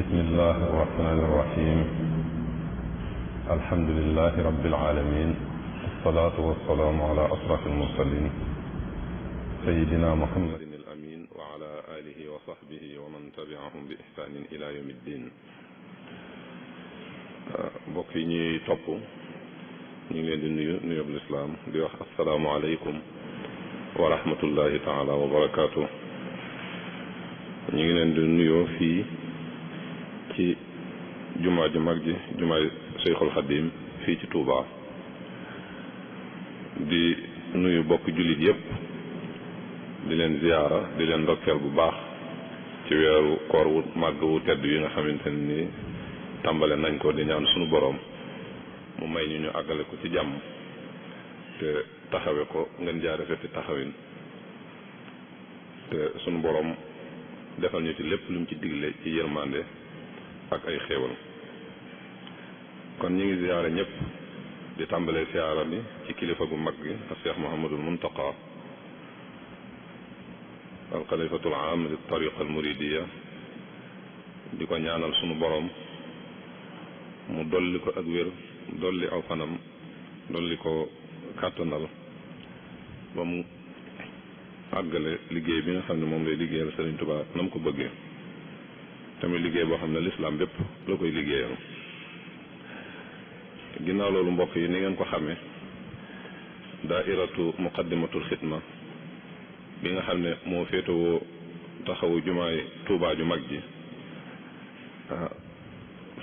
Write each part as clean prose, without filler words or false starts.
bismillahi irrahmani irrahim alhamdulilahi rabbil alamin wasalaatu wasalaamu ala ashraf almursalin sayidina muhammadin al amin wa ala alihi wa sahbihi wa man tabiahum bi ihsanin ila yawmi ddin. mbokk yi ñuy topp ñu ngi leen di nuyu nuyób lislaam di wax asalaamu aleykum wa rahmatullahi taala wa barakaatu. ñu ngi leen di nuyoo fii ci jumaa ju mag ji jumaay Seyxul Xadim fii ci Touba di nuyu bokk jullit yépp di leen ziyaara di leen ndokkeel bu baax ci weeru koor wu màgg wu tedd yi nga xamante ni tàmbale nañ ko di ñaan sunu boroom mu may ñu ñu àggale ko ci jàmm te taxawe ko ngeen jaare feti taxawin te sunu boroom defal ñu ci lépp lu mu ci digle ci yërmande ak ay xéewal. kon ñu ngi ziyaara ñëpp di tàmbalee ziyaara bi ci kilifa gu mag gi ak Cheikh Mouhamadul Muntaqa al xalifatul aam li tariqa al muridiya di ko ñaanal sunu boroom mu dolli ko ak wér dolli aw fanam dolli ko kàttanal ba mu àggale liggéey bi nga xam ne moom lay liggéeyal Sëriñ Tuubaa na mu ko bëggee tamit liggéey boo xam ne lislaam bépp la koy liggéeyal. ginnaaw loolu mbokk yi ni ngeen ko xamee daairatu muqaddimatul xidma bi nga xam ne moo féetewoo taxawu jumaay Tuubaa ju mag ji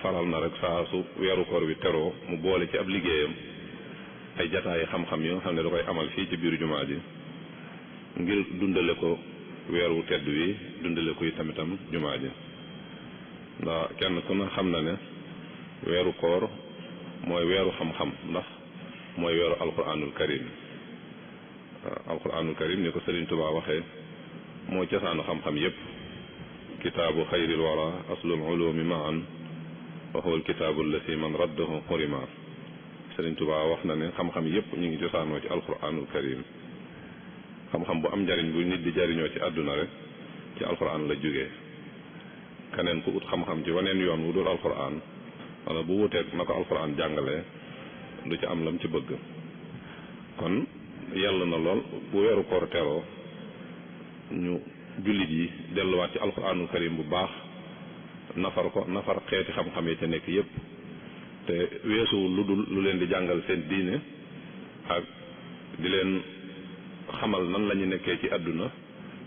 faral na rek saa su weeru koor wi teroo mu boole ci ab liggéeyam ay jataayi xam-xam yi nga xam ne da koy amal fii ci biir jumaa ji ngir dundale ko weeru tedd wi dundale ko tamitam jumaa ji ndax kenn ku ne xam na ne weeru koor mooy weeru xam-xam ndax mooy weeru alquranul karim alquranul karim ni ko Sëriñ Tuubaa waxee moo cosaanu xam-xam yépp kitaabu xayril wara aslul ulumi maan wa huwa alkitaabu allati man raddahu xurima Sëriñ Tuubaa wax na ne xam-xam yépp ñu ngi cosaanoo ci alquranul karim xam-xam bu am njariñ bu nit di jariñoo ci àdduna rek ci alquran la jógee keneen ku ut xam-xam ci waneen yoon wu dul alquran wala bu wuteeg na ko alquran jàngalee du ci am lam ci bëgg. kon yàlla na lool bu weeru koor teroo ñu jullit yi delluwaat ci alquranul karim bu baax nafar xeeti xam-xam yi ca nekk yépp te weesuwul lu dul lu leen di jàngal seen diine ak di leen xamal nan la ñu nekkee ci àdduna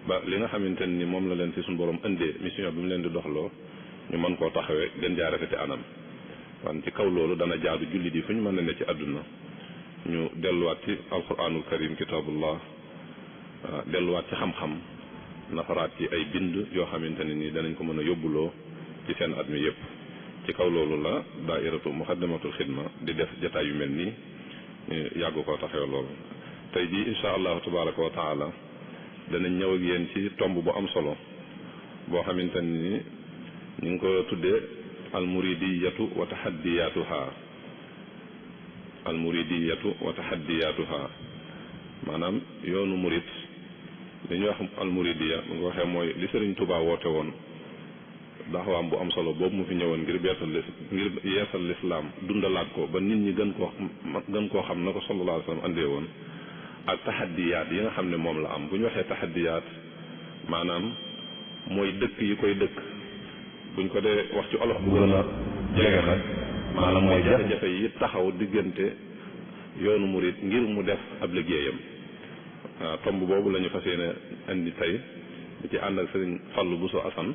ba li nga xamante ni moom la leen ci suñu borom indee mission bi mu leen di doxloo ñu mën koo taxawee gën jaa rafeti anam. wan ci kaw loolu dana jaadu jullit yi fu ñu mën a ne ci àdduna ñu delluwaat ci alquranul karim kitabullah delluwaat ci xam-xam nafaraat ci ay bind yoo xamante ne ni danañ ko mën a yóbbuloo ci seen at mi yépp. ci kaw loolu la daairatu muqaddamatul xidma di def jataay yu mel nii yàgg koo taxawee loolu. tey jii insha allahu tabaraka wa taala danañ ñëw ak yéen ci tomb bu am solo boo xamante ni ñu ngi ko tuddee almuridiyatu wa tahaddiyatuha almuridiyatu wa tahaddiyatuha maanaam yoonu murid li ñuy wax almuridiya bu nga waxee mooy li Sëriñ Tuubaa woote woon daxawaam bu am solo boobu mu fi ñëwoon ngir yeesal lislaam dundalaat ko ba nit ñi gën koo xam na ko sallallahu alayhi wa sallam andee woon ak taxaddiyaat yi nga xam ne moom la am bu ñu waxee taxaddiyaat maanaam mooy dëkk yi koy dëkk buñ ko dee wax ci olof bu gën a jege nag maanaam mooy jafe-jafe yi taxaw diggante yoonu murid ngir mu def ab liggéeyam. tomb boobu la ñu fas yéene indi tey di ci ànd ak Sëriñ Fallu Buso Asan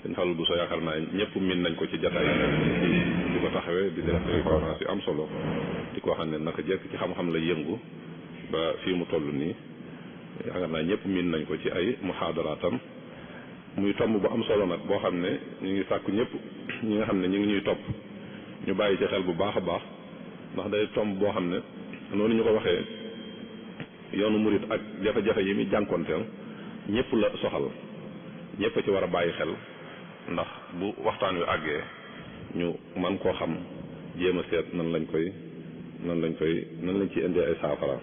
Sëriñ Fallu Buso yaakaar naa ñëpp miin nañ ko ci jataay di ko taxawee di def conférence yu am solo di ko xam ne naka jekk ci xam-xam lay yëngu ba fii mu toll nii yaakaar naa ñëpp miin nañ ko ci ay muxaadaraatam muy tomb bu am solo nag boo xam ne ñu ngi sàkku ñëpp ñi nga xam ne ñu ngi ñuy topp ñu bàyyi ci xel bu baax a baax ndax day tomb boo xam ne noonu ñu ko waxee yoonu murit ak jafe-jafe yi muy jànkonteel ñëpp la soxal ñëpp ci war a bàyyi xel ndax bu waxtaan wi àggee ñu man koo xam jéem a seet nan lañ ci indee ay saafara.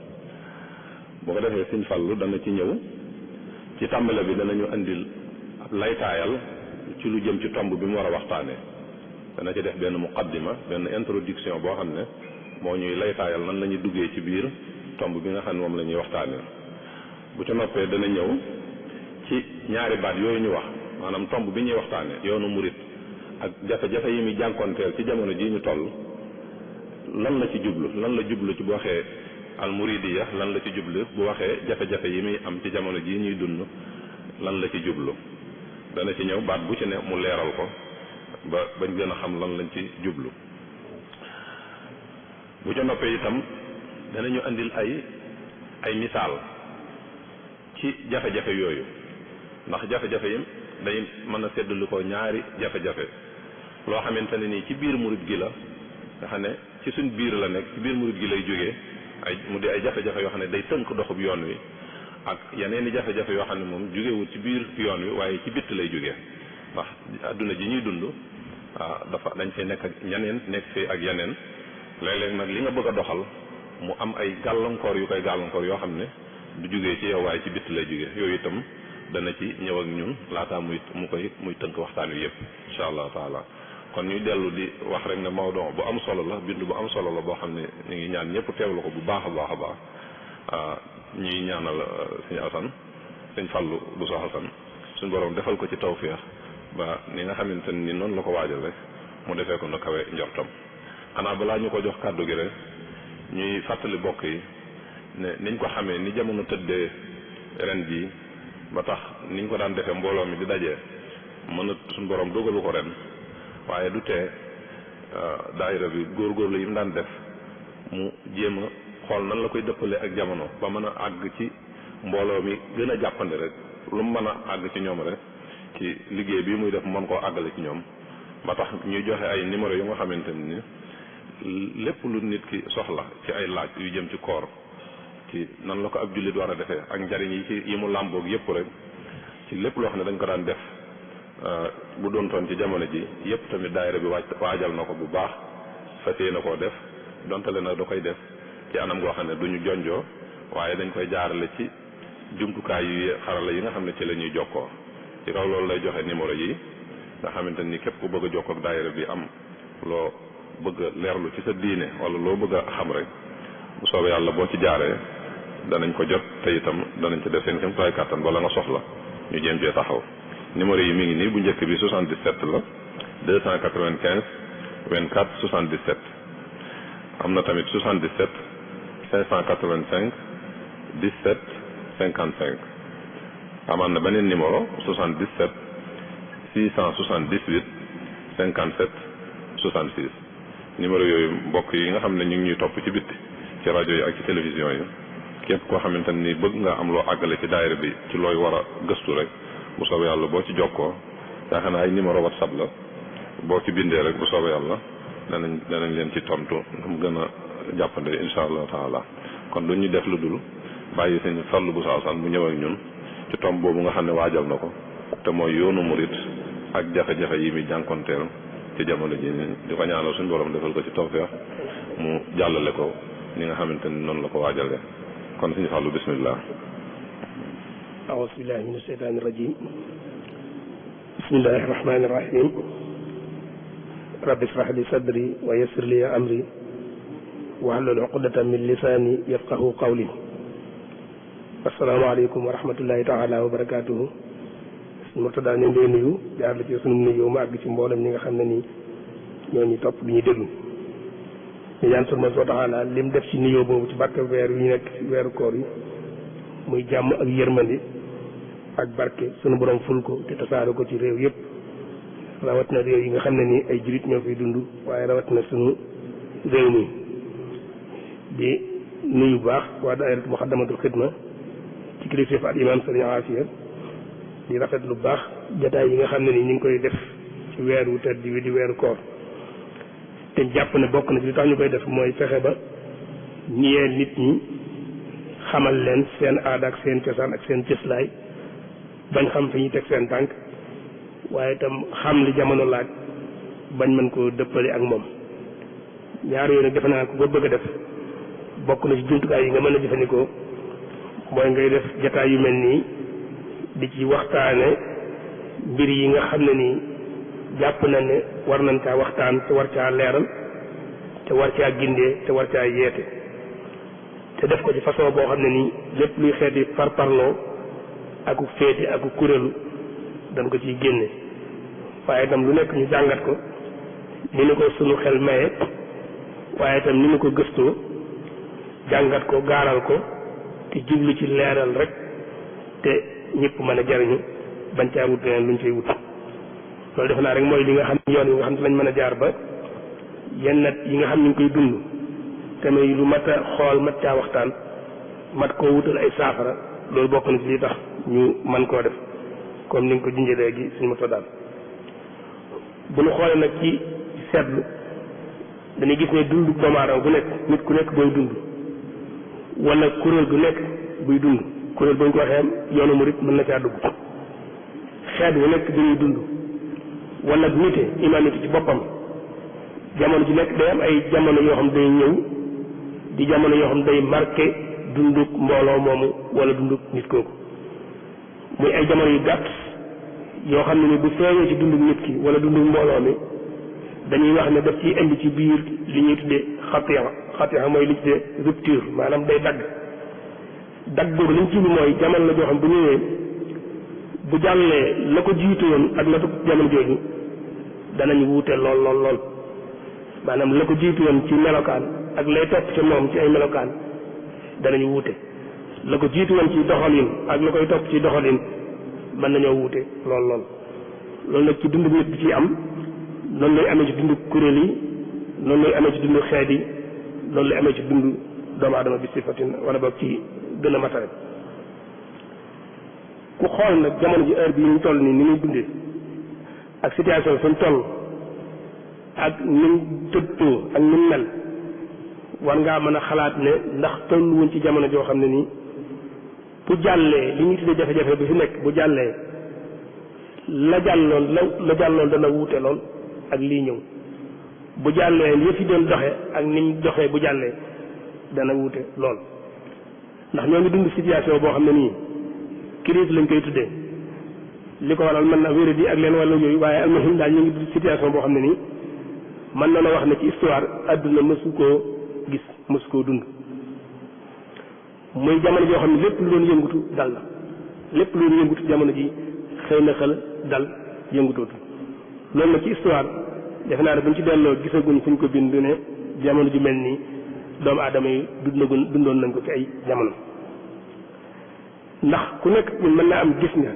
boo ko defee Sëriñ Fallu dana ci ñëw ci tàmbale bi danañu indil laytaayal ci lu jëm ci tomb bi mu war a waxtaanee dana ci def benn muqaddima benn introduction boo xam ne moo ñuy laytaayal nan la ñuy duggee ci biir tomb bi nga xam ne moom la ñuy waxtaanee bu ca noppee dana ñëw ci ñaari baat yooyu ñu wax maanaam tomb bi ñuy waxtaanee yoonu murit ak jafe-jafe yi muy jànkoonteel ci jamono jii ñu toll lan la ci jublu lan la jublu ci bu waxee al muridiya lan la ci jublu bu waxee jafe-jafe yi muy am ci jamono jii ñuy dund lan la ci jublu dana ci ñëw baat bu ci ne mu leeral ko ba bañ gën a xam lan lañ ci jublu bu ca noppee itam danañu andil ay misaal ci jafe-jafe yooyu ndax jafe-jafe yi day mën a séddlu ko ñaari jafe-jafe loo xamante ne nii ci biir murit gi la nga xam ne ci suñ biir la nekk ci biir murit gi lay jógee mu di ay jafe-jafe yoo xam ne day tënk doxub yoon wi ak yeneen i jafe-jafe yoo xam ne moom jógewul ci biir yoon wi waaye ci bitt lay jógee ndax adduna ji ñuy dund dafa dañ fay nekk ak ñeneen nekk fii ak yeneen léeg-léeg nag li nga bëgg a doxal mu am ay gàllankoor yu koy gàllankoor yoo xam ne du jógee ci yow waaye ci bitt lay jógee yooyu itam dana ci ñëw ak ñun laataa muy tënk waxtaan wi yëpp incha allah taala kon ñu dellu di wax rek ne mawdu bu am solo la bind bu am solo la boo xam ne ñu ngi ñaan ñëpp teewlu ko bu baax a baax a baax ñuy ñaanal suñu Asan suñ Fallu bu soo Asan suñ borom defal ko ci tawfeex ba ni nga xamante ni noonu la ko waajal rek mu defee ko na kawe njortam xanaa balaa ñu ko jox kàddu gi rek ñuy fàttali bokk yi ne niñ ko xamee ni jamono tëddee ren jii ba tax niñ ko daan defee mbooloo mi di dajee mën a suñ borom dogalu ko ren waaye du tee daayira bi góorgóorlu yi mu daan def mu jéem a xool nan la koy dëppale ak jamono ba mën a àgg ci mbooloo mi gën a jàppande rek lu mu mën a àgg ci ñoom rek ci liggéey bi muy def mën koo àggale ci ñoom ba tax ñuy joxe ay numéro yu nga xamante ni lépp lu nit ki soxla ci ay laaj yu jëm ci koor ci nan la ko ab jullit war a defee ak njariñ yi ci yi mu làmboog yëpp rek ci lépp loo xam ne dañ ko daan def bu doon toon ci jamono ji yëpp tamit daayira bi waajal na ko bu baax fas yéene na koo def dontale na da koy def ci anam goo xam ne duñu jonjoo waaye dañ koy jaarale ci jumtukaay yu xarala yi nga xam ne ci la ñuy jokkoo ci kaw loolu lay joxe numéro yi nga xamante ni képp ku bëgg a jokkoo ak daayira bi am loo bëgg a leerlu ci sa diine wala loo bëgg a xam rek bu soobee yàlla boo ci jaaree danañ ko jot te itam danañ ci def seen kéemtulaay kàttan bala nga soxla ñu jéem cee taxaw numéro yi mi ngi nii bu njëkk bi 77 la 295 24 77 am na tamit 77 585 17 55 amaan na beneen numéro 77 678 57 66 numéro yooyu mbokk yi nga xam ne ñu ngi ñuy topp ci bitti ci rajo yi ak ci télévision yi képp koo xamante ni bëgg nga am loo àggale ci daayira bi ci looy war a gëstu rek bu soobee yàlla boo ci jokkoo yaakaar naa ay numéro WhatsApp la boo ci bindee rek bu soobee yàlla danañ leen ci tontu mu gën a jàppande incha allah taala kon du ñu def lu dul bàyyi seen Fallu bu Asan mu ñëw ak ñun ci tomb boobu nga xam ne waajal na ko te mooy yoonu murit ak jafe-jafe yi muy jànkonteel ci jamono ji di ko ñaanal suñu borom defal ko ci tawfeex mu jàllale ko ni nga xamante ni noonu la ko waajalee kon suñu Fallu bismillah. أعوذ بالله من الشيطان الرجيم بسم الله الرحمن الرحيم رب اشرح لي صدري ويسر لي أمري واحلل عقدة من لساني يفقهوا قولي السلام عليكم ورحمة الله تعالى وبركاته Murtada ñu ngi lay nuyu jaar la ci sunu nuyoo mu àgg ci mboolem ñi nga xam ne nii ñoo ñu topp du ñu déglu ñu ñaan sunu Boroom taala lim def ci nuyoo boobu ci barke weer yu ñu nekk ci weeru koor yi muy jàmm ak yërmandi ak barke sunu borom ful ko te tasaare ko ci réew yëpp rawat na réew yi nga xam ne nii ay jurit ñoo fiy dund waaye rawat na sunu réew mi di nuyu baax waa daayiratu Muxaddamatul Xidma ci kilifteef al imam Sëriñ Afiya di rafet lu baax jataay yi nga xam ne nii ñu ngi koy def ci weeru tedd wi di weeru koor te jàpp ne bokk na ci li tax ñu koy def mooy fexe ba ñiyee nit ñi xamal leen seen aada ak seen cosaan ak seen cëslaay bañ xam fi ñuy teg seen tànk waaye itam xam li jamono laaj bañ mën koo dëppale ak moom ñaar yooyu nag defe naa ku ko bëgg a def bokk na ci jumtukaay yi nga mën a jëfandikoo mooy ngay def jataay yu mel nii di ci waxtaane mbir yi nga xam ne nii jàpp na ne war nañ caa waxtaan te war caa leeral te war caa gindee te war caa yeete te def ko ci façon boo xam ne nii lépp luy xeeti parparloo aku féete aku kuréelu dañ ko ciy génne waaye itam lu nekk ñu jàngat ko ni ñu ko sunu xel maye waaye itam ni ñu ko gëstoo jàngat ko gaaral ko te jublu ci leeral rek te ñëpp mën a jariñu bañ caa wut leneen luñ cay wut loolu defe naa rek mooy li nga xam yoon yi nga xam ne lañ mën a jaar ba yenn yi nga xam ñu ngi koy dund tamit lu mat a xool mat caa waxtaan mat koo wutal ay saafara loolu bokk na ci li tax ñu mën koo def comme ni nga ko junjee léegi suñu moto daal bu ñu xoolee nag ci seetlu dañuy gis ne dundu doomu aadama bu nekk nit ku nekk booy dund wala kuréel gu nekk buy dund kuréel bu ñu ko waxee yoonu murit mën na caa dugg xeet bu nekk dañuy dund wala nite humanité ci boppam jamono ji nekk day am ay jamono yoo xam day ñëw di jamono yoo xam day marqué dunduk mbooloo moomu wala dunduk nit kooku muy ay jamono yu gàtt yoo xam ne ni bu feeñee ci dunduk nit ki wala dunduk mbooloo mi dañuy wax ne daf ciy indi ci biir li ñuy tuddee xatiya mooy li ñu tuddee rupture maanaam day dagg boobu li ñu jublu mooy jamono la joo xam bu ñëwee bu jàllee la ko jiitu woon ak la ko jamono jooju danañ wuute lool maanaam la ko jiitu woon ci melokaan ak lay topp ci moom ci ay melokaan danañ wuute la ko jiitu woon ci doxalin ak la koy topp ci doxalin mën nañoo wuute lool loolu nag ci dundu nit bi ci am noonu lay amee ci dundu kuréel yi noonu lay amee ci dundu xeet yi noonu lay amee ci dundu doomu aadama bi sifatin wala boog ci gën a matare ku xool nag jamono ji heure bii ñu toll nii ni ñuy dundee ak situation fi mu toll ak ni mu tëddoo ak ni mu mel war ngaa mën a xalaat ne ndax tollu woon ci jamono joo xam ne nii bu jàllee li ñuy tuddee jafe-jafe bi fi nekk bu jàllee la jàlloon dana wuute lool ak lii ñëw bu jàllee li fi doon doxe ak ni mu doxee bu jàllee dana wuute lool ndax ñoo ngi dund situation boo xam ne nii crise lañ koy tuddee li ko waral mën na wéradi ak leen wala yooyu waaye almuhim daal ñu ngi dund situation boo xam ne nii mën na wax ne ci histoire adduna mësu koo gis mësu koo dund muy jamono joo xam ne lépp lu doon yëngutu dal la lépp lu doon yëngutu jamono ji xëy na xel dal yëngutootu loolu nag ci histoire defe naa ne buñ ci delloo gisaguñ fuñ ko bind ne jamono ju mel nii doomu aadama yi dundoon nañ ko ci ay jamono ndax ku nekk ñun mën naa am gis nga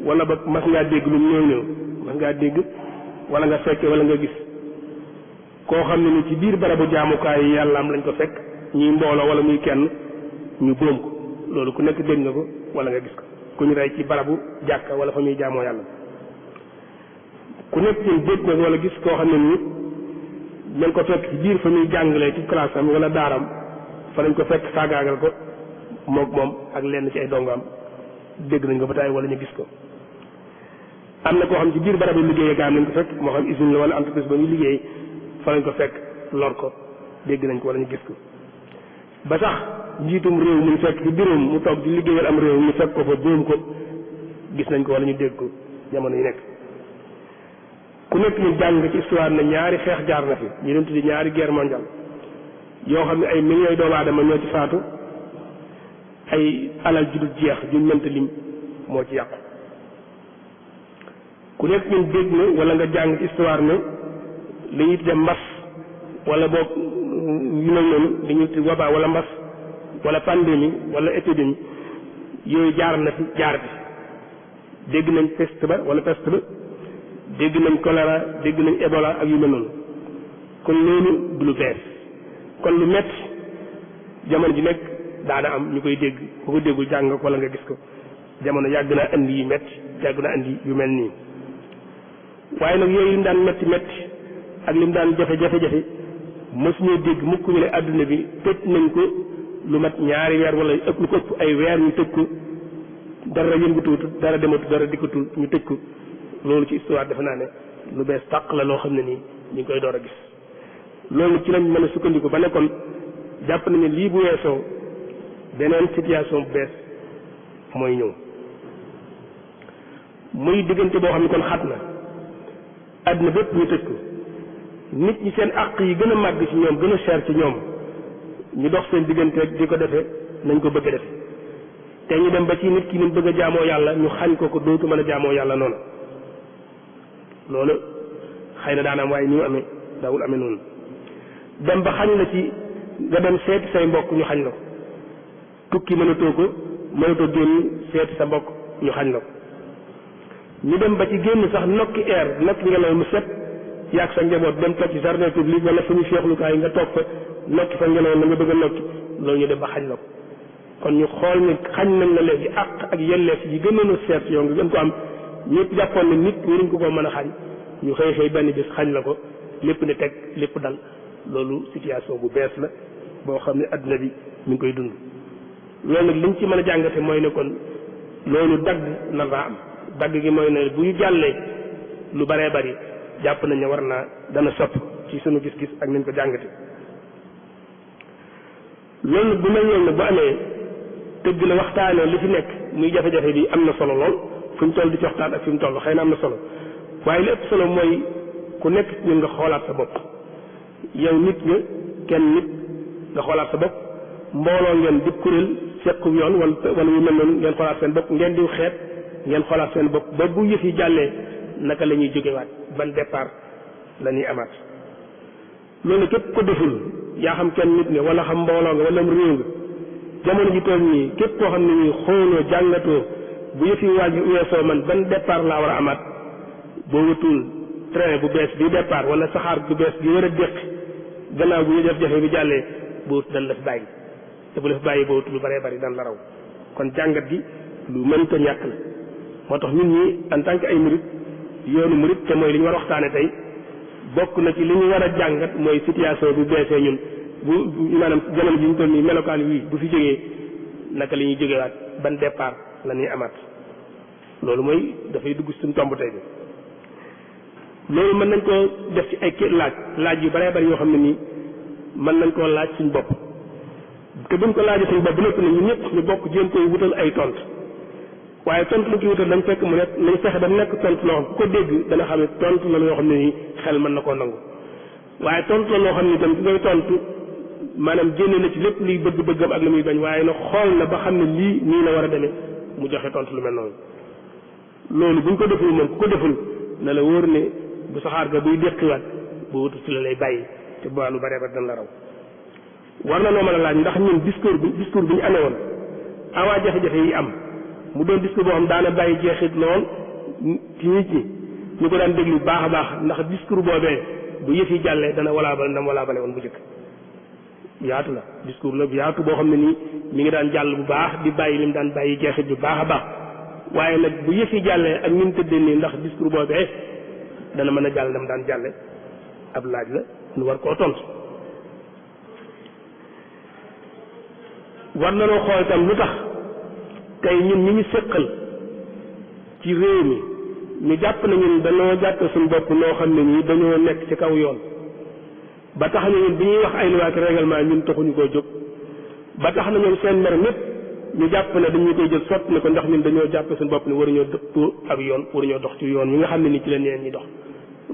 wala ba mas ngaa dégg lu ñëw mas ngaa dégg wala nga fekke wala nga gis koo xam ne ni ci biir barabu jaamukaay yi yàlla am lañ ko fekk ñuy mbooloo wala muy kenn ñu boom ko loolu ku nekk dégg nga ko wala nga gis ko ku ñu rey ci barabu jàkka wala fa muy jaamoo yàlla ku nekk ñun dégg nga wala gis koo xam ne nii nañ ko fekk ci biir fa muy jàngalee ci classe am wala daaram fa lañ ko fekk saagaagal ko moom ak lenn ci ay dongaam dégg nañ ko ba tey wala ñu gis ko am na koo xam ci biir barabu liggéeyee gaa am nañ ko fekk moo xam usine la wala entreprise ba ñu liggéey fa lañ ko fekk lor ko dégg nañ ko wala ñu gis ko ba sax njiitum réew mu fekk ci biirum mu toog di liggéeyal am réew ñu fekk ko fa boom ko gis nañ ko wala ñu dégg ko jamono yi nekk ku nekk ñu jàng ci histoire na ñaari xeex jaar na fi ñu leen tuddi ñaari guerre mondiale yoo xam ne ay millions doomu aadama ñoo ci faatu ay alal ju dul jeex juñ mënta lim moo ci yàqu ku nekk ñun dégg na wala nga jàng ci histoire ne li ñuy tudde mbas wala boog yu mel noonu li ñuy tudde waba wala mbas wala pandémie wala épidémie yooyu jaar na fi jaar bi dégg nañ peste ba wala peste ba dégg nañ choléra dégg nañ Ebola ak yu mel noonu kon loolu du lu bees kon lu metti jamono ji nekk daana am ñu koy dégg ku ko déggul jàng ko wala nga gis ko jamono yàgg naa andi yu metti yàgg naa andi yu mel nii waaye nag yooyu daan metti ak lim daan jafe-jafe mësuñoo dégg mukk ñu ne adduna bi tëj nañ ko lu mat ñaari weer wala ëpp lu ko ëpp ay weer ñu tëj ko dara yëngatuwut dara dematu dara dikkatul ñu tëj ko loolu ci histoire defe naa ne lu bees tàq la loo xam ne nii ñu ngi koy door a gis loolu ci lañ mën a sukkandiku ba nekkoon jàpp nañu lii bu weesoo beneen situation bu bees mooy ñëw muy diggante boo xam ne kon xat na àdduna bépp ñu tëj ko nit ñi seen àq yi gën a màgg ci ñoom gën a cher ci ñoom ñu dox seen diggante rek di ko defee nañ ko bëgg a defe te ñu dem ba ci nit ki ni mu bëgg a jaamoo yàlla ñu xañ ko dootu mën a jaamoo yàlla noonu loolu xëy na daanaam waaye ni mu amee daawul amee noonu dem ba xañ la ci nga dem seeti say mbokk ñu xañ la ko tukki mënatoo génn seeti sa mbokk ñu xañ la ko ñu dem ba ci génn sax nokki air nokki ngelaw lu set yaag sa njaboot dem toog ci jardin public wala fu ñu feexlukaay nga toog fa nokki fa ngelaw la nga bëgg a nokki loolu ñu dem ba xañ la ko kon ñu xool ni xañ nañ la léegi àq ak yelleef yi gënoon a seet yow nga gën ko am ñëpp jàppoon ne nit waruñ ko mën a xañ ñu xëy benn bis xañ la ko lépp ne teg lépp dal loolu situation bu bees la boo xam ne adduna bi mi ngi koy dund loolu nag liñ ci mën a jàngate mooy ne kon loolu dagg na naa am dagg gi mooy ne bu ñu jàllee lu baree bari jàpp nañ ne war naa dana sopp ci sunu gis-gis ak nañ ko jàngate loolu bu mel noonu bu amee tëgg la waxtaanee li fi nekk muy jafe-jafe bi am na solo lool fu ñu toll di ci waxtaan ak fi mu toll xëy na am na solo waaye li ëpp solo mooy ku nekk ci ñun nga xoolaat sa bopp yow nit nga kenn nit nga xoolaat sa bopp mbooloo ngeen di kuréel sequ yoon wala yu mel noonu ngeen xoolaat seen bopp ngeen diw xeet ngeen xoolaat seen bopp ba bu yëf yi jàllee naka la ñuy jógewaat ban départ la ñuy amaat loolu képp ko deful yaa xam kenn nit nga wala xam mbooloo nga wala am réew nga jamono ji toll nii képp koo xam ne nii xooloo jàngatoo bu yëf yi waaj weesoo man ban départ laa war a amaat boo wutul train bu bees bi départ wala saxaar bu bees bi war a déq gannaaw bu ñu def jafe bi jàllee boo wut dan la fi bàyyi te bu la fi bàyyi boo wut lu bëree bëri dan la raw kon jàngat gi lu mënta ñàkk la moo tax ñun ñi en tant que ay murit yoonu murit te mooy li ñu war a waxtaane tey bokk na ci li ñu war a jàngat mooy situation bi beesee ñun bu maanaam jamono ji ñu toll nii melokaan wii bu fi jógee naka la ñuy jógewaat ban départ la ñuy amaat loolu mooy dafay dugg suñu tomb tey bi loolu mën nañ koo def ci ay laaj yu bëree bëri yoo xam ne nii mën nañ koo laaj suñ bopp te buñ ko laajee suñ bopp bu nekk ne ñun ñëpp ñu bokk jéem koy wutal ay tont waaye tontu lu ki wutal dañ fekk mu nekk nañ fexe ba nekk tontu loo xam ku ko dégg dana xam ne tontu la loo xam ne nii xel mën na koo nangu waaye tontu la loo xam ne itam ki ngay tontu maanaam génne na ci lépp liy bëgg-bëggam ak la muy bañ waaye na xool na ba xam ne lii nii la war a demee mu joxe tontu lu mel noonu loolu buñ ko deful moom ku ko deful na la wóor ne bu saxaar ga buy déqiwaat bu wutu ci la lay bàyyi te bu lu bare ba dana la raw war na noo mën a laaj ndax ñun discours bi ñu amee woon avant jafe-jafe yi am mu doon discours boo xam daana bàyyi jeexit lool ci nit ñi ñu ko daan déglu baax a baax ndax discours boobee bu yëf yi jàllee dana walaabal ndam walaabale woon bu njëkk yaatu la discours la yaatu boo xam ne nii mi ngi daan jàll bu baax di bàyyi li mu daan bàyyi jeexit bu baax a baax waaye nag bu yëf yi jàllee ak ni mu tëddee nii ndax discours boobee dana mën a jàll ndam daan jàlle ab laaj la nu war koo tontu war na noo xool itam lu tax tey ñun ñi ñu séqal ci réew mi ñu jàpp na ñun dañoo jàpp suñu bopp noo xam ne nii dañoo nekk ci kaw yoon ba tax na ñun bi ñuy wax ay loi ak règlement ñun taxuñu koo jóg ba tax na ñoom seen mer mépp ñu jàpp ne dañu koy jël sotti ne ko ndax ñun dañoo jàpp suñu bopp ne waruñoo dëppoo ak yoon waruñoo dox ci yoon yi nga xam ne nii ci la ñeneen ñi dox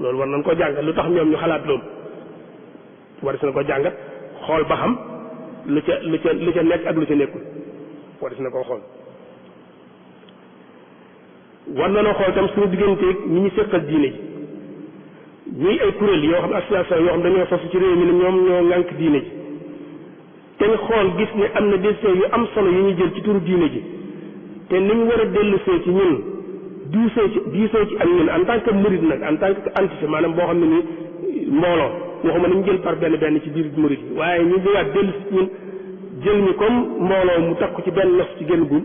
loolu war nañ ko jàngat lu tax ñoom ñu xalaat loolu war na ko jàngat xool ba xam lu ca nekk ak lu ca nekkul war na koo xool war na noo xool tam suñu digganteeg ñi ñu séqal diine ji ñuy ay kuréel yoo xam association yoo xam dañoo sosu ci réew mi ne ñoom ñoo ŋànk diine ji te ñu xool gis ne am na décision yu am solo yu ñuy jël ci turu diine ji te ni ñu war a dellusee ci ñun diisoo ci ak ñun en tant que murid nag en tant que entité maanaam boo xam ne ni mbooloo waxuma nañu jël par benn ci biir murid yi waaye ñu ñëwaat dellu si ñun jël ñu comme mbooloo mu takku ci benn nos ci génn gul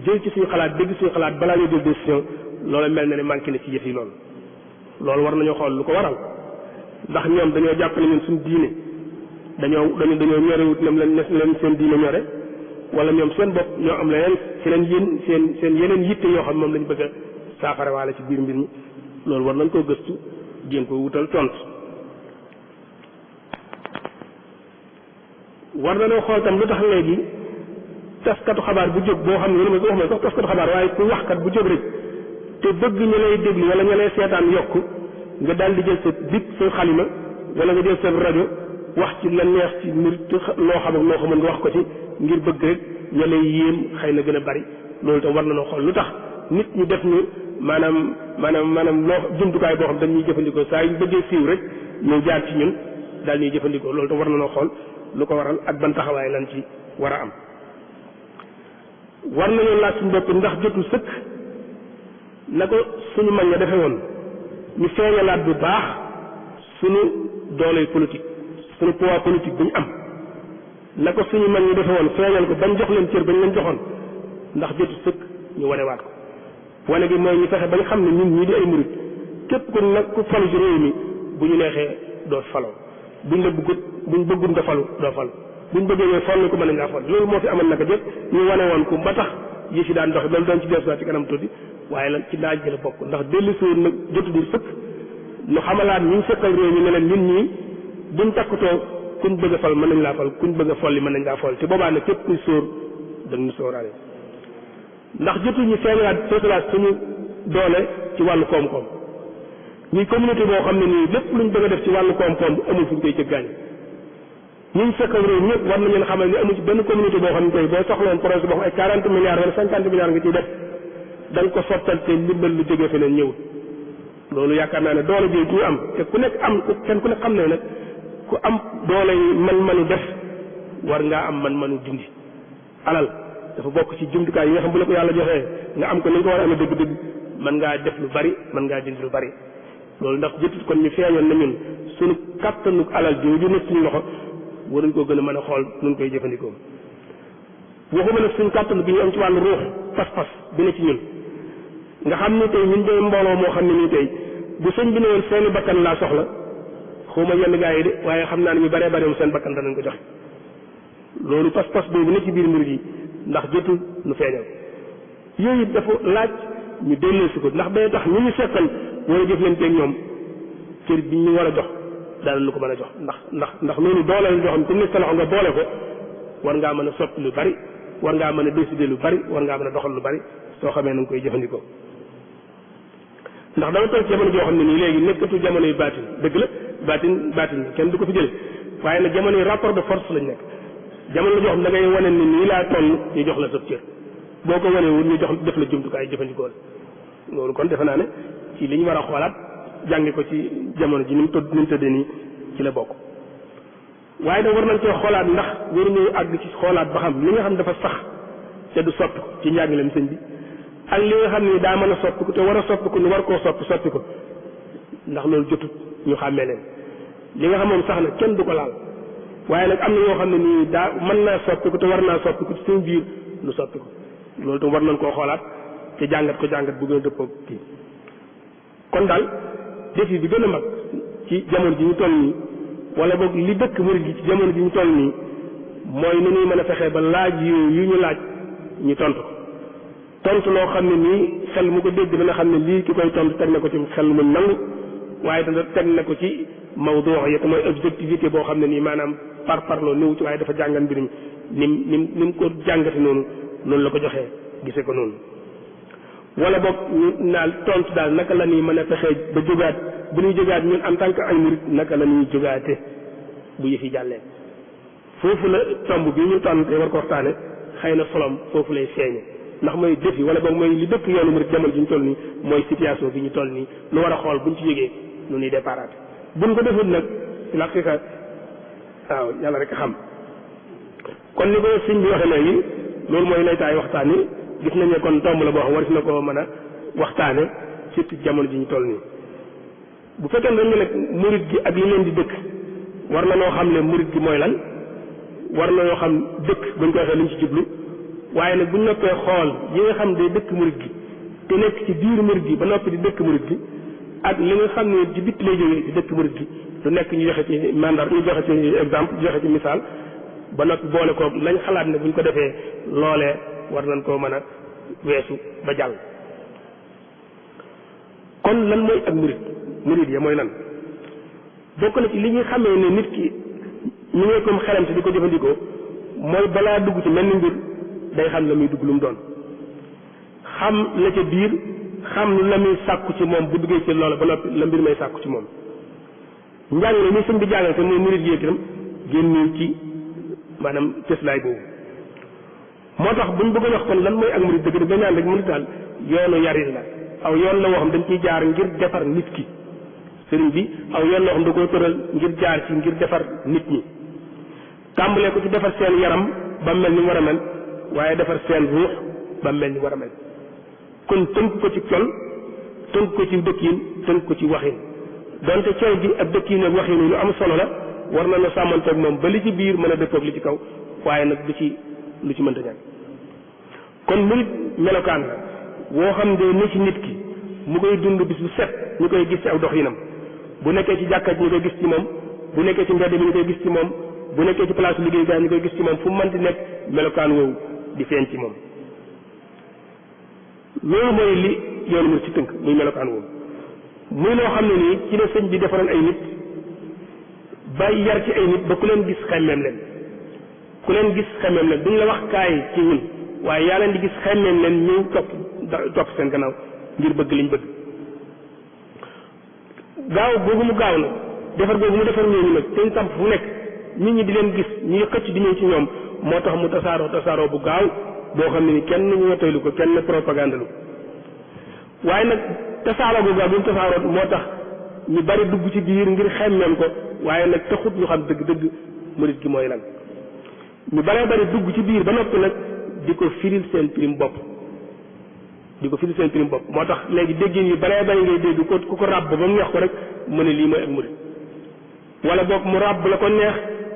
jël ci suñu xalaat dégg suñu xalaat balaa ñuy jël décision loolu mel na ne manqué na ci yëf yi loolu war nañoo xool lu ko waral ndax ñoom dañoo jàpp ne ñun suñu diine dañoo ñorewut ñoom leen seen diine ñore wala ñoom seen bopp ñoo am leneen seen yeneen yitte yoo xam moom lañ bëgg a saafara waale ci biir mbir mi loolu war nañ koo gëstu jéem ko wutal tontu. war nañoo xool tam lu tax léegi taskatu xabaar bu jóg boo xam ne lu ma wax sax taskatu xabaar waaye ku waxkat bu jóg rek te bëgg ñu lay déglu wala ñu lay seetaan yokk nga daal di jël sa bit sa xalima wala nga jël sa rajo wax ci la neex ci murit loo xam ak loo xamul nga wax ko ci ngir bëgg rek ña lay yéem xëy na gën a bari loolu tam war na noo xool lu tax nit ñu def ñu maanaam loo jumtukaay boo xam dañuy jëfandikoo saa yu ñu bëggee siiw rek ñu jaar ci ñun daal ñuy jëfandikoo loolu tam war na noo xool lu ko waral ak ban taxawaay lan ci war a am. war nañoo laaj suñu bopp ndax jotul sëkk na ko suñu mag ña defe woon ñu feeñalaat bu baax suñu dooley politique suñu poids politique bu ñu am na ko suñu mag ñi defe woon feeñal ko bañ jox leen cër bañ leen joxoon ndax jotul sëkk ñu wanewaat ko. wane gi mooy ñu fexe bañ xam ne ñun ñii di ay murit képp ku nag ku falu ci réew mi bu ñu neexee doo faloo buñ la bëggut nga falu doo falu buñ bëggee ñooy fal ko mën nañ laa fal loolu moo fi amal naka jëpp ñu wane woon ko ba tax yi fi daan doxe loolu doon ci dellusiwaat ci kanam tuuti waaye lan ci laaj gi la bokk ndax dellusiwaat nag jotuñu sëkk ñu xamalaat ñu seqal réew mi ne leen ñun ñii buñ takkutoo kuñ bëgg a fal mën nañ laa fal kuñ bëgg a folli mën nañ laa fol te boobaa nag képp kuy sóor dañ ñu sóoraale ndax jotuñu feeñalaat sóotalaat suñu doole ci wàllu koom-koom ñuy communauté boo xam ne nii lépp luñ bëgg a def ci wàllu koom-koom amul fuñ koy jëggaani ñuñ fekkal réew ñëpp war nañ leen xamal ni amul ci benn communauté boo xam ne tey boo soxloon projet boo xam ay 40 milliards wala 50 milliards nga ciy def da nga ko sottal te ndimbal lu jógee feneen ñëwul loolu yaakaar naa ne doole bi ñu am te ku nekk am kenn ku nekk xam ne nag ku am doole yi man-manu def war ngaa am man-manu dindi alal dafa bokk ci jumtukaay yi nga xam bu la ko yàlla joxee nga am ko ni nga ko war a amee dëgg-dëgg mën ngaa def lu bari mën ngaa dindi lu bari loolu ndax jotut kon ñu feeñoon na ñun suñu kattanu alal jooju nekk suñu loxo waruñ koo gën a mën a xool nun koy jëfandikoo waxuma nag suñu kàttan bi ñu am ci wàllu ruux pas-pas bi ne ci ñun nga xam ni tey ñun doy mbooloo moo xam ne nii tey bu sëñ bi ne woon seeni bakkan laa soxla xawma yenn gaa yi de waaye xam naa ne ñu baree bare moom seen bakkan danañ ko joxe loolu pas-pas boobu ne ci biir mbir yi ndax jotul nu feeñal yooyu dafa laaj ñu delloosi ko ndax day tax ñu ñu seqal war a jëflanteeg ñoom cër bi ñu war a jox daal lu ko mën a jox ndax loolu doole la joo xam ne ku nekk sa loxo nga boole ko war ngaa mën a soppi lu bari war ngaa mën a décider lu bari war ngaa mën a doxal lu bari soo xamee na nga koy jëfandikoo ndax dama toog jamono joo xam ne nii léegi nekkatu jamono yu baatin dëgg la baatin kenn du ko fi jële waaye nag jamono yi rapport de force lañ nekk jamono la joo xam da ngay wane ni nii laa toll ñu jox la sab cër boo ko wanewul ñu jox def la jumtukaay jëfandikoo la loolu kon defe naa ne ci li ñu war a xoolaat jàngi ko ci jamono ji ni mu tëddee nii ci la bokk waaye da war nañ cee xoolaat ndax waruñu àgg ci xoolaat ba xam li nga xam dafa sax te du soppi ko ci njàngaleem sëñ bi ak li nga xam ni daa mën a soppi ko te war a soppi ko ñu war koo soppi ko ndax loolu jotut ñu xàmmee leen li nga xam moom sax na kenn du ko laal waaye nag am na yoo xam ne nii daa mën naa soppi ko te war naa soppi ko ci seen biir lu soppi ko loolu tam war nañ koo xoolaat te jàngat bu gën a dëppoo kii kon daal défi bi gën a mag ci jamono ji ñu toll nii wala boog li dëkk murid gi ci jamono ji ñu toll nii mooy nu ñuy mën a fexee ba laaj yu ñu laaj ñu tontu ko tontu loo xam ne nii xel mu ko dégg dana xam ne lii ki koy tontu teg na ko ci xel mu nangu waaye dana teg na ko ci mawdu yi te mooy objectivité boo xam ne nii maanaam parloo néew ci waaye dafa jàngal mbir mi ni mu ko jàngate noonu la ko joxee gisee ko noonu wala boog ñu naal tontu daal naka la ñuy mën a fexee ba jógaat bu ñuy jógaat ñun en tant que ay murid naka la ñuy jógaate bu yëf yi jàllee foofu la tomb bi ñu tànn te war ko waxtaane xëy na solom foofu lay feeñe ndax mooy défi wala boog mooy li dëkk yoonu murid jamono ji ñu toll nii mooy situation bi ñu toll nii lu war a xool buñ ci jógee nu ñuy déparaate buñ ko defut nag ci l'Afrique waaw yàlla rek a xam kon ni ko sëñ bi waxee léegi loolu mooy laytaay waxtaan yi gis nañ ne kon tomb la boo xam war na ko mën a waxtaane surtout jamono ji ñu toll nii bu fekkee dañ ne nag murid gi ak li leen di dëkk war na noo xam ne murid gi mooy lan war na noo xam dëkk buñ ko waxee luñ ci jublu waaye nag buñ noppee xool yi nga xam day dëkk murid gi te nekk ci biir murid gi ba noppi di dëkk murid gi ak li nga xam ne ci bitt lay jógee di dëkk murid gi du nekk ñu joxe ci mandar ñu joxe ci exemple joxe ci misaal ba noppi boole ko lañ xalaat ne buñ ko defee loolee war nañ koo mën a weesu ba jàll kon lan mooy ak murid ya mooy lan bokk na ci li ñuy xamee ne nit ki ñu ngi comme xelam si di ko jëfandikoo mooy balaa dugg ci mel ni mbir day xam la muy dugg lu mu doon xam la ca biir xam la muy sàkku ci moom bu duggee ci loola ba noppi la mbir may sàkku ci moom njàngale ni sëñ bi jàngale te mooy murid gi itam génn ci maanaam cëslaay boobu moo tax buñ bëgg a wax kon lan mooy ak murid dëgg dañ naan rek murid daal yoonu yarin la aw yoon la woo xam dañ ciy jaar ngir defar nit ki sëriñ bi aw yoon la woo xam da koy tëral ngir jaar ci ngir defar nit ñi tàmbalee ko ci defar seen yaram ba mel ni war a mel waaye defar seen ruux ba mel ni war a mel kon tënk ko ci col tënk ko ci dëkkin tënk ko ci waxin donte col gi ak dëkkin ak waxin lu am solo la war na na sàmmanteeg moom ba li ci biir mën a dëppoog li ci kaw waaye nag lu ci mënta ñàkk kon murid melokaan la woo xam ne ne ci nit ki mu koy dund bis bu set ñu koy gis ci aw doxinam bu nekkee ci jàkka ñu koy gis ci moom bu nekkee ci mbedd bi ñu koy gis ci moom bu nekkee ci place liggéeyukaay ñu koy gis ci moom fu mu mën di nekk melokaan woowu di feeñ ci moom loolu mooy li yoonu murid ci tënk muy melokaan woowu muy loo xam ne nii ci la sëñ bi defaroon ay nit ba yar ci ay nit ba ku leen gis xemmeem leen ku leen gis xemmeem leen duñ la wax kaay ci ñun waaye yaa leen di gis xemmeem leen ñëw topp seen gannaaw ngir bëgg liñ bëgg gaaw googu mu gaaw nag defar googu mu defar ñooñu nag seen samp fu nekk nit ñi di leen gis ñuy xëcc di ñëw ci ñoom moo tax mu tasaaroo bu gaaw boo xam ne ni kenn ñëwataylu ko kenn propagande lu waaye nag tasaaroo bu gaaw bi mu tasaaroo moo tax ñu bari dugg ci biir ngir xemmeem ko waaye nag taxut ñu xam dëgg-dëgg murid gi mooy lan ñu baree bari dugg ci biir ba noppi nag di ko firil seen prime bopp moo tax léegi déggin yu baree bari ngay dégg ku ko ràbb ba mu neex ko rek mu ne lii mooy ak murid wala boog mu ràbb la ko neex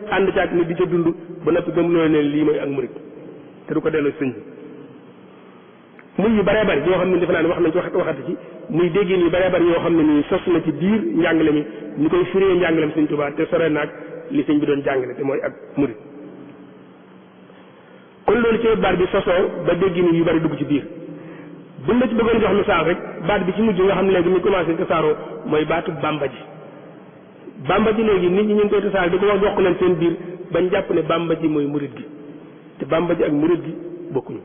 ànd caag nit di ca dund ba noppi gëm loolu ne lii mooy ak murid te du ko delloo sëñ bi muy yu baree bari yoo xam ne defe naa ne wax nañ ci waxati ci muy déggin yu baree bari yoo xam ne nii sos na ci biir njàngale mi ñu koy firee njàngalem sëñ Tuubaa te sore naag li sëñ bi doon jàngale te mooy ak murid kon loolu ci baat bi sosoo ba déggin yu bari dugg ci biir buñ la ci bëggoon jox misaal rek baat bi ci mujj nga xam ne léegi ñu commencé tasaaroo mooy baatu bamba ji léegi nit ñi ñu ngi koy tasaare di ko wax jox leen seen biir bañ jàpp ne bamba ji mooy murid gi te bamba ji ak murid gi bokkuñu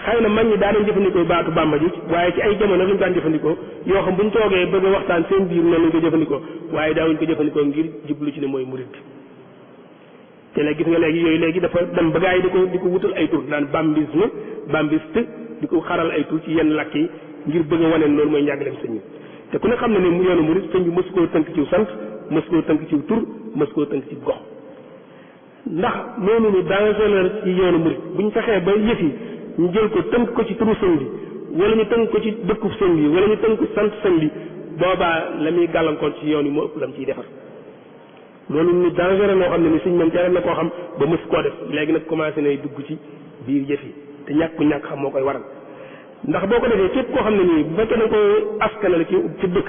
xëy na mag ñi daa doon jëfandikoo baatu bamba ji waaye ci ay jamono lañu daan jëfandikoo yoo xam buñ toogee bëgg a waxtaan seen biir noonu lañ ko jëfandikoo waaye daawuñ ko jëfandikoo ngir jublu ci ne mooy murid gi te léegi gis nga léegi yooyu léegi dafa dem ba gaa yi di ko wutal ay tur naan bambisme bambiste di ko xaral ay tur ci yenn làkk yi ngir bëgg a waneen loolu mooy njàngaleem sëñ bi te ku ne xam ne ne yoonu murid sëñ bi mësu koo tënk ciw sant mësu koo tënk ciw tur mësu koo tënk ci gox ndax loolu lu danger la ci yoonu murid buñ fexee ba yëf yi ñu jël ko tënk ko ci turu sëñ bi wala ñu tënk ko ci dëkku sëñ bi wala ñu tënk ko sant sëñ bi boobaa la muy gàllankoor ci yoon yi moo ëpp lam ciy defar loolu lu danger loo xam ne ni sëñ moom tere na koo xam ba mës koo def léegi nag commencé nay dugg ci biir yëf yi te ñàkk xam moo koy waral ndax boo ko defee képp koo xam ne nii bu fekkee da nga ko askanale ci dëkk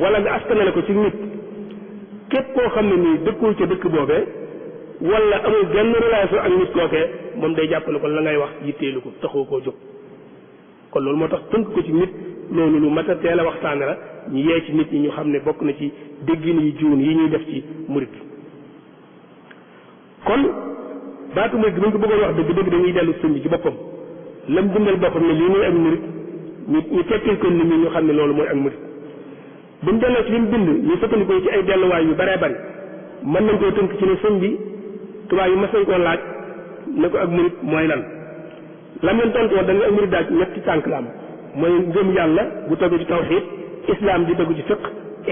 wala nga askanale ko ci nit képp koo xam ne nii dëkkul ca dëkk boobee wala amul genn relation ak nit kookee moom day jàpp ne ko la ngay wax yitteelu ko taxoo koo jóg kon loolu moo tax tënk ko ci nit loolu lu mat a teel a waxtaane la ñu yee ci nit ñi ñu xam ne bokk na ci déggin yu juun yi ñuy def ci murid kon baatu murid bu ñu ko bëggoon wax dëgg dañuy dellu sëñ bi ci boppam lam bindal boppam ne lii mooy ak murid ñu tekkil ko nit ñi ñu xam ne loolu mooy ak murid buñ delloo ci li mu bind ñu sëkkandikoo ci ay delluwaay yu baree bari mën nañ koo tënk ci ne sëñ bi tubaab yi mas nañ koo laaj ne ko ak murid mooy lan lam leen tontu woon dañu ak murid daal ñetti tànk la am mooy ngëm yàlla bu tegu ci tawxiid islam di tegu ci fiq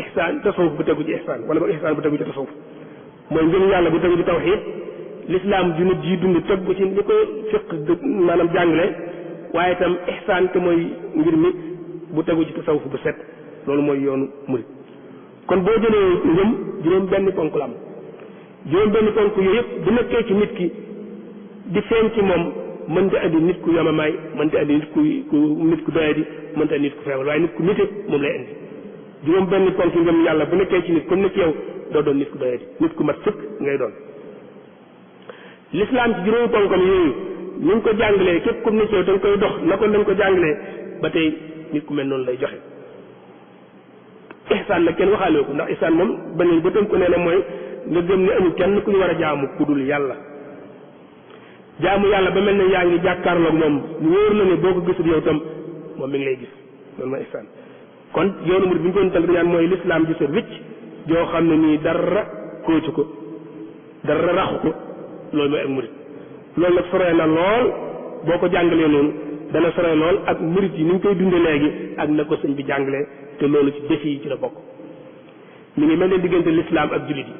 ihsaan tasawuf bu tegu ci ihsaan wala ba ihsaan bu tegu ci tasawuf mooy ngëm yàlla bu tegu ci tawxiid l'islam ju nit ji dund tegu ci li ko fiq maanaam jàngale waaye itam ihsaan te mooy ngir mi bu tegu ci tasawuf bu set loolu mooy yoonu murid kon boo jëlee ngëm juróom benn ponk la am juróom benn ponk yooyu yëpp bu nekkee ci nit ki di feeñ ci moom mën di andi nit ku yamamaay mën di andi nit ku doyadi mën di andi nit ku feebar waaye nit ku nite moom lay andi juróom benn ponk ngëm yàlla bu nekkee ci nit comme nekk yow doo doon nit ku doyadi nit ku mat sëkk ngay doon l'islam ci juróomi ponkam yooyu ñu ngi ko jàngalee képp comme nekk yow da nga koy dox na ko lañ ko jàngalee ba tey nit ku mel noonu lay joxe ihsaan nag kenn waxaale ko ndax ihsaan moom ba nañ ba tënk ko nee na mooy nga gëm ne amul kenn ku ñu war a jaamu ku dul yàlla jaamu yàlla ba mel ne yaa ngi jàkkaarloog moom mu wóor la ne boo ko gisul yow tam moom mi ngi lay gis loolu mooy ihsaan kon yoonu murid bu ñu ko doon tënk dañaan mooy lislaam ji sa wicc joo xam ne nii dara kóotu ko dara raxu ko loolu mooy ak murid loolu nag soree na lool boo ko jàngalee noonu dana soree lool ak murid yi ni ñu koy dundee léegi ak na ko sëñ bi jàngalee te loolu ci défi yi ci la bokk mi ngi mel ne diggante lislaam ak jullit yi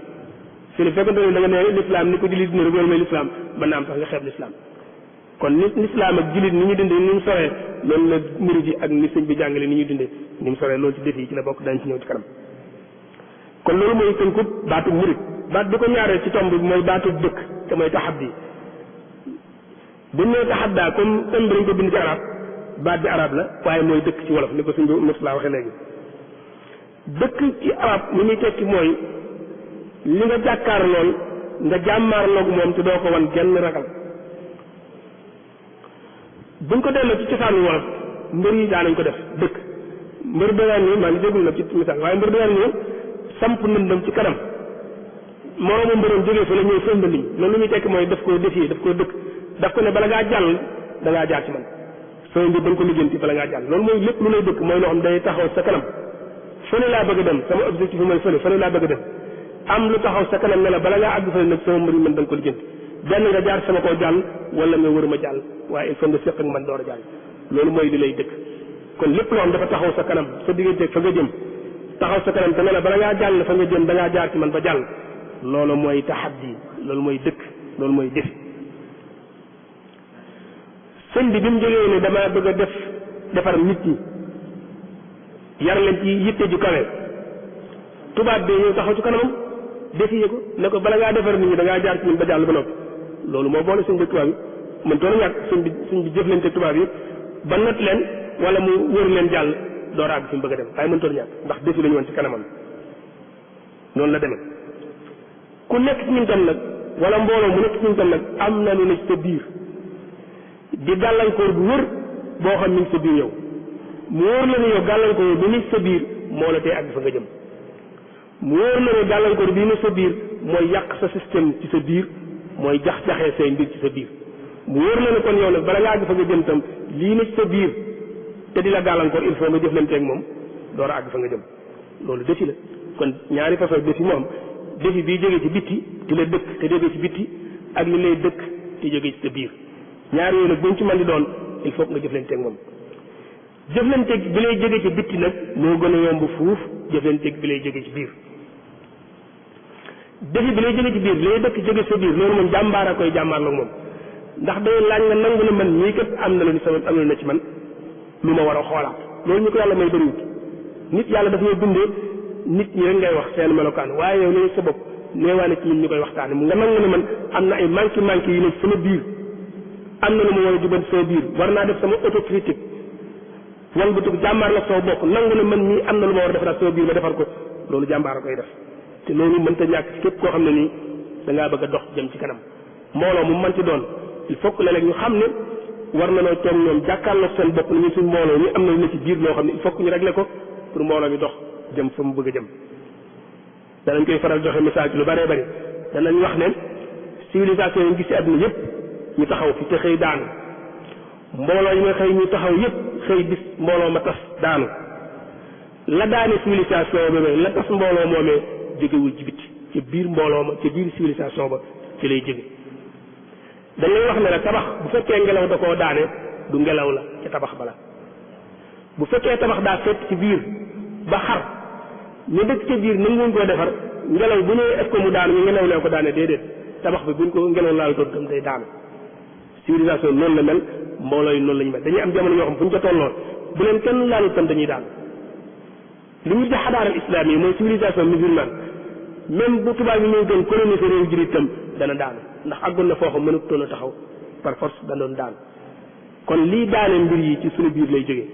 su ne fekkante ne da nga ne lislaam ni ko jullit dina rek loolu mooy lislaam mën naa am sax nga xeeb lislaam kon ni lislaam ak jullit ni ñu dundee ni mu soree loolu la murid yi ak ni sëñ bi jàngalee ni ñuy dundee ni mu soree loolu ci défi yi ci la bokk dañ ci ñëw ci kanam kon loolu mooy tënkub baatu murid baat bi ko ñaaree ci tomb bi mooy baatu dëkk te mooy taxaddi bu ñu nee taxaddaa comme thème bi dañ ko bind ci arab baat bi arab la waaye mooy dëkk ci wolof ni ko suñu Murtala waxee léegi dëkk ci arab li muy tekki mooy li nga jàkkaar lool nga jàmmaarloog moom te doo ko wan genn ragal buñ ko delloo ci cosaanu wolof mbër yi daanañ ko def dëkk mbër dawaan ni maa ngi déglu nag ci misaal waaye mbër dawaan ñëw samp ndëndam ci kanam moroomu mbëram jógee fa la ñëw sëmba liñ loolu li muy tekki mooy daf koo défier daf koo dëkk daf ko ne bala ngaa jàll da ngaa jaar ci man sama mbir da nga ko lijjanti bala ngaa jàll loolu mooy lépp lu lay dëkk mooy loo xam day taxaw sa kanam fële laa bëgg a dem sama objectif mooy fële laa bëgg a dem am lu taxaw sa kanam ne la bala ngaa àgg fële nag sama mbir yi man da nga ko lijjanti benn nga jaar sama koo jàll wala nga wër ma jàll waaye il faut nga séq ak man door a jàll loolu mooy li lay dëkk kon lépp loo xam dafa taxaw sa kanam sa digganteeg fa nga jëm taxaw sa kanam te ne la bala ngaa jàll fa nga jëm da ngaa jaar ci man ba jàll loolu mooy taxaddi loolu mooy dëkk loolu mooy défi sëñ bi mu jógee ne dama bëgg a defar nit ñi yar leen ci yitte ju kawe tubaab bi ñëw taxaw ci kanamam défier ko ne ko bala ngaa defar nit ñi da ngaa jaar ci ñun ba jàll ba noppi loolu moo boole sëñ bi tubaab yi mën toon a ñàkk sëñ bi jëflante tubaab yi ba not leen wala mu wër leen jàll door a àgg fi mu bëgg a dem waaye mën toon a ñàkk ndax défi la ñu woon ci kanamam noonu la demee ku nekk ci ñun tam nag wala mbooloo mu nekk ci ñun tam nag am na lu ne ci sa biir di gàllankoor bu wër boo xam mi ngi sa biir yow mu wóor la ne yow gàllankoor bi ni sa biir moo la tey àgg fa nga jëm mu wóor la ne gàllankoor bii ni sa biir mooy yàq sa système ci sa biir mooy jax-jaxee say mbir ci sa biir mu wóor la ne kon yow nag bala nga àgg fa nga jëm tam lii ni sa biir te di la gàllankoor il faut nga jëflanteeg moom door a àgg fa nga jëm loolu défi la kon ñaari façon défi moom défi bii jógee ci bitti di la dëkk te jógee ci bitti ak li lay dëkk te jógee ci sa biir ñaar yooyu nag buñ ci mën di doon il faut nga jëflanteeg moom jëflanteeg bi lay jógee ci bitti nag moo gën a yomb fuuf jëflanteeg bi lay jógee ci biir défi bi lay jógee ci biir li lay dëkk jógee sa biir loolu moom jàmbaar a koy jàmbaarloog moom ndax day laaj nga nangu ne man ñii kat am na lu ni sama am na ci man lu ma war a xoolaat loolu ñu ko yàlla may bëriwut nit yàlla daf ñuy bindee nit ñi rek ngay wax seen melokaan waaye yow li sa bopp neewaane ci ñun ñu koy waxtaane mu nga nangu ne man am na ay manqué yu ne sama biir am na lu ma war a jubanti sama biir war naa def sama autocritique wal bu tug jàmbaar la sama bokk nangu ne man mii am na lu ma war a defaraat sama biir ma defar ko loolu jàmbaar a koy def te loolu mënta ñàkk képp koo xam ne nii da ngaa bëgg a dox jëm ci kanam mbooloo mu mën ci doon il faut que léeg-léeg ñu xam ne war na noo toog ñoom jàkkaarloog seen bopp ne ñu suñ mbooloo ñu am na lu ne ci biir loo xam ne il faut que ñu régler ko pour mbooloo mi dox jëm fa mu bëgg a jëm danañ koy faral joxe message lu bëree bëri danañ wax ne civilisation yi gis ci àdduna yëpp ñu taxaw fi te xëy daanu mbooloo yi nga xëy ñu taxaw yëpp xëy bis mbooloo ma tas daanu la daane civilisation boobee la tas mbooloo moomee jógewul ci biti ci biir mbooloo ma ci biir civilisation ba ci lay jóge dañ lay wax ne la tabax bu fekkee ngelaw da koo daane du ngelaw la ca tabax bala bu fekkee tabax daa fekk ci biir ba xar ñu dëkk ci biir nanguwuñ koo defar ngelaw bu ñëwee est-ce que mu daanu ñu ngelaw lee ko daane déedéet tabax bi buñ ko ngelaw laal doon tam day daanu civilisation noonu la mel mbooloo yi noonu la ñu mel dañuy am jamono yoo xam fu ñu ko tolloo bu leen kenn laalu tam dañuy daanu li ñu di xadaaral islam yi mooy civilisation musulmane même bu tubaab yi ñëw doon coloniser réew jullit tam dana daanu ndax àggoon na foo xam mënutoon a taxaw par force da doon daanu kon lii daane mbir yi ci suñu biir lay jógee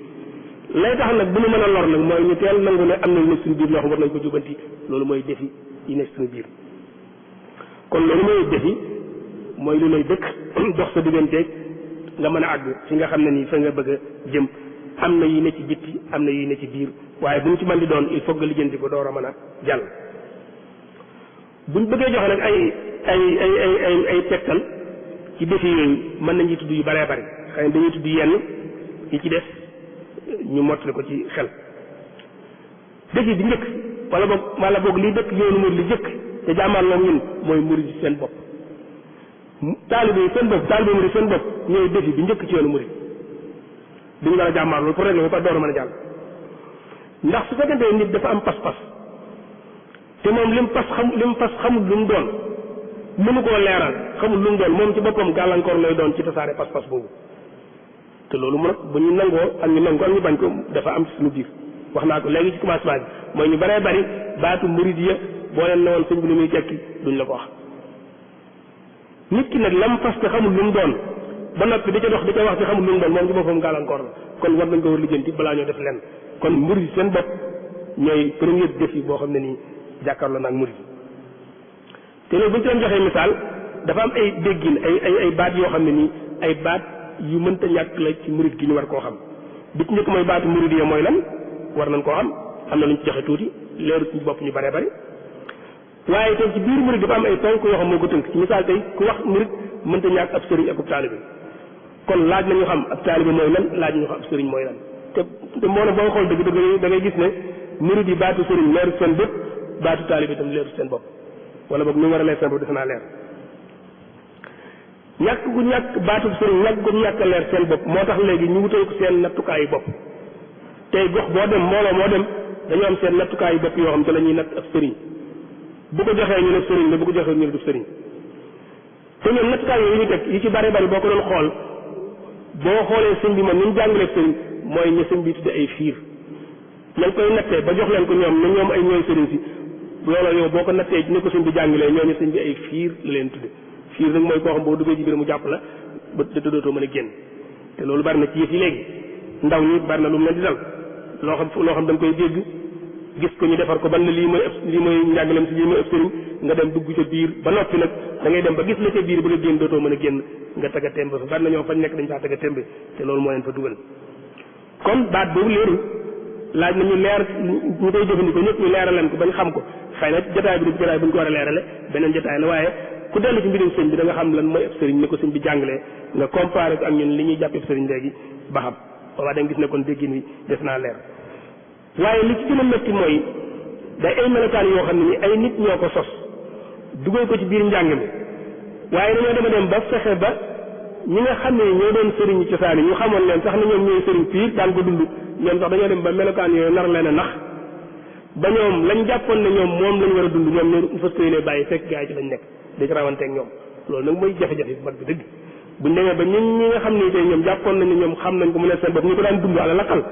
lay tax nag bu ñu mën a lor nag mooy ñu teel nangu ne am na lu nekk suñu biir loo xam war nañ ko jubanti loolu mooy défi yi nekk suñu biir kon loolu mooy défi mooy lu lay dëkk dox sa digganteeg nga mën a àgg fi nga xam ne nii fa nga bëgg a jëm am na yi ne ci bitti am na yi ne ci biir waaye bu ñu ci mën di doon il faut nga lijjanti ko door a mën a jàll buñ bëggee joxe nag ay tegtal ci défi yooyu mën nañu tudd yu bëree bëri xëy na dañuy tudd yenn yi ci des ñu mottali ko ci xel. défi bi njëkk wala boog liy dëkk yoonu murid li njëkk te jàmmaarloo ñun mooy murid yi seen bopp. taalibe yi seen bopp taalibe murid seen bopp ñooy défi bi njëkk ci yoonu murid bi ñu war a jàmmaarloo pour régler ko door a mën a jàll. ndax su fekkente nit dafa am pas-pas te moom li mu fas xamul lu mu doon mënu koo leeral xamul lu mu doon moom ci boppam gàllankoor lay doon ci tasaare pas-pas boobu. te loolu mu nag bu ñu nangoo ak ñu nangu ak ñu bañ ko dafa am ci suñu biir wax naa ko léegi ci commencement bi mooy ñu baree bari baatu muridiyya boo leen newoon sëñ bi lu muy tekki duñ la ko wax. nit ki nag lam fas te xamul lu mu doon ba noppi di ca dox di ca wax te xamul lu mu doon moom ci boppam gàllankoor la kon war nañ ko war lijjanti balaa ñoo def lenn kon murid seen bopp ñooy premier défi boo xam ne nii jàkkaarloo naag murid te loolu bu ñu ci leen joxee misaal dafa am ay déggin ay baat yoo xam ne nii ay baat yu mënta ñàkk la ci murid gi ñu war koo xam bi ci njëkk mooy baatu muridiyya mooy lan war nañ koo xam am na lu ñu ci joxe tuuti leeru ci bopp ñu baree bari waaye tey ci biir murid dafa am ay ponk yoo xam moo ko tënk ci misaal tey ku wax murid mënta ñàkk ab sëriñ ak ab taalibe kon laaj nañu xam ab taalibe mooy lan laaj nañu xam ab sëriñ mooy lan te moo ne boo xool dëgg da ngay gis ne murid yi baatu sëriñ leeru seen bopp baatu taalibe itam leeru seen bopp wala boog ñu war a leer seen bopp defe naa leer ñàkk gu ñàkk baatu sëriñ ñàkk gu ñàkk a leer seen bopp moo tax léegi ñu wutal ko seen nattukaayu bopp tey gox boo dem mbooloo moo dem dañoo am seen nattukaayu bopp yoo xam te la ñuy natt ab sëriñ bu ko joxee ñu ne sëriñ la bu ko joxee ñu ne du sëriñ te ñoom nattukaay yooyu ñu teg yi ci bari bari boo ko doon xool boo xoolee sëñ bi moom ni ñu jàngalee sëriñ mooy ñu sëñ bi tudde ay fiir ña koy nattee ba jox leen ko ñoom ne ñoom ay ñooy sëriñ si loolu yow boo ko nattee ne ko sëñ bi jàngalee ñooñu sëñ bi ay fiir la leen tudde fiir nag mooy koo xam boo duggee ci biir mu jàpp la ba dootoo mën a génn te loolu bari na ci yëf yi léegi ndaw ñi bari na lu mu leen di dal loo xam da nga koy dégg gis ko ñu defar ko ban na lii mooy njàngaleem si lii mooy ëpp sëriñ nga dem dugg ca biir ba noppi nag da ngay dem ba gis la ca biir ba nga génn dootoo mën a génn nga tagga tembe fa bari na ñoo fañ nekk dañ faa tagga tembe te loolu moo leen fa dugal kon baat boobu leerul laaj na ñu leer ñu koy jëfandikoo ñëpp ñu leeral leen ko bañ xam ko xëy na jotaay bi du jotaay bu ñu ko war a leerale beneen jotaay la waaye ku dellu ci mbirum sëñ bi da nga xam lan mooy ëpp sëriñ ne ko sëñ bi jàngalee nga comparé ko ak ñun li ñuy jàpp ëpp sëriñ léegi ba xam boobaa da nga gis ne kon déggin wi des naa leer waaye li ci gën a métti mooy day ay melokaan yoo xam ne ni ay nit ñoo ko sos dugal ko ci biir njàng mi waaye dañoo dem ba fexe ba ñi nga xam ne ñoo doon sëriñ cosaan yi ñu xamoon leen sax ne ñoom ñooy sëriñ piir daan ko dund ñoom sax dañoo dem ba melokaan yooyu nar leen a nax ba ñoom lañ jàppoon ne ñoom moom lañ war a dund ñoom ñu fas yéene bàyyi fekk gaa yi ci lañ nekk di ci rawanteeg ñoom loolu nag mooy jafe-jafe bu mag bi dëgg buñ demee ba ñi nga xam ne tey ñoom jàppoon nañ ne ñoom xam nañ ko mu ne seen bopp ñu ko daan dund ala lakkal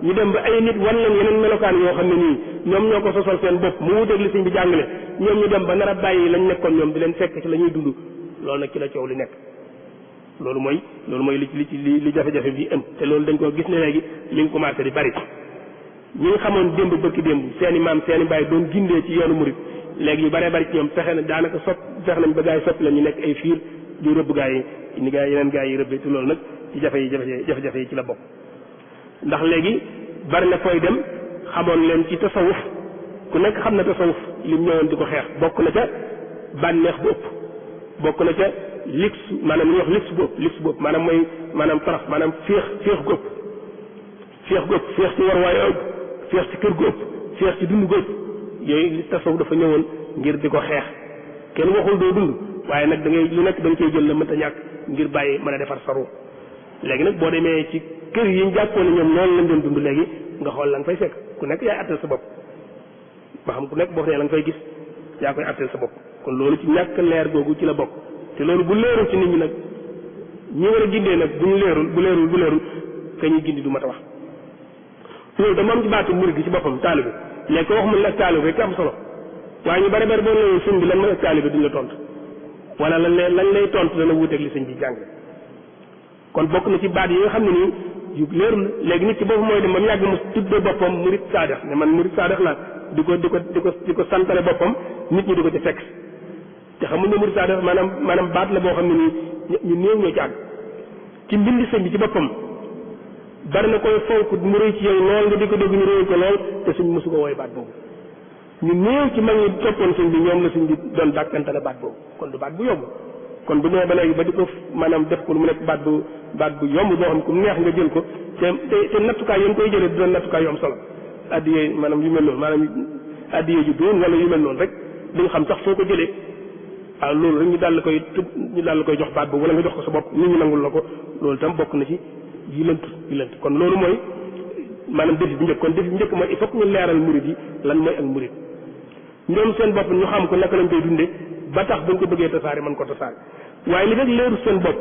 ñu dem ba ay nit wan nañ yeneen melokaan yoo xam ne nii ñoom ñoo ko sosal seen bopp mu wuteeg li sëñ bi jàngale ñoom ñu dem ba nar a bàyyi lañ nekkoon ñoom di leen fekk ci la ñuy dund loolu nag ci la coow li nekk loolu mooy li jafe-jafe bi am te loolu dañ ko gis ne léegi mi ngi commencé di bari ñi nga xamoon démb bëkki démb seeni maam seeni baay doon gindee ci yoonu murid léegi yu baree bari ci ñoom fexe na daanaka fexe nañ ba gaa yi soppi la ñu nekk ay fiir di rëbb gaa yi ni gaa yeneen gaa yi rëbbee te loolu nag ci jafe-jafe yi ci la bokk ndax léegi bari na fooy dem xamoon leen ci tasawuf ku nekk xam na tasawuf lim ñëwoon di ko xeex bokk na ca bànneex bu ëpp bokk na ca lix maanaam li ñuy wax lix bu ëpp maanaam mooy maanaam taraf maanaam féex gu ëpp féex ci war waaye ëpp féex ci kër gu ëpp féex ci dund gu ëpp yooyu li tasawuf dafa ñëwoon ngir di ko xeex kenn waxul doo dund waaye nag da ngay lu nekk da nga koy jël la mënta ñàkk ngir bàyyi mën a defar sa ruux léegi nag boo demee ci kër yi ñu jàppoon ne ñoom noonu lañ doon dund léegi nga xool la nga fay fekk ku nekk yaay attel sa bopp ba xam ku nekk boo xam ne la nga fay gis yaa koy attel sa bopp kon loolu ci ñàkk leer googu ci la bokk te loolu bu leerul ci nit ñi nag ñi war a gindee nag bu leerul ka ñuy gindi du mat a wax loolu dama am ci baatu murid gi ci boppam taalibe léegi ko wax mun ak taalibe rek am solo waaye ñu bari bari boo nee sëñ bi lan mooy ak taalibe duñ la tontu wala lañ lay tontu dana wuuteeg li sëñ bi jàng kon bokk na ci baat yi nga xam ne nii yu leerul léegi nit ci boppam mooy dem ba mu yàgg mu tuddee boppam murid saadex ne man murid saadex la di ko santale boppam nit ñi di ko ci fekk te xamuñ ne murid saadex maanaam baat la boo xam ne nii ñu néew ñoo ci àgg ci mbindi sëñ bi ci boppam bari na koy fonk mu rëy ci yow lool nga di ko dégg ñu rëy ko lool te suñ mosu ko wooy baat boobu ñu néew ci mag ñi toppoon sëñ bi ñoom la sëñ bi doon dàkkantale baat boobu kon du baat bu yomb kon bu ñëwee ba léegi ba di ko maanaam def ko lu mu nekk baat bu yomb boo xam ku neex nga jël ko te nattukaay yéen koy jëlee du doon nattukaay yu am solo addiyee maanaam yu mel noonu maanaam addiyee ju doon wala yu mel noonu rek duñ xam sax foo ko jëlee waaw loolu rek ñu daal la koy jox baat boobu wala nga jox ko sa bopp nit ñi nangul la ko loolu tam bokk na ci yi lënt kon loolu mooy maanaam défi bi njëkk kon défi bi njëkk mooy il faut que ñu leeral murid yi lan mooy ak murid ñoom seen bopp ñu xam ko naka lañ koy dundee ba tax buñ ko bëggee tasaare mën ko tasaare waaye li fekk leeru seen bopp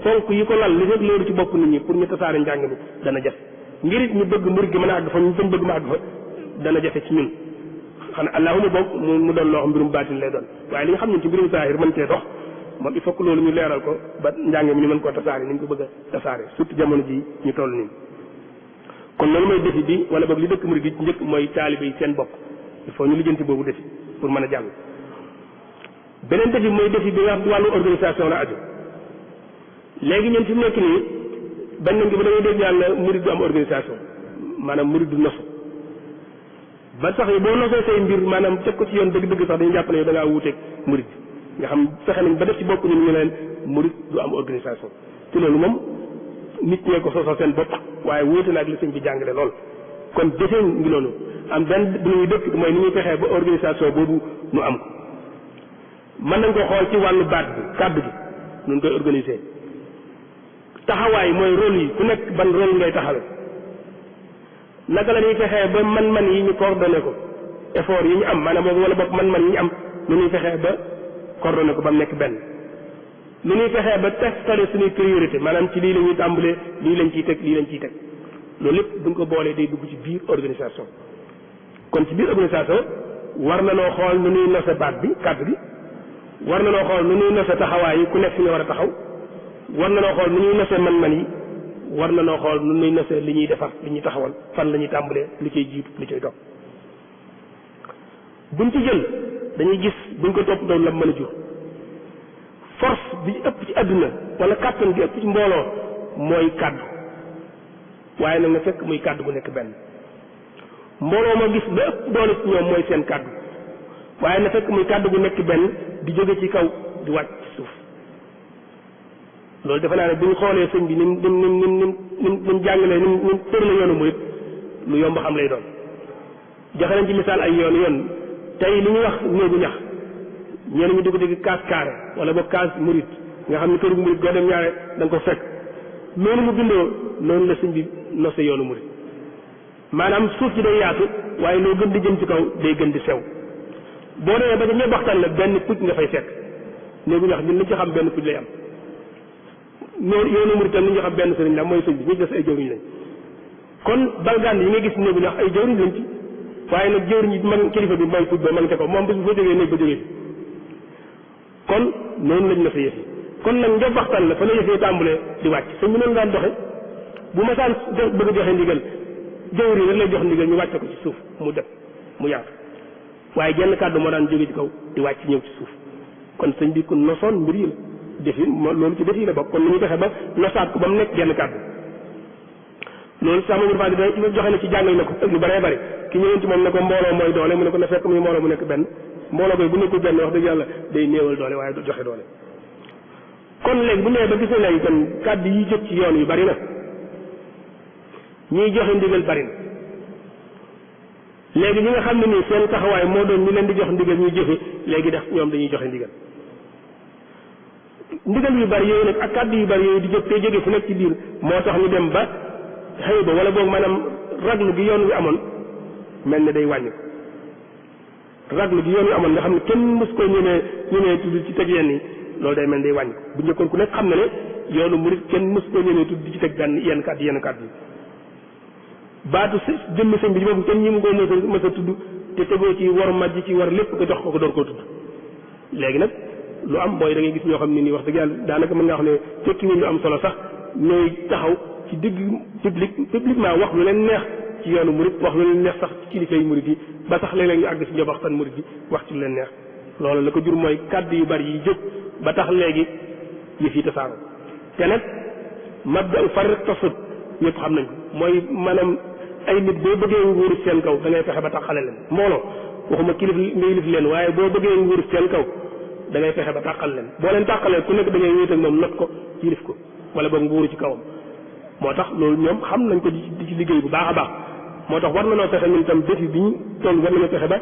fonk yi ko lal li fekk leeru ci bopp nit ñi pour ñu tasaare njàng mi dana jafe ngir it ñu bëgg murid gi mën a àgg fa ñu fañ bëgg ma àgg fa dana jafe ci ñun xanaa allahuma boog mu doon loo xam mbirum baatin lay doon waaye li nga xam ñun ci mbirum saahir mën cee dox moom il faut que loolu ñu leeral ko ba njàng mi ñu mën koo tasaare ni ñu ko bëgg a tasaare surtout jamono ji ñu toll nii kon loolu mooy défi bi wala boog li dëkk murid gi ci njëkk mooy taalibe yi seen bopp il faut ñu lijjanti boobu défi pour mën a jàll beneen défi mooy défi bi nga xam wàllu organisation la aju léegi ñun fi mu nekk nii bañ nañ ko ba dañuy dégg yàlla murid du am organisation maanaam murid du nosu ba sax boo nosee say mbir maanaam teg ko ci yoon dëgg-dëgg sax dañu jàpp ne da ngaa wuuteeg murid nga xam fexe nañ ba def ci bopp ñun ñu leen murid du am organisation te loolu moom nit ñee ko sosal seen bopp waaye wuute na ak li sëñ bi jàngale lool kon defee ngi loolu am benn bu ñuy dëkk mooy ni ñuy fexee ba organisation boobu nu am ko mën nañ ko xool ci wàllu baat bi kàddu gi nun koy organiser taxawaay mooy rôle yi ku nekk ban rôle ngay taxawee naka la ñuy fexee ba man-man yi ñu coordonné ko effort yi ñu am maanaam wala boog man-man yi ñu am nu ñuy fexee ba coordonné ko ba mu nekk benn nu ñuy fexee ba testale suñuy priorité maanaam ci lii la ñuy tàmbalee lii lañ ciy teg loolu lépp buñ ko boolee day dugg ci biir organisation kon ci biir organisation war na noo xool nu ñuy nose baat bi kàddu gi war na noo xool nu ñuy nose taxawaay yi ku nekk fi nga war a taxaw war na noo xool nu ñuy nose man-man yi war na noo xool nu ñuy nose li ñuy defar li ñuy taxawal fan la ñuy tàmbalee li cay jiitu li cay topp buñ ci jël dañuy gis buñ ko topp doon la mën a jur force bi ëpp ci àdduna wala kàttan gi ëpp ci mbooloo mooy kàddu waaye nag na fekk muy kàddu gu nekk benn mbooloo ma gis ba ëpp doole ci ñoom mooy seen kàddu waaye na fekk muy kàddu gu nekk benn di jóge ci kaw di wàcc ci suuf loolu defe naa ne bu ñu xoolee sëñ bi nim jàngalee nim tërale yoonu murit lu yomb xam lay doon joxe nañ ci misaal ay yoon tey li ñuy wax néegu ñax ñenn ñu di ko dégg kaas carré wala boog kaas murit nga xam ne kër gu murit goo dem ñaare da nga ko fekk noonu mu bindoo noonu la sëñ bi nose yoonu murit maanaam suuf ci day yaatu waaye loo gën di jëm ci kaw day gën di sew boo demee ba ca ñëpp waxtaan la benn puj nga fay fekk néegu ñax ñun li ci xam benn puj lay am noonu yoonu murit tam li ñu xam benn sëriñ la mooy sëñ bi ñu des ay jëwriñ lañ kon balgaan yi nga gis néegu ñax ay jëwriñ lañ ci waaye nag jëwriñ yi man kilifa bi mooy puj ba man ca ko moom bis bu fa jógee néeg ba jógee fi kon noonu lañ nose yëf yi kon nag njëb waxtaan la fa la yëf yi tàmbalee di wàcc sëñ bi noonu daan doxe bu ma saan bëgg a joxe ndigal jëwriñ rek lay jox ndigal ñu wàcce ko ci suuf mu def mu yaatu waaye genn kàddu moo daan jóge ci kaw di wàcc ñëw ci suuf kon sëñ bi ku nosoon mbir yi la defi loolu ci def yi la bokk kon ni ñu fexe ba nosaat ko ba mu nekk genn kàddu loolu sax moom dafa joxe na ci jàngal na ko lu bëree bëri ki ñëwoon ci moom ne ko mbooloo mooy doole mu ne ko na fekk muy mbooloo mu nekk benn mbooloo koy bu nekkul benn wax dëgg yàlla day néewal doole waaye du joxe doole kon léegi bu ñëwee ba gis na léegi kon kàddu yi jóg ci yoon yu bari na ñuy joxe ndigal bari na léegi ñi nga xam ne nii seen taxawaay moo doon ñu leen di jox ndigal ñuy jëfe léegi def ñoom dañuy joxe ndigal yu bari yooyu nag ak kàddu yu bari yooyu di jóg te jóge fu nekk ci biir moo tax ñu dem ba xëy ba wala boog maanaam raglu gi yoon wi amoon mel ne day wàññi ko raglu gi yoon wi amoon nga xam ne kenn mës ko ñemee tudd ci teg yenn yi loolu day mel ne day wàññi ko bu njëkkoon ku nekk xam na ne yoonu murit kenn mës ko ñemee tudd ci teg yenn kàddu yi baatu jëmmi sëñ bi di boobu kenn ñi mu ko mës a tudd te tegoo ci war maj ci war lépp nga jox ko door koo tudd léegi nag lu am mooy da ngay gis ñoo xam ne nii wax dëgg yàlla daanaka mën nga wax ne tekki wuñ lu am solo sax ñooy taxaw ci digg publiquement wax lu leen neex ci yoonu murit wax lu leen neex sax ci kilifa yi murit yi ba sax léeg-léeg ñu àgg ci njobaxtan murit yi wax ci lu leen neex loolu la ko jur mooy kàddu yu bari yi jóg ba tax léegi yëf yi tasaaroo te nag mabda farriq tasut ñëpp xam nañ ko mooy maanaam ay nit boo bëggee nguur seen kaw da ngay fexe ba taxale leen mbooloo waxuma kilif nga yilif leen waaye boo bëggee nguur seen kaw da ngay fexe ba tàqal leen boo leen tàqalee ku nekk da ngay wéet ak moom not ko yilif ko wala boog nguuru ci kawam moo tax loolu ñoom xam nañ ko di ci liggéey bu baax a baax moo tax war na noo fexe ñun tam défi bi ñu toll war nañoo fexe ba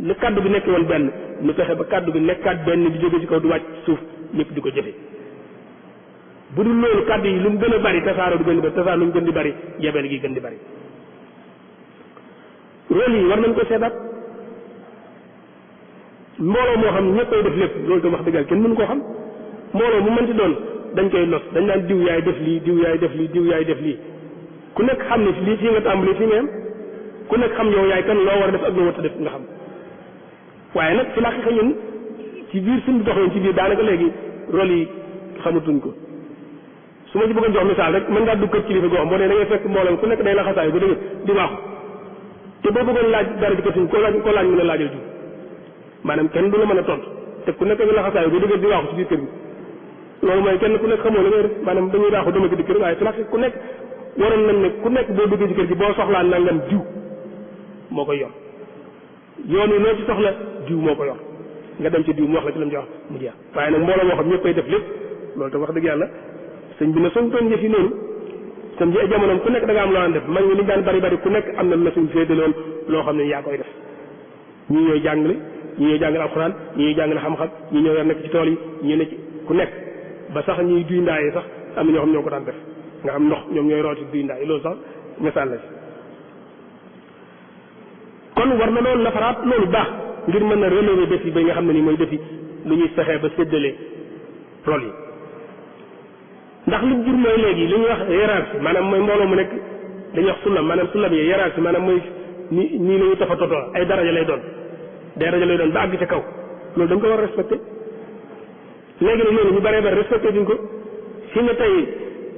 li kaddu bi nekk woon benn ñu fexe ba kaddu bi nekkaat benn di jóge ci kaw di wàcc suuf ñëpp di ko jëfe bu dul loolu kaddu yi lu mu gën a bari tasaaro du gën di bari tasaaro lu mu gën di bari yebeel gi gën di bari rôle yi war nañ ko seetaat mbooloo moo xam ñëppay def lépp loolu tam wax dëggal kenn mënu koo xam mbooloo mu mënti doon dañ koy nos dañ naan diw yaay def lii diw yaay def lii diw yaay def lii ku nekk xam ne lii fii nga tàmbali fii nga yem ku nekk xam yow yaay kan loo war a def ak loo war a def nga xam waaye nag fi laqiqa ñun ci biir suñu doxalin ci biir daanaka léegi rôle yi xamatuñ ko su ma ci bëggoon jox misaal rek mën ngaa dugg kër kilifa goo xam boo nee da ngay fekk mbooloo ku nekk day laxasaayu ba dëgg di waaxu te boo bëggoon laaj dara di ko suñ koo laaj mën a laajal jiw maanaam kenn du la mën a tontu te ku nekk nga laxasaayu ba dëgg di waaxu ci biir kër gi loolu mooy kenn ku nekk xamoo la ngay def maanaam dañuy waaxu dama ko di kër waaye fi laqiqa ku nekk waroon nañ ne ku nekk boo duggee ci kër gi boo soxlaa nangam jiw moo koy yor yoon wi loo ci soxla diw moo ko yor nga dem ci diw mu wax la ci lam ci wax mu jeex waaye nag mbooloo moo xam ñëpp koy def lépp loolu te wax dëgg yàlla sëñ bi na soñ toon yëf yi noonu sëñ bi ay jamonoom ku nekk da nga am loo daan def mag ñi liñ daan bari bari ku nekk am na la suñ féetaloon loo xam ne yaa koy def ñii ñooy jàngale ñii ñooy jàngale alxuraan ñii ñooy jàngale xam-xam ñii ñoo yor nekk ci tool yi ñii ne ci ku nekk ba sax ñuy duy ndaa yi sax am na ñoo xam ñoo ko daan def nga xam ndox ñoom ñooy rooti duy ndaa yi loolu sax misaal la ci kon war na loolu nafaraat loolu baax ngir mën a relever défi ba nga xam ne nii mooy défi lu ñuy fexee ba séddale rôle yi ndax li jur mooy léegi li ñuy wax hiérarchie maanaam mooy mbooloo mu nekk dañuy wax sulam maanaam sulam yi hiérarchie maanaam mooy nii la ñu toppatoo ay daraja lay doon ba àgg ca kaw loolu dañ ko war a respecté léegi nag loolu ñu bëree bëri respecté duñ ko fi nga tey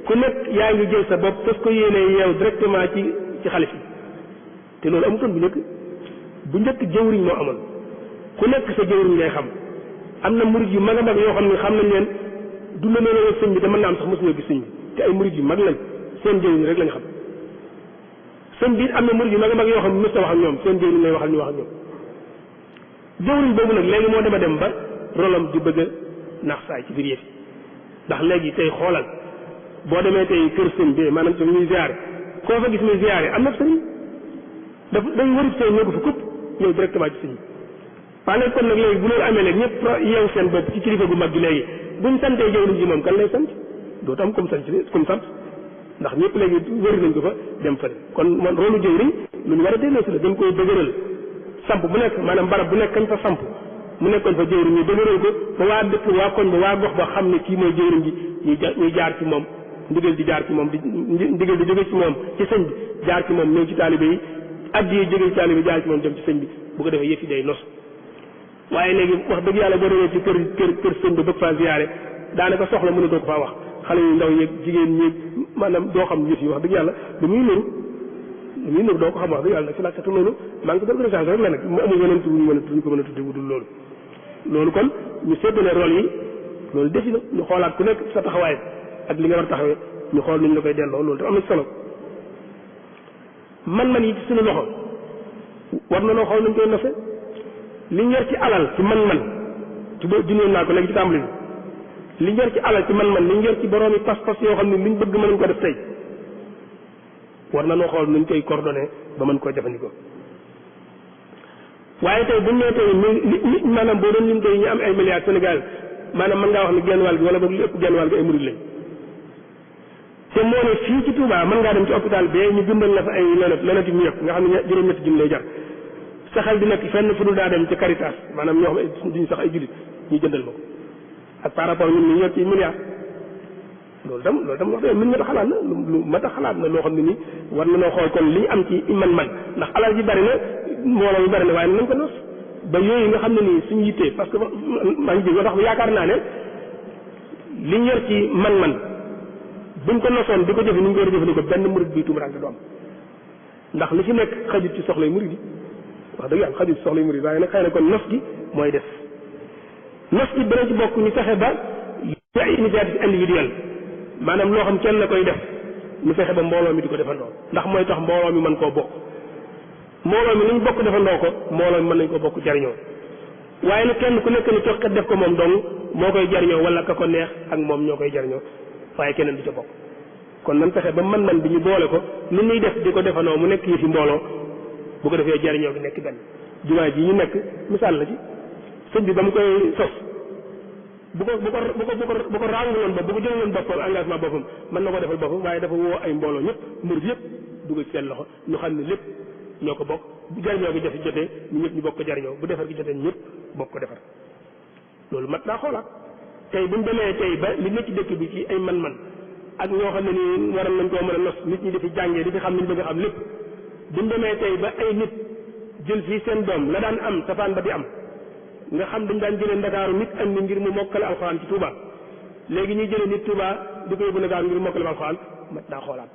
ku nekk yaa ngi jël sa bopp fas ko yéenee yeew directement ci xalif yi te loolu amutoon bu njëkk jëwriñ moo amoon ku nekk sa jëwriñ ngay xam am na murid yu mag a mag yoo xam ne xam nañ leen dund na leen sëñ bi te mën naa am sax mosuñoo gis sëñ bi te ay murid yu mag lañ seen jëwriñ rek lañ xam sëñ bi am na murid yu mag a mag yoo xam ne mos na wax ak ñoom seen jëwriñ lay waxal ñu wax ak ñoom jëwriñ boobu nag léegi moo dem ba rolam di bëgg a nax saay ci biir yëf ndax léegi tey xoolal boo demee tey kër sëñ bi maanaam te ñuy ziare koo fa gis muy ziare am na sëriñ dafa day warut sëñ ñoo ko fa kupp ñëw directement ci sëñ bi waaye kon nag léegi bu loolu amee léegi ñëpp yeew seen bopp ci kilifa gu mag gi léegi buñ santee jëwriñ ji moom kan lay sant dootu am comme sant ndax ñëpp léegi wëri nañ ko fa dem fa kon man rôle jëwriñ lu ñu war a delloo si la dañ koy dëgëral samp bu nekk maanaam barab bu nekk kañ fa samp mu nekkoon fa jëwriñ ñu dëgëral ko ba waa dëkk waa koñ ba waa gox ba xam ne kii mooy jëwriñ ji ñuy jaar ci moom ndigal di jaar ci moom ndigal di jóge ci moom ci sëñ bi jaar ci moom ñëw ci taalibe yi addi yi jóge ci taalibe yi jaar ci moom dem ci sëñ bi bu ko defee yëf yi day nos waaye léegi wax dëgg yàlla boo demee ci kër sëñ ba bëgg faa ziyaare daanaka soxla mën a doo ko faa wax xale yu ndaw yeeg jigéen ñeeg maanaam doo xam yëf yi wax dëgg yàlla lu muy nuru doo ko xam wax dëgg yàlla nag si laajte loolu manque d'organisation rek la nag mu amul weneen tur ñu ko mën a tudde wudul loolu kon ñu séddale rôle yi loolu defi na ñu xoolaat ku nekk sa taxawaay ak li nga war a taxawee ñu xool nuñ la koy delloo loolu te am na solo man yi ci suñu loxo war na noo xool nañ koy nose li ñor ci alal ci man ci boo junnoon naa ko léegi ci tàmbali bi li ñor ci alal ci man li ñor ci boroomi pas-pas yoo xam ne luñ bëgg mënuñ ko def tey war na noo xool nuñ koy coordonné ba mën koo jëfandikoo waaye tey buñ nee tey maanaam boo doon lim tey ñu am ay milliards Sénégal maanaam mën ngaa wax ne genn wàll gi wala boog lu ëpp genn wàll gi ay murid lañ te moo ne fii ci Touba mën ngaa dem ci hôpital bee ñu bindal la fa ay lenet yu ñëpp nga xam ne juróom-ñetti junni lay jar sa xel di nekk fenn fu dul daa dem ci Caritas maanaam ñoo xam duñ sax ay jullit ñu jëndal ma ko ak par rapport ñun ñu ñor ci milliards loolu tam wax dëgg mën nga xalaat na lu mat a xalaat na loo xam ne nii war na noo xool kon li ñu am ci man ndax alal ji bari na mbooloo mi bari na waaye nañ ko nos ba yooyu nga xam ne nii suñu yittee parce que maa ngi jég tax yaakaar naa ne li ñu yor ci man buñ ko nosoon di ko jëfe ni ñu ko war a jëfandikoo benn murid bi tumuraanke du am ndax li fi nekk xajut ci soxlay murid yi wax dëgg yàlla xajut ci soxlay murid waaye nag xëy na kon nos gi mooy def nos gi dana ci bokk ñu fexe ba ay initiative individuelle maanaam loo xam kenn la koy def ñu fexe ba mbooloo mi di ko defandoo ndax mooy tax mbooloo mi mën koo bokk mbooloo mi nañ bokk defandoo ko mbooloo mi mën nañ ko bokk jariñoo waaye nag kenn ku nekk ni coxkat def ko moom dong moo koy jariñoo wala ka ko neex ak moom ñoo koy jariñoo waaye keneen du ca bokk. kon nan fexe ba man bi ñu boole ko ni ñuy def di ko defanoo mu nekk yi fi mbooloo bu ko defee jariñoo gi nekk benn. jumaa ji ñu nekk misaal la ci sëñ bi ba mu koy sos bu ko rànguloon ba bu ko jëloon boppam engagement boppam mën na ko defal boppam waaye dafa woo ay mbooloo ñëpp murid yëpp dugg ci seen loxo ñu xam ne lépp ñoo ko bokk bu jariñoo gi jafe jotee ñu ñëpp ñu bokk ko jariñoo bu defar gi jotee ñu ñëpp bokk ko defar loolu mat naa xoolaat tey buñ demee tey ba li nekk ci dëkk bi ci ay man-man ak ñoo xam ne nii waral nañ koo mën a nos nit ñi di fi jàngee di fi xam li ñu bëgg a xam lépp buñ demee tey ba ay nit jël fii seen doom la daan am safaan ba di am nga xam dañ daan jëlee Ndakaaru nit andi ngir mu mokkale alxuraan ci Touba léegi ñuy jëlee nit Touba di ko yóbbu Ndakaaru ngir mu mokkale alxuraan mat naa xoolaat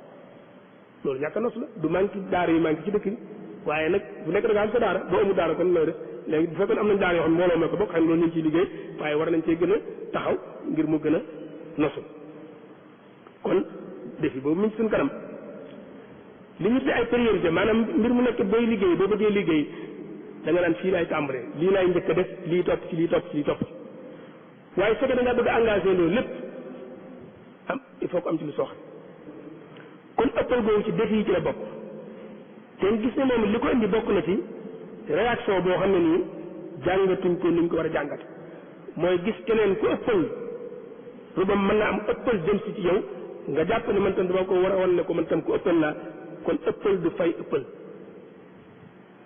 loolu ñàkk a nos la du manqué daara yu manqué ci dëkk bi waaye nag bu nekk da nga am sa daara boo amul daara kon looy def léegi bu fekkoon am nañ daara yoo xam mbooloo moo ko bokk xam ne loolu ñu ngi ciy liggéey waaye war nañ cee gën a taxaw ngir mu gën a nosu kon défi boobu mi ngi suñ kanam li ñu fi ay priorité maanaam mbir mu nekk booy liggéey boo bëggee liggéey da nga naan fii laay tàmbalee lii laay njëkk a def lii topp ci lii topp ci lii topp ci waaye su fekkee da ngaa bëgg a engagé loolu lépp am il faut que am ci lu sooxe kon ëppal boobu ci défi yi ci la bokk te gis ne moom li ko indi bokk na ci réaction boo xam ne nii jàngatuñ ko niñ ko war a jàngat mooy gis keneen ku ëppal rubam mën naa am ëppal jëm si ci yow nga jàpp ne man tam dama ko war a wan ne ko man tam ku ëppal laa kon ëppal du fay ëppal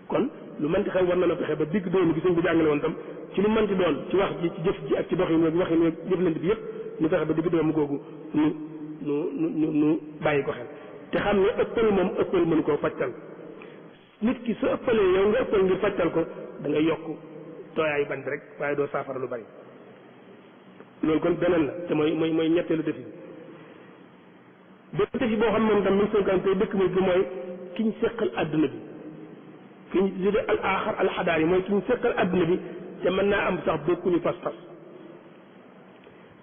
kon lu mënti xew war na la fexe ba digg doomu gisuñ bu jàngale woon tam ci lu mënti doon ci wax ji ci jëf ji ak ci doxin ak waxin ak jëflante bi yëpp ñu fexe ba digg doomu googu nu bàyyi ko xel te xam ne ëppal moom ëppal mënu koo fajtal nit ki su ëppalee yow nga ëppal ngir fajtal ko da ngay yokk tooyaayu bant rek waaye doo saafara lu bari loolu kon beneen la te mooy ñetteelu défi bi défi boo xam moom tam mi ngi sonkan tey dëkk bi mooy ki ñu seqal àdduna bi ki ñu tuddee al aaxar al xadaar yi mooy ki ñu seqal àdduna bi te mën naa am sax bokkuñu pas-pas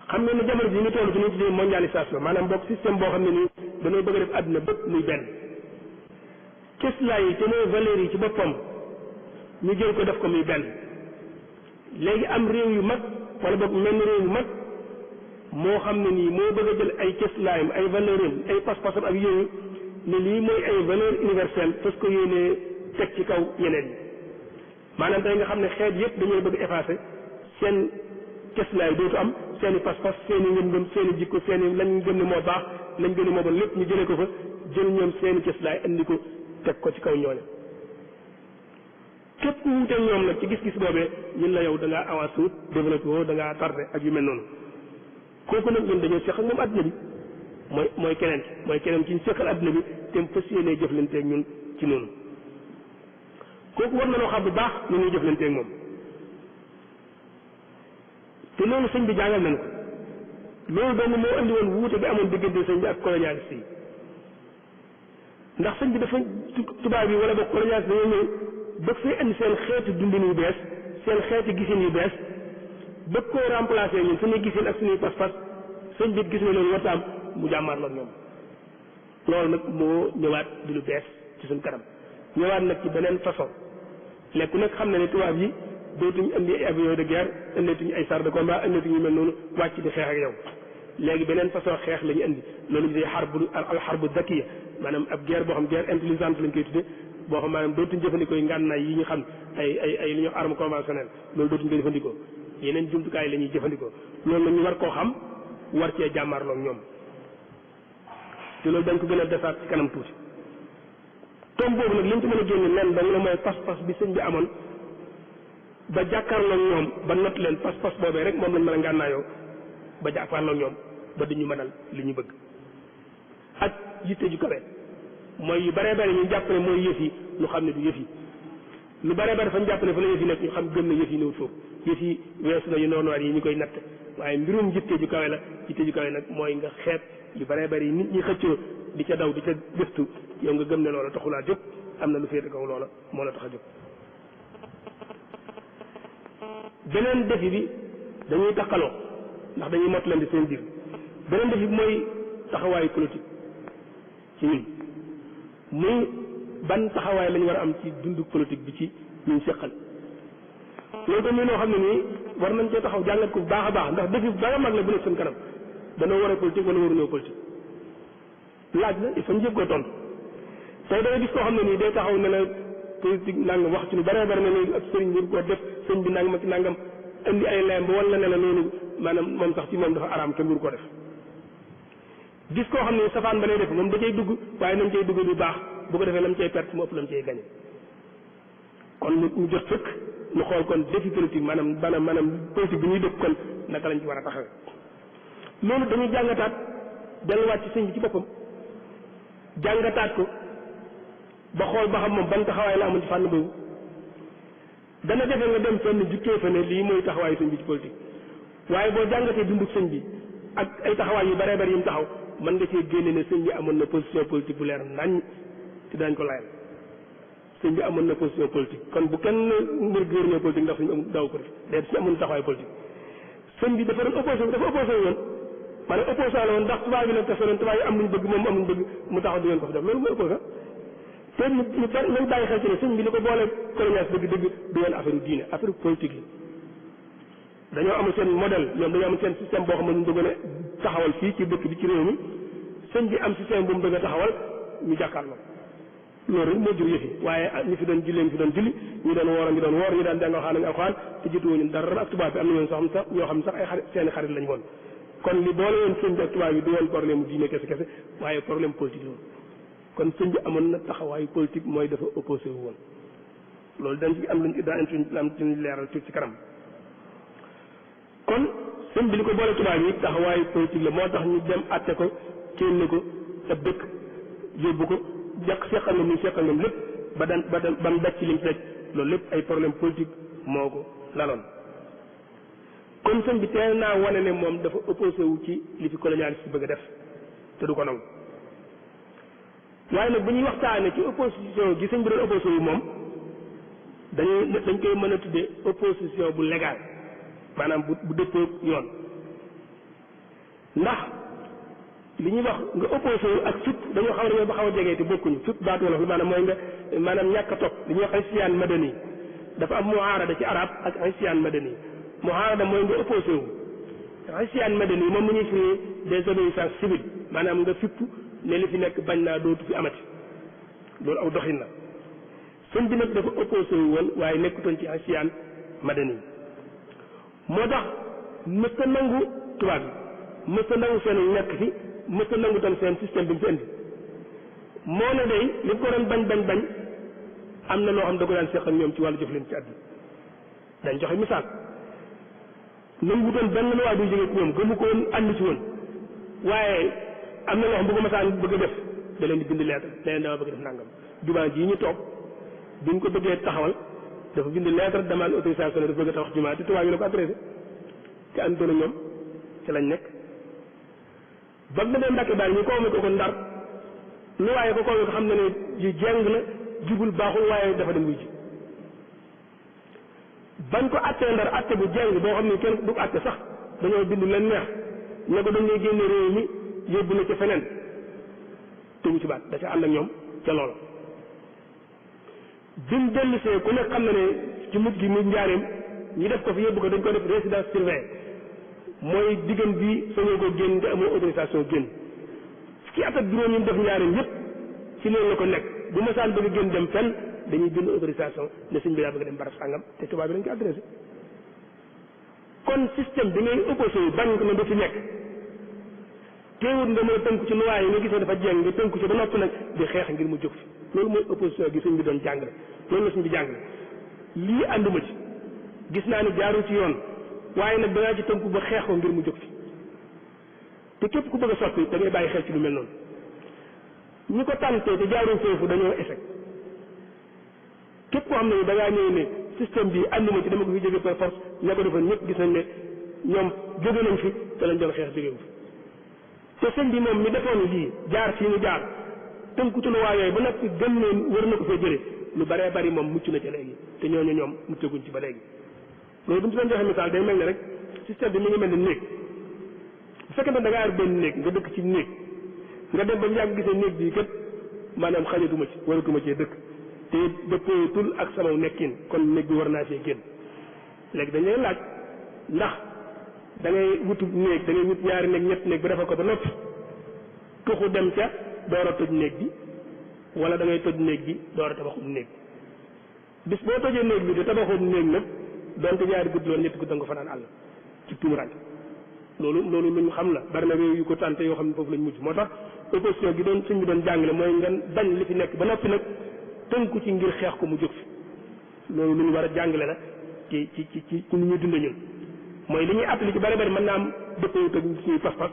xam nga ne jamono ji ñu toll ci ñu tuddee mondialisation maanaam bokk système boo xam ne nii dañoo bëgg a def àdduna bépp muy benn cëslaay yi te mooy valeurs yi ci boppam ñu jël ko def ko muy benn léegi am réew yu mag wala boog menn réew yu mag moo xam ne nii moo bëgg a jël ay cëslaayam ay valeurs am ay pas-pasam ak yooyu ne lii mooy ay valeurs universelles parce que yéenee teg ci kaw yeneen yi maanaam tey nga xam ne xeet yëpp dañoo bëgg effacer seen cëslaay dootu am seen i pas-pas seen i ngëm-ngëm seen i jikko seen i lañ gëm ne moo baax lañ gën a moo bon lépp ñu jëlee ko fa jël ñoom seen i cëslaay indi ko teg ko ci kaw ñooñu képp ku wuute ñoom nag ci gis-gis boobee ñun la yow da ngaa avancé wut développé woo da ngaa tardé ak yu mel noonu kooku nag ñun dañoo seqal moom àdduna bi mooy keneen ci ñu seqal àdduna bi te mu fas yéenee jëflanteeg ñun ci noonu kooku war na loo xam bu baax ñu ñuy jëflanteeg moom te loolu sëñ bi jàngal nañu ko loolu dong moo andi woon wuute bi amoon diggante sëñ bi ak colonialiste yi ndax sëñ bi dafa tubaab yi wala boog colonialiste dañoo ñëw bëgg fee indi seen xeeti dundin yu bees seen xeeti gisin yu bees bëgg koo remplacer ñun suñuy gisin ak suñuy pas-pas sëñ bi gis nga loolu warta am mu jàmmaarloog ñoom loolu nag moo ñëwaat di lu bees ci suñ kanam ñëwaat nag ci beneen façon léegi ku nekk xam na ne tubaab yi dootuñu indi ay avion de guerre indeetuñu ay char de combat indeetuñu mel noonu wàcc di xeex ak yow léegi beneen façon xeex la ñu indi loolu ñu dee alxarbu zakiya maanaam ab guerre boo xam guerre intelligente lañ koy tudde boo xam maanaam dootuñu jëfandikoo ngànnaay yi ñu xam ay li ñuy wax arme conventionnelle loolu dootuñu ko jëfandikoo yeneen jumtukaay la ñuy jëfandikoo loolu la ñu war koo xam war cee jàmmaarloo ak ñoom te loolu dañ ko gën a defaat ci kanam tuuti tom boobu nag li ñu ci mën a génne nen danga la mooy pas-pas bi sëñ bi amoon ba jàkkaarloo ñoom ba not leen pas-pas boobee rek moom lañ mën a ngànnaayoo ba jàkkaarloo ñoom ba duñu mënal li ñu bëgg ak yitte ju kawe mooy yu baree bari ñu jàpp ne mooy yëf yi ñu xam ne du yëf yi lu baree bari fa ñu jàpp ne fa la yëf yi nekk ñu xam gëm na yëf yi néewut foofu yëf yi weesu na yu noonuwaat yi ñu koy natt waaye mbirum yitte ju kawe la yitte ju kawe nag mooy nga xeet yu baree bari nit ñi xëccoo di ca daw di ca gëstu yow nga gëm ne loola taxulaa jóg am na lu féete kaw loola moo la tax a jóg beneen défi bi dañuy taqaloo ndax dañuy mot leen di seen biir beneen défi bi mooy taxawaayu politique ci ñun muy ban taxawaay lañu war a am ci dundu politique bi ci ñun seqal loolu tamit loo xam ne nii war nañ cee taxaw jàngat ko bu baax a baax ndax défi ba nga mag la bu nekk seen kanam danoo war a politique wala waruñoo politique laaj la il faut ñu jéem koo tontu tey da nga gis koo xam ne nii day taxaw ne la politique nangam wax ci lu bëree bëri ne léegi ab sëriñ bi ko def sëñ bi nangam ak nangam indi ay layam ba wala ne la loolu maanaam moom sax ci moom dafa araam kenn waru ko def gis koo xam ne safaan ba lay def moom da cay dugg waaye nañ cay dugg bu baax bu ko defee lam cay perte mu ëpp lam cay gañe kon ñu jot fëkk ñu xool kon défi politique maanaam politique bi ñuy dëkk kon naka lañ ci war a taxawee loolu dañuy jàngataat delluwaat ci sëñ bi ci boppam jàngataat ko ba xool ba xam moom ban taxawaay la amoon ci fànn boobu dana defe nga dem fenn jukkee fa ne lii mooy taxawaayu sëñ bi ci politique waaye boo jàngatee dunduk sëñ bi ak ay taxawaay yu bare bari yu mu taxaw mën nga cee génne ne sëñ bi amoon na position politique bu leer nañ te dañ ko layal sëñ bi amoon na position politique kon bu kenn ngir gouvernement politique ndax suñu am daw ko def déet suñu amoon na taxawaay politique sëñ bi dafa doon opposé woon maanaam opposant la woon ndax tubaab yi nag te sonoon tubaab yi am luñ bëgg moom am luñ bëgg mu taxaw di leen ko fi def loolu mooy opposant te ñu bari nañ bàyyi xel ci ne sëñ bi li ko boole colonial dëgg du woon affaire diine affaire politique yi dañoo amul seen modèle ñoom dañoo amul seen système boo xam ne ñu bëgg a taxawal fii ci dëkk bi ci réew mi sëñ bi am système bu mu bëgg a taxawal ñu jàkkaarloo loolu rek moo jur yëf yi waaye ñu fi doon julli ñu fi doon julli ñu doon woor ñu doon woor ñu daan jàng alxuraan te jiituwuñu dara ak tubaab bi am na ñoo xam sax ay xarit seeni xarit lañu woon kon li boole woon sëñ bi ak tubaab bi du woon problème diine kese waaye problème politique la woon kon sëñ bi amoon na taxawaayu politique mooy dafa opposé wu woon loolu dañ ci am luñ am ci leeral ci kanam kon sëñ bi li ko boole tubaab yi taxawaayu politique la moo tax ñu dem atte ko kénne ko ab dëkk yóbbu ko seqal ñoom lépp ba mu daj ci lim ci daj loolu lépp ay problème politique moo ko laloon kon sëñ bi teel naa wane ne moom dafa opposé wu ci li fi colonialiste bëgg a def te du ko nangu waaye nag bu ñuy waxtaanee ci opposition gi sëñ bi doon opposé wu moom dañ koy mën a tuddee opposition bu légal maanaam bu dëppoo yoon ndax li ñuy wax nga opposé wu ak fipp dañoo xaw a jege te bokkuñu fipp baatu wolof la maanaam mooy nga maanaam ñàkk a topp li ñuy wax isyaan madani dafa am muharada ci arab ak isyaan madani muharada mooy nga opposé wu isyaan madani moom mu ñuy firi désobéissance civile maanaam nga fipp ne li fi nekk bañ naa dootu fi amati loolu aw doxin la sëñ bi nag dafa opposé wu woon waaye nekkutoon ci isyaan madani moo tax mësta nangu tubaab bi mësta nangu seen nekk fi mësta nangu tam seen système bi mu fi indi moo ne day li ko doon bañ am na loo xam da ko daan seq ak ñoom ci wàllu jëf leen ci àdduna dañ joxe misaal nangutoon benn loi buy jógee ci ñoom gëmu ko woon ànd ci woon waaye am na loo xam bu ko masaan bëgg a def da leen di bind lettre da leen dama bëgg def nangam jumaa ji ñu toog bi ñu ko bëggee taxawal dafa bind lettre demande autorisation dafa bëgg a taxaw jumaa te tubaab yi la ko adressé te am doon ñoom ci lañ nekk ba mu demee Mbàkke Baari ñu ko ko Ndar lu waaye ko xam ne ne yu jeng la jubul baaxul waaye dafa dem wuy ji bañ ko attee Ndar atte bu jeng boo xam ne kenn du ko atte sax dañoo bind leen neex ne ko dañuy génne réew mi yóbbu na ca feneen tegu ci baat da ca ànd ak ñoom ca loola bimu dellusee ku nekk xam na ne ci mujj gi mu njaareem ñi def ko fi yóbbu ko dañ ko def résidence surveillée mooy diggante bi sañoo ko génn te amoo autorisation génn fukki at ak juróom yi mu def njaareem yépp ci loolu la ko nekk bu masaan bëgg génn dem fenn dañuy bind autorisation ne sëñ bi daa bëgg dem barab sàngam te tubaab bi dañ ko adressé kon système bi ngay opposé wu bañ ko ne du fi nekk teewul nga mën a tënku ci loi yi nga gis ne dafa jeng nga tënku ci ba noppi nag di xeex ngir mu jóg fi loolu mooy opposition gi sëñ bi doon jàngale loolu la sëñ bi jàngale lii ànduma ci gis naa ni jaarul ci yoon waaye nag dangaa ci tënku ba xeex ko ngir mu jóg fi te képp ku bëgg a soppi da ngay bàyyi xel ci lu mel noonu ñi ko tàntee te jaarul foofu dañoo échec képp koo xam ne da ngaa ñëw ne système bi ànduma ci dama ko fi jóge par force ña ko defoon ñëpp gis nañ ne ñoom jóge nañ fi te lañ doon xeex jógewu fi te sëñ bi moom mi defoon lii jaar fii ñu jaar tënku ci lu waa yooyu ba nag gën leen war na ko fee jëlee lu baree bari moom mucc na ci léegi te ñooñu ñoom muccaguñ ci ba léegi loolu bu ñu ci doon joxe misaal day mel ne rek système bi mi ngi mel ni néeg bu fekkente da ngaa yor benn néeg nga dëkk ci néeg nga dem ba mu yàgg gisee néeg bii kat maanaam xajatuma ci waratuma cee dëkk te dëppootul ak sama nekkin kon néeg bi war naa cee génn léegi dañ leen laaj ndax da ngay wutu néeg da ngay wut ñaari néeg ñett néeg ba defal ko ba noppi tuxu dem ca door a toj néeg bi wala da ngay toj néeg bi door a tabaxum néeg bis boo tojee néeg bi te tabaxum néeg nag donte ñaari guddi loolu ñetti guddi nga ko fanaan àll ci tumuraan loolu lu ñu xam la bari na réew yu ko tànte yoo xam ne foofu lañ mujj moo tax opposition gi doon suñ bi doon jàngale mooy ngeen bañ li fi nekk ba noppi nag tënku ci ngir xeex ko mu jóg fi loolu lu ñu war a jàngale la ci ni ñuy dund ñun mooy li ñuy appliqué ci bari bari mën naa am dëppawut ak suñuy pas-pas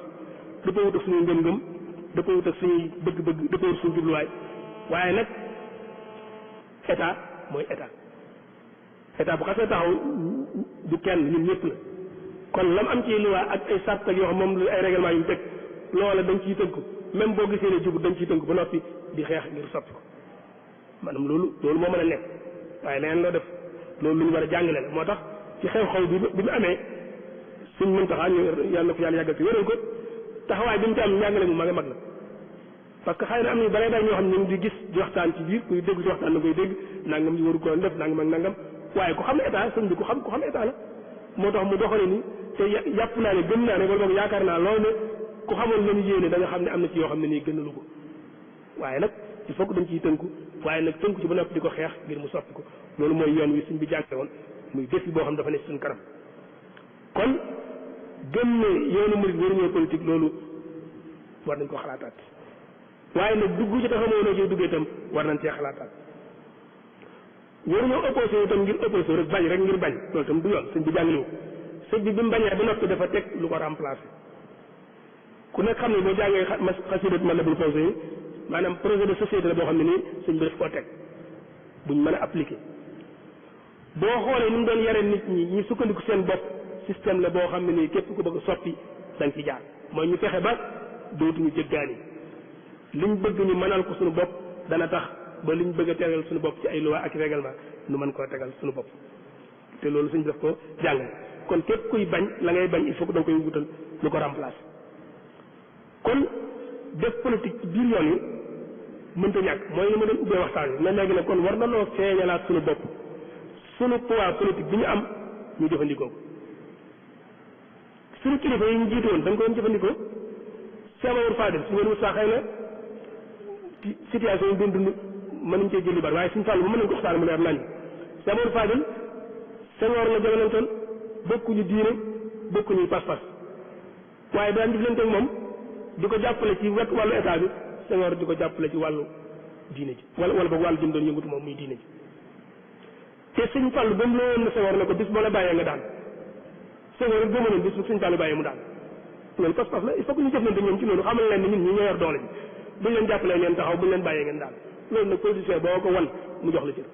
dëppawut ak suñuy ngëm-ngëm dëppawut ak suñuy bëgg-bëgg dëppawut suñu jubluwaay waaye nag état mooy état bu xasee taxaw du kenn ñun ñëpp la kon lam am ci loi ak ay sart ak yoo xam moom ay règlement yu mu teg loola dañ ciy tënku même boo gisee ne jubut dañ ciy tënku ba noppi di xeex ngir soppi ko maanaam loolu moo mën a nekk waaye leneen loo def loolu lu ñu war a jàngale la moo tax ci xew-xew bi mu amee suñ Muntaxa ñu yàlla na ko yàlla yàggal ci wéral ko taxawaay bi mu ci am njàngale mu mag la parce que xëy na am nañu bare bare ñoo xam ne ñu ngi di gis di waxtaan ci biir kuy dégg ci waxtaan na koy dégg nangam ñu waru ko def nangam ak nangam waaye ku xam état sëñ bi ku xam état la moo tax mu doxale ni te yàpp naa ne gëm naa ne wala boog yaakaar naa loolu ne ku xamoon lañu yéene da nga xam ne am na ci yoo xam ne nii gënalu ko waaye nag il faut que dañ ciy tënku waaye nag tënku ci ba noppi di ko xeex ngir mu soppi ko loolu mooy yoon wi suñ bi jàngale woon muy défi boo xam dafa ne suñ kanam kon gëm ne yoonu murid waruñoo politique loolu war nañ ko xalaataat waaye nag dugg ci taxamoo noo ci duggee itam war nañ cee xalaataat waruñoo opposé itam ngir opposé rek bañ rek ngir bañ loolu itam du yoon sëñ bi jàngale wu sëñ bi mu bañee ba noppi dafa teg lu ko remplacé ku nekk xam ne boo jàngee xasidat man la bul posé yi maanaam projet de société la boo xam ne nii sëñ bi daf koo teg buñ mën a appliqué boo xoolee ni mu doon yare nit ñi ñu sukkandiku seen bopp système la boo xam ne nii képp ku bëgg a soppi da nga ci jaar mooy ñu fexe ba dootuñu jëggaani liñ bëgg ñu mënal ko suñu bopp dana tax ba liñ bëgg a tegal suñu bopp ci ay loi ak règlement nu mën koo tegal suñu bopp te loolu suñ def ko jàngale kon képp kuy bañ la ngay bañ il faut que da nga koy wutal lu ko remplacer kon def politique ci biir yoon yi mënta ñàkk mooy li ma doon ubbee waxtaan wi mais léegi nag kon war na noo feeñalaat suñu bopp suñu pouvoir politique bi ñu am ñu jëfandikoo ko suñu kilifa yi ñu jiite woon dañ ko doon jëfandikoo Cheikh Mamadou Fadel su ngeen wut saa xëy na situation yi doon dund mën nañ cee jël lu bari waaye suñu fàll bu mën nañ ko waxtaan mu leer nañ Cheikh Mamadou Fadel Senghor la jamonoontoon bokkuñu diine bokkuñu pas-pas waaye daan jëflante ak moom di ko jàppale ci wàllu état bi Senghor di ko jàppale ci wàllu diine ji wala boog wàllu jëm doon yëngatu moom muy diine ji te sëñ Fall ba mu la woon na Senghor ne ko bis boo la bàyyee nga daan Senghor it gëmaloon bis bu sëñ Fall bàyyee mu daan loolu pas-pas la il faut que ñu jëflante ñoom ci loolu xamal leen ne ñun ñi ñoo yor doole ji buñ leen jàppalee ngeen taxaw buñ leen bàyyee ngeen daan loolu nag politicien boo ko wan mu jox la cër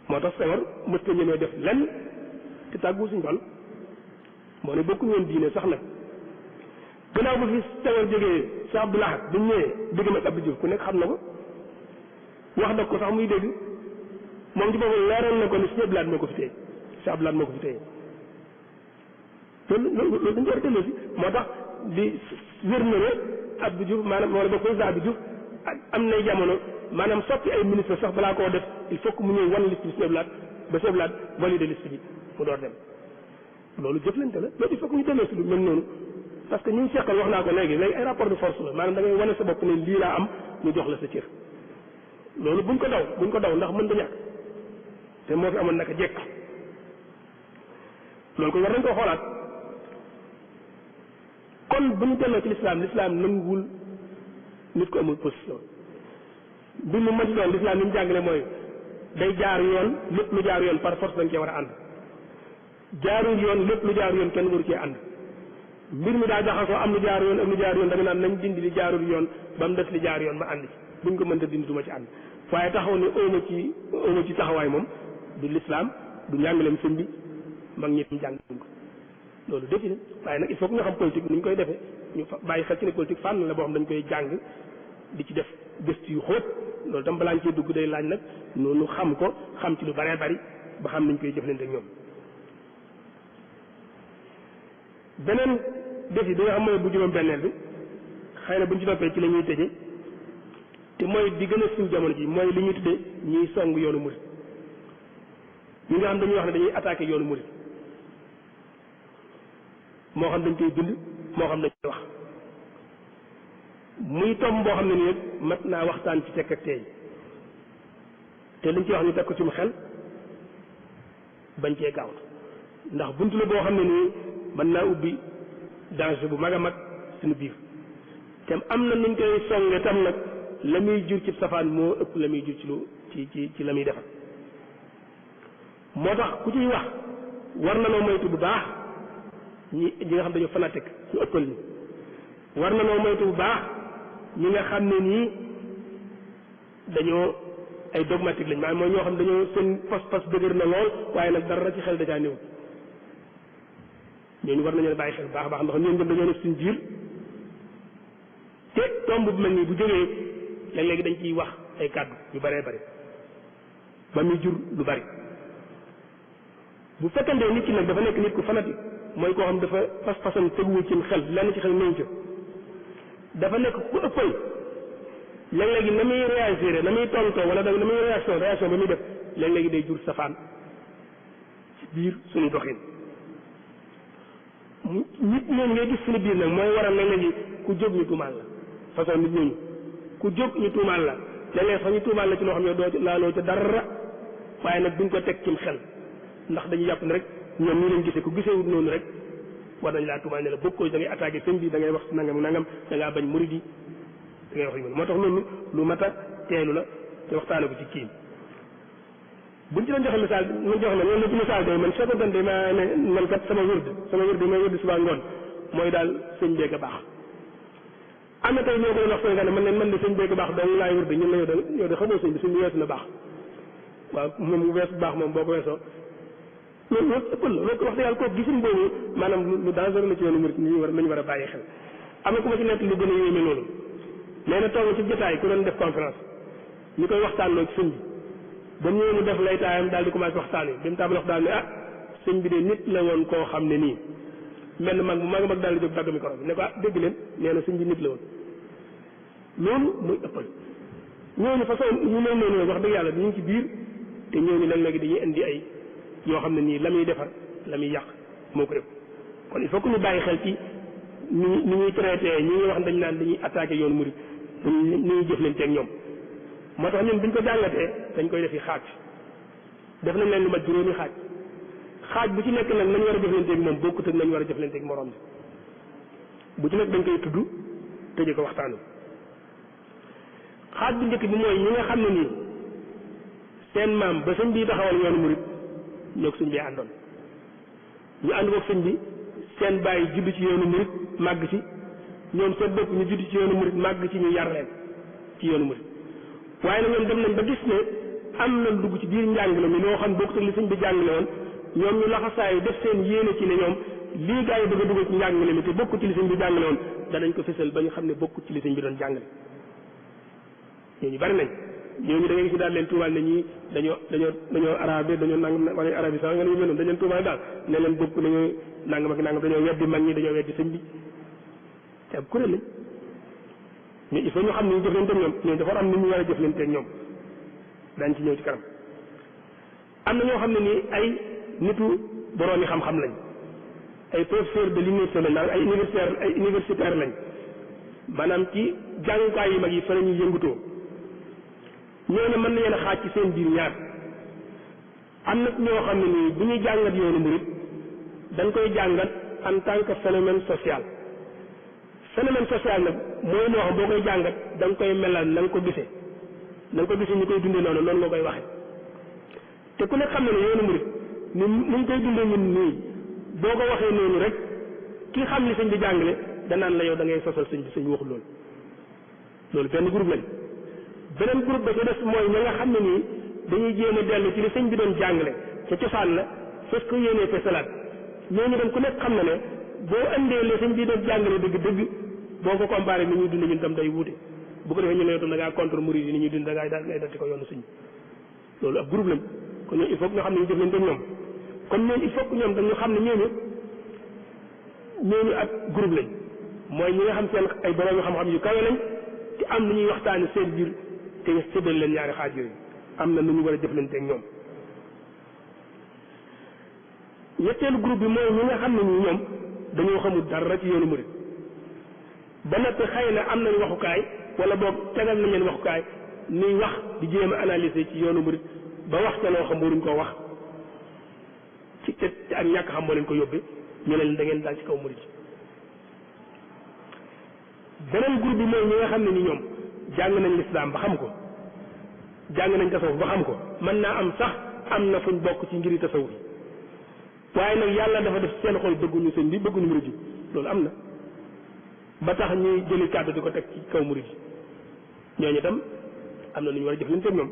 moo tax Senghor mës ta ñemee def lenn te tàggu sëñ Fall moo ne bokkuñu woon diine sax nag gannaaw bu fi Senghor jógee Cheikh Abdou Lahad bu ñëwee digg nag Abdou Diouf ku nekk xam na ko wax na ko sax muy dégg moom ci boppam leeral na ko ni Cheikh Abdou Lahad moo ko fi téye Cheikh Abdou Lahad moo ko fi téye loolu dañu war a delloo si moo tax di wér na ne Abdou Diouf maanaam wala ba président Abdou Diouf am nay jamono maanaam soppi ay ministre sax balaa koo def il faut que mu ñëw wan liste bi Cheikh Abdou Lahad ba Cheikh Abdou Lahad valide liste bi mu door dem loolu jëflante la loolu il faut que ñu delloo si lu mel noonu parce que ñu ngi seqal wax naa ko léegi ay rapport de force la maanaam da ngay wane sa bopp ne lii laa am ñu jox la sa cër loolu buñ ko daw ndax mën da ñàkk te moo fi amoon naka jekk loolu ko war nañ koo xoolaat kon bu ñu delloo ci l'islam nanguwul nit ko amul position bi mu mën ci doon l'islam ni mu jàngale mooy day jaar yoon lépp lu jaar yoon par force dañ cee war a ànd jaarul yoon lépp lu jaar yoon kenn waru cee ànd mbir mi daa jaxasoo am lu jaar yoon am lu jaar yoon da nga naan nañ dindi li jaarul yoon ba mu des li jaar yoon ma ànd ci buñ ko mënta dindi du ma ci ànd waaye taxaw ne óoma ci taxawaay moom du l'islam du njàngaleem sëñ bi mag ñi jàng ko loolu defi na waaye nag il faut que nga xam politique ni ñu koy defee ñu bàyyi xel ci ne politique fànn la boo xam dañ koy jàng di ci def gëstu yu xóot loolu tam balaa ñu cee dugg day laaj nag noonu xam ko xam ci lu baree bari ba xam niñ koy jëflante ak ñoom beneen défi bi nga xam mooy bu juróom benneel bi xëy na buñ ci noppee ci la ñuy tëje te mooy di gën a siiw jamono ji mooy li ñuy tuddee ñuy song yoonu murid ñi nga xam dañuy wax ne dañuy attaqué yoonu murid moo xam dañ koy bind moo xam dañ koy wax muy tom boo xam ne nii mat naa waxtaan ci tekk ak teey te liñ ci wax ñu teg ko ci mu xel bañ cee gaaw ndax buntu la boo xam ne nii mën naa ubbi danger bu mag a mag suñu biir te am na nuñ koy songe tam nag la muy jur ci safaan moo ëpp la muy jur ci lu ci la muy defal moo tax ku ciy wax war na noo moytu bu baax ñi nga xam dañoo fanatique ñu ëppal ñi war na noo moytu bu baax ñi nga xam ne nii dañoo ay dogmatique lañ maanaam mooy ñoo xam dañoo seen pas-pas dëgër na lool waaye nag dara ci xel da caa néew ñooñu war nañu bàyyi xel baax a baax ndax ñooñu dañoo nekk suñu biir te tomb bu mel nii bu jógee léeg-léegi dañ ciy wax ay kàddu yu bëree bëri ba muy jur lu bari bu fekkantee nit ki nag dafa nekk nit ku fanatique mooy koo xam dafa pas-pasam teguwul ci xel lenn ci xel néew ci dafa nekk ku ëppal léeg-léegi na muy réagir na muy tontoo wala na muy réaction ba muy def léeg-léegi day jur safaan ci biir suñu doxin nit ñooñu ngay gis suñu biir nag mooy waral léeg-léegi ku jóg ñu tuumaal la façon nit ñooñu ku jóg ñu tuumaal la léeg-léeg sax ñu tuumaal la ci loo xam ne doo laaloo ca dara waaye nag duñ ko teg cim xel ndax dañuy jàpp ne rek ñoom nii lañ gisee ku gisewut noonu rek war nañ laa tuumaal ne la bokkoo da ngay attaqué sëñ bi da ngay wax nangam nangam da ngaa bañ murid yi da ngay wax yu mel moo tax loolu lu mat a teelu la te waxtaane ko ci kii buñ ci doon joxe misaal mu jox la loolu ci misaal day man fekkonte ne ma ne man kat sama wërd may wërd suba ngoon mooy daal sëñ beeg a baax am na tey ñoo ko doon wax Sénégal man de sëñ beeg a baax dong laay wërd ñun la yow de xamoo sëñ bi weesu na baax waaw moom mu weesu baax moom boo ko weesoo loolu ëppal la loolu wax dëgg yàlla kooku gisin boobu maanaam lu dangereux la ci yoonu murid nañu war a bàyyi xel am na ku ma ci nekk lu gën a yéeme loolu nee na toog ci jotaay ku doon def conférence ñu koy waxtaanloo ci sëñ bi ba ñëwee mu def laytaayam daal di commencé waxtaan yi bi mu tàmbali wax daal ne sëñ bi de nit la woon koo xam ne nii mel na mag bu mag daal di jóg dagg micro bi ne ko dégg leen nee na sëñ bi nit la woon loolu muy ëppal ñooñu façon ñu mel noonu wax dëgg yàlla ñu ngi ci biir te ñooñu léeg-léegi dañuy indi ay yoo xam ne nii la muy defar la muy yàq moo ko ëpp kon il faut que ñu bàyyi xel ci ni ñuy traité ñi ñuy wax dañ naan dañuy attaqué yoonu murid ni ñuy jëflante ak ñoom moo tax ñun buñ ko jàngatee dañ koy defi xaaj def nañ leen lu mat juróomi xaaj bu ci nekk nag nañ war a jëflante ak moom bokkut ak nañ war a jëflante ak morom bi bu ci nekk dañ koy tudd tëjee ko waxtaanu xaaj bu njëkk bi mooy ñi nga xam ne nii seen maam ba sëñ bi taxawal yoonu murid ñoo ko sëñ bi àndoon ñu ànd koog sëñ bi seen bàyyi judd ci yoonu murid màgg ci ñoom seen bopp ñu judd ci yoonu murid màgg ci ñu yar leen ci yoonu murid waaye nag ñoom dem nañ ba gis ne am na dugg ci biir njàngale mi loo xam bokkut ak li sëñ bi jàngale woon ñoom ñu laxasaayu def seen yéene ci ne ñoom lii gaa yi bëgg a dugg ci njàngale mi te bokkut ci li sëñ bi jàngale woon danañ ko fësal ba ñu xam ne bokkut ci li sëñ bi doon jàngale ñooñu bari nañ ñooñu da ngay gis daal leen tuumaal ne ñii dañoo arabe dañoo nangam wala arabe sax nga ne ñu mel noonu dañ leen tuumaal daal ne leen bokk dañoo nangam ak nangam dañoo weddi mag ñi dañoo weddi sëñ bi te ab kuréel lañ mais il faut ñu xam ne ñu jëflante ak ñoom ñoom dafa am ni ñu war a jëflante ak ñoom daañu ci ñëw ci kanam am na ñoo xam ne nii ay nitu boroomi xam-xam lañ ay professeur de l'université lañ ay universitaire lañ maanaam ci jàngukaay yu mag yi fa la ñuy yëngutoo ñooñu mën nañu leen a xaaj ci seen biir ñaar am na ñoo xam ne nii bu ñuy jàngat yoonu murid dañ koy jàngat en tant que phénomène social nag mooy loo xam boo koy jàngat da nga koy melal na nga ko gisee ñu koy dundee noonu nga koy waxee te ku nekk xam ne ne yoonu murid ni ñu koy dundee ñun nii boo ko waxee noonu rek ki xam li sëñ bi jàngale danaan la yow da ngay sosal sëñ bi sëñ waxul loolu benn groupe lañ beneen groupe ba ci des mooy ña nga xam ne nii dañuy jéem a dellu ci li sëñ bi doon jàngale ca cosaan la fas ko yéenee fesalaat ñooñu dem ku nekk xam na ne boo andee li sëñ bi doon jàngale dëgg-dëgg boo ko comparé ni ñuy dund ñun tam day wuute bu ko defee ñu ne yow tam da ngaa contre murid yi ni ñuy dund da ngay dal ci ko yoonu sëñ bi loolu ab groupe lañ kon ñooñu il faut que ñu xam ne ñu jëflante ak ñoom kon ñooñu il faut que ñoom dañu xam ne ñooñu ab groupe lañ mooy ñi nga xam seen ay borom yu xam-xam yu kawe lañ te am na ñuy waxtaane seen biir te séddal leen ñaari xaaj yooyu am na nu ñu war a jëflante ak ñoom ñetteelu groupe bi mooy ñi nga xam ne ñi ñoom dañoo xamul dara ci yoonu murid ba noppi xëy na am nañ waxukaay wala boog tegal nañ leen waxukaay nuy wax di jéem a analyser ci yoonu murid ba wax ca loo xam waruñ koo wax ci te ak ñàkk xam moo leen ko yóbbee ñu leen da ngeen daal ci kaw murid beneen groupe bi mooy ñi nga xam ne ni ñoom jàng nañ lislaam ba xam ko jàng nañ tasawuf ba xam ko mën naa am sax am na fuñ bokk ci ngiri tasawuf waaye nag yàlla dafa def seen xol bëgguñu sëñ bi bëgguñu murid yi loolu am na ba tax ñuy jëli kàddu di ko teg ci kaw murid yi ñooñu itam am na nu ñu war a jëflante ak ñoom.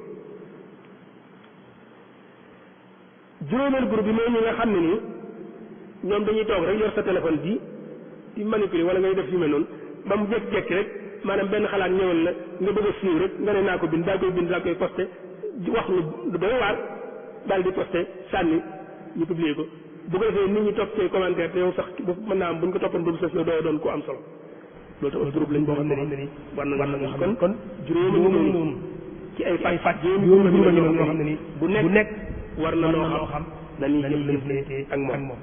juróomeel groupe bi mooy ñi nga xam ne nii ñoom dañuy toog rek yor sa téléphone bi di manipuler wala ngay def yu mel noonu ba mu jékki-jékki rek maanaam benn xalaat ñëwal la nga bëgg a siiw rek nga ne naa ko bind daal koy bind daal koy posté wax lu doy waar daal di posté sànni ñu publier ko bu ko defee nit ñi topp say commentaire te yow sax mën naa am bu ñu ko toppoon boobu sax yow doo doon ko am solo loolu tam groupe lañ boo xam ne nii war na nga xam kon juróomi noonu ci ay fàcc juróomi groupe yoo xam ne nii bu nekk war na loo xam dañuy jëflante ak moom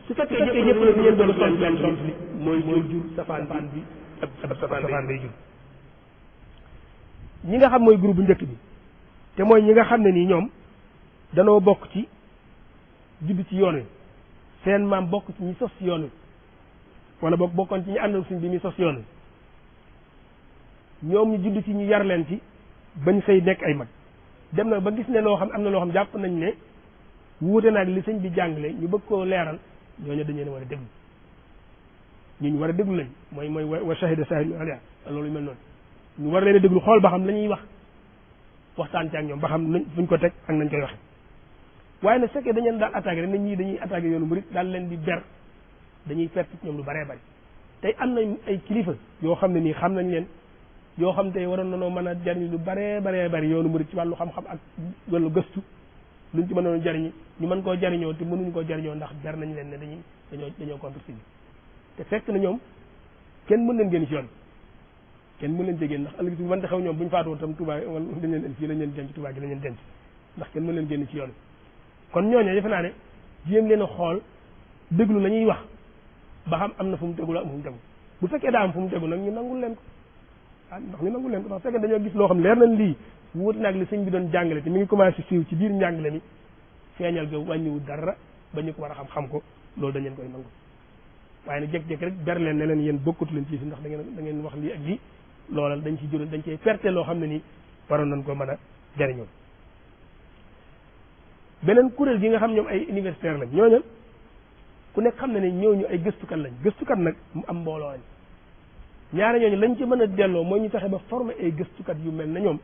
su fekkee ñëpp la ñu doon tontu li mooy jur safaan bi ab safaan bay jur ñi nga xam mooy groupe bu njëkk bi te mooy ñi nga xam ne nii ñoom danoo bokk ci judd ci yoon wi seen maam bokk ci ñi sos ci yoon wi wala boog bokkoon ci ñi àndal suñ bi ñi sos yoon wi ñoom ñu judd ci ñu yar leen ci bañ xëy nekk ay mag dem na ba gis ne loo xam am na loo xam jàpp nañ ne wuute naag li sëñ bi jàngale ñu bëgg koo leeral ñooñu dañ leen war a déglu ñu war a déglu lañ mooy wa shahida shahidun alayha loolu mel noonu ñu war leen a déglu xool ba xam la ñuy wax waxtaan ci ak ñoom ba xam nañ fuñ ko teg ak nañ koy waxe waaye nag fekkee dañ leen daal attaqué rek nit ñi dañuy attaqué yoonu murid daal leen di ber dañuy perte ci ñoom lu baree bari tey am nañ ay kilifa yoo xam ne nii xam nañ leen yoo xam tey waroon nañoo mën a jariñ lu baree bari yoonu murid ci wàllu xam-xam ak wàllu gëstu luñ ci mënoon jariñi ñu mën koo jariñoo te mënuñ koo jariñoo ndax ber nañ leen ne dañoo contre si te fekk na ñoom kenn mën leen génn ci yoon kenn mën leen jegéen ndax ëllëg si mënta xew ñoom bu ñu faatoo tam Touba wala dañ leen fii lañ leen denc Touba gi lañ leen denc ndax kenn mën leen génn ci yoon kon ñooñu defe naa ne jéem leen a xool déglu la ñuy wax ba xam am na fu mu tegu la am fu mu tegu bu fekkee daa am fu mu tegu nag ñu nangul leen ko ndax ñu nangul leen ko ndax fekkee dañoo gis loo xam leer nañ lii wuute naag li sëñ bi doon jàngale te mi ngi commencé siiw ci biir njàngale mi feeñal ga wàññiwu dara ba ñu ko war a xam ko loolu dañ leen koy nangu waaye nag jékki-jékki rek ber leen ne leen yéen bokkatu leen ci si ndax da ngeen wax lii ak lii loola dañ ci jural dañ cey perte loo xam ne nii waroon nañ ko mën a jariñoo beneen kuréel gi nga xam ñoom ay universitaire lañ ñooñu ku nekk xam ne ne ñooñu ay gëstukat lañ gëstukat nag mu am mbooloo lañ ñaare ñooñu lañ ci mën a delloo mooy ñu fexe ba former ay gëstukat yu mel na ñoom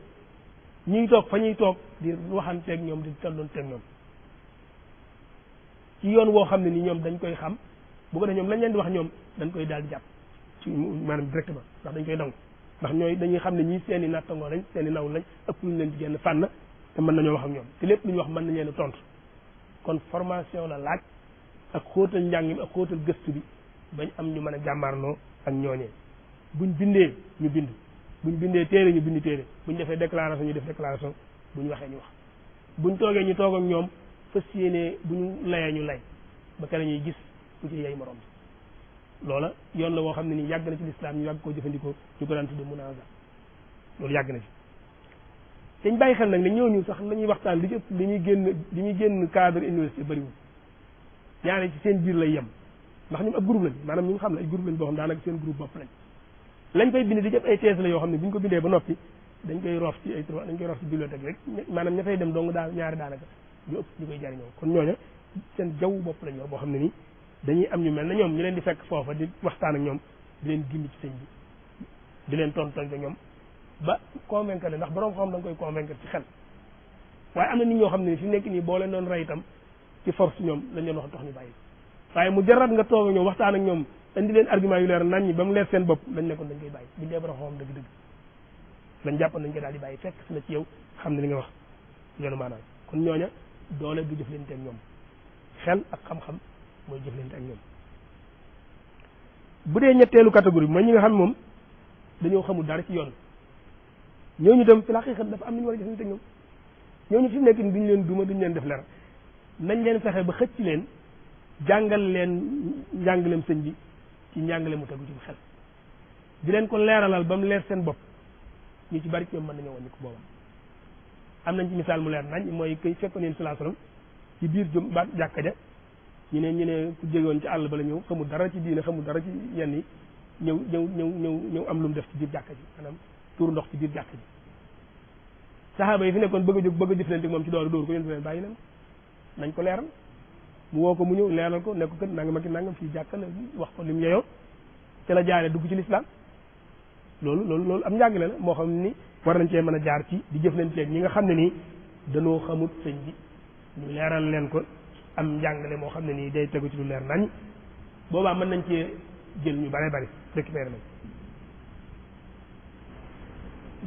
ñuy toog fa ñuy toog di waxanteeg ñoom di talloonteeg ñoom ci yoon woo xam ne ni ñoom dañ koy xam bu ko def ñoom lañ leen di wax ñoom dañ koy daal di jàpp ci maanaam directement ndax dañ koy nangu ndax ñooy dañuy xam ne ñii seen i nattangoo lañ seen i naw lañ ëpp luñ leen ci genn fànn te mën nañoo wax ak ñoom te lépp lu ñu wax mën nañ leen a tontu kon formation la laaj ak xóotal njàng mi ak xóotal gëstu bi bañ am ñu mën a jàmmaarloo ak ñooñee buñ bindee ñu bind buñ bindee téere ñu bind téere buñ defee déclaration ñu def déclaration buñ waxee ñu wax buñ toogee ñu toog ak ñoom fas yéenee bu ñu layee ñu lay ba kere ñuy gis ku ci yey morom loola yoon la woo xam ne nii yàgg na ci lislaam ñu yàgg koo jëfandikoo ñu ko daan tudde munaaza loolu yàgg na ci dañ bàyyi xel nag ne ñooñu sax la ñuy waxtaan li ci ëpp li ñuy génn cadre université bëriwul ñaare ci seen biir lay yem ndax ñoom ab groupe lañ maanaam ñu nga xam ne ay groupe lañ boo xam daanaka seen groupe bopp lañ koy bind di jëpp ay thèse la yoo xam ne bu ñu ko bindee ba noppi dañ koy roof ci bibliothèque rek maanaam ña fay dem dong daal ñaari daanaka ñu ëpp ñu koy jariñoo kon ñooña seen jaww bopp lañ yor boo xam ne nii dañuy am ñu mel na ñoom ñu leen di fekk foofa di waxtaan ak ñoom di leen gindi ci sëñ bi di leen tontu ak ñoom ba convaincre leen ndax borom xam da nga koy convaincre ci xel waaye am na nit ñoo xam ne fi nekk nii boo leen doon rey itam ci force ñoom lañ leen wax tax ñu bàyyi waaye mu jarat nga toog ak ñoom waxtaan ak ñoom indi leen argument yu leer nañ ñi ba mu leer seen bopp lañ nekkoon dañ koy bàyyi buñ dee borom xam dëgg-dëgg lañ jàppoon nañ ko daal di bàyyi fekk si la ci yow xam ne li nga wax yoonu maanaam kon ñooña doole du jëflante ak ñoom xel ak xam-xam mooy jëflante ak ñoom bu dee ñetteelu catégorie bi mooy ñi nga xam moom dañoo xamul dara ci yoon ñooñu dem fi la xaqiiqa dafa am lu ñu war a jëflante ak ñoom ñooñu fi mu nekk ni duñ leen duma duñ leen def leer nañ leen fexe ba xëcc leen jàngal leen njàngaleem sëñ bi ci njàngale mu tegu ci xel di leen ko leeralal ba mu leer seen bopp ñu ci bari ñoom mën nañoo wàññi ko booba am nañ ci misaal mu leer nañ mooy kay fekkoon yéen sallallahu alayhi wasallam ci biir ba jàkka ja ñu ne ku jógewoon ci àll ba la ñëw xamul dara ci diine xamul dara ci yenn yi ñëw am lu mu def ci biir jàkka ji maanaam tuur ndox ci biir jàkka ji saxaaba yi fi nekkoon bëgg a jóg bëgg a jëflante moom ci dóor ko yéen leen bàyyi leen nañ ko leeral mu woo ko mu ñëw leeral ko nekk ko kët nangam ak nangam fii jàkka la wax ko lim yeyoo ci la jaaree dugg ci lislaam loolu am njàngale la moo xam ni war nañ cee mën a jaar ci di jëflanteeg ñi nga xam ne nii danoo xamut sëñ bi ñu leeral leen ko am njàngale moo xam ne nii day tegu ci lu leer nañ boobaa mën nañ cee jël ñu bare bari récupéré nañ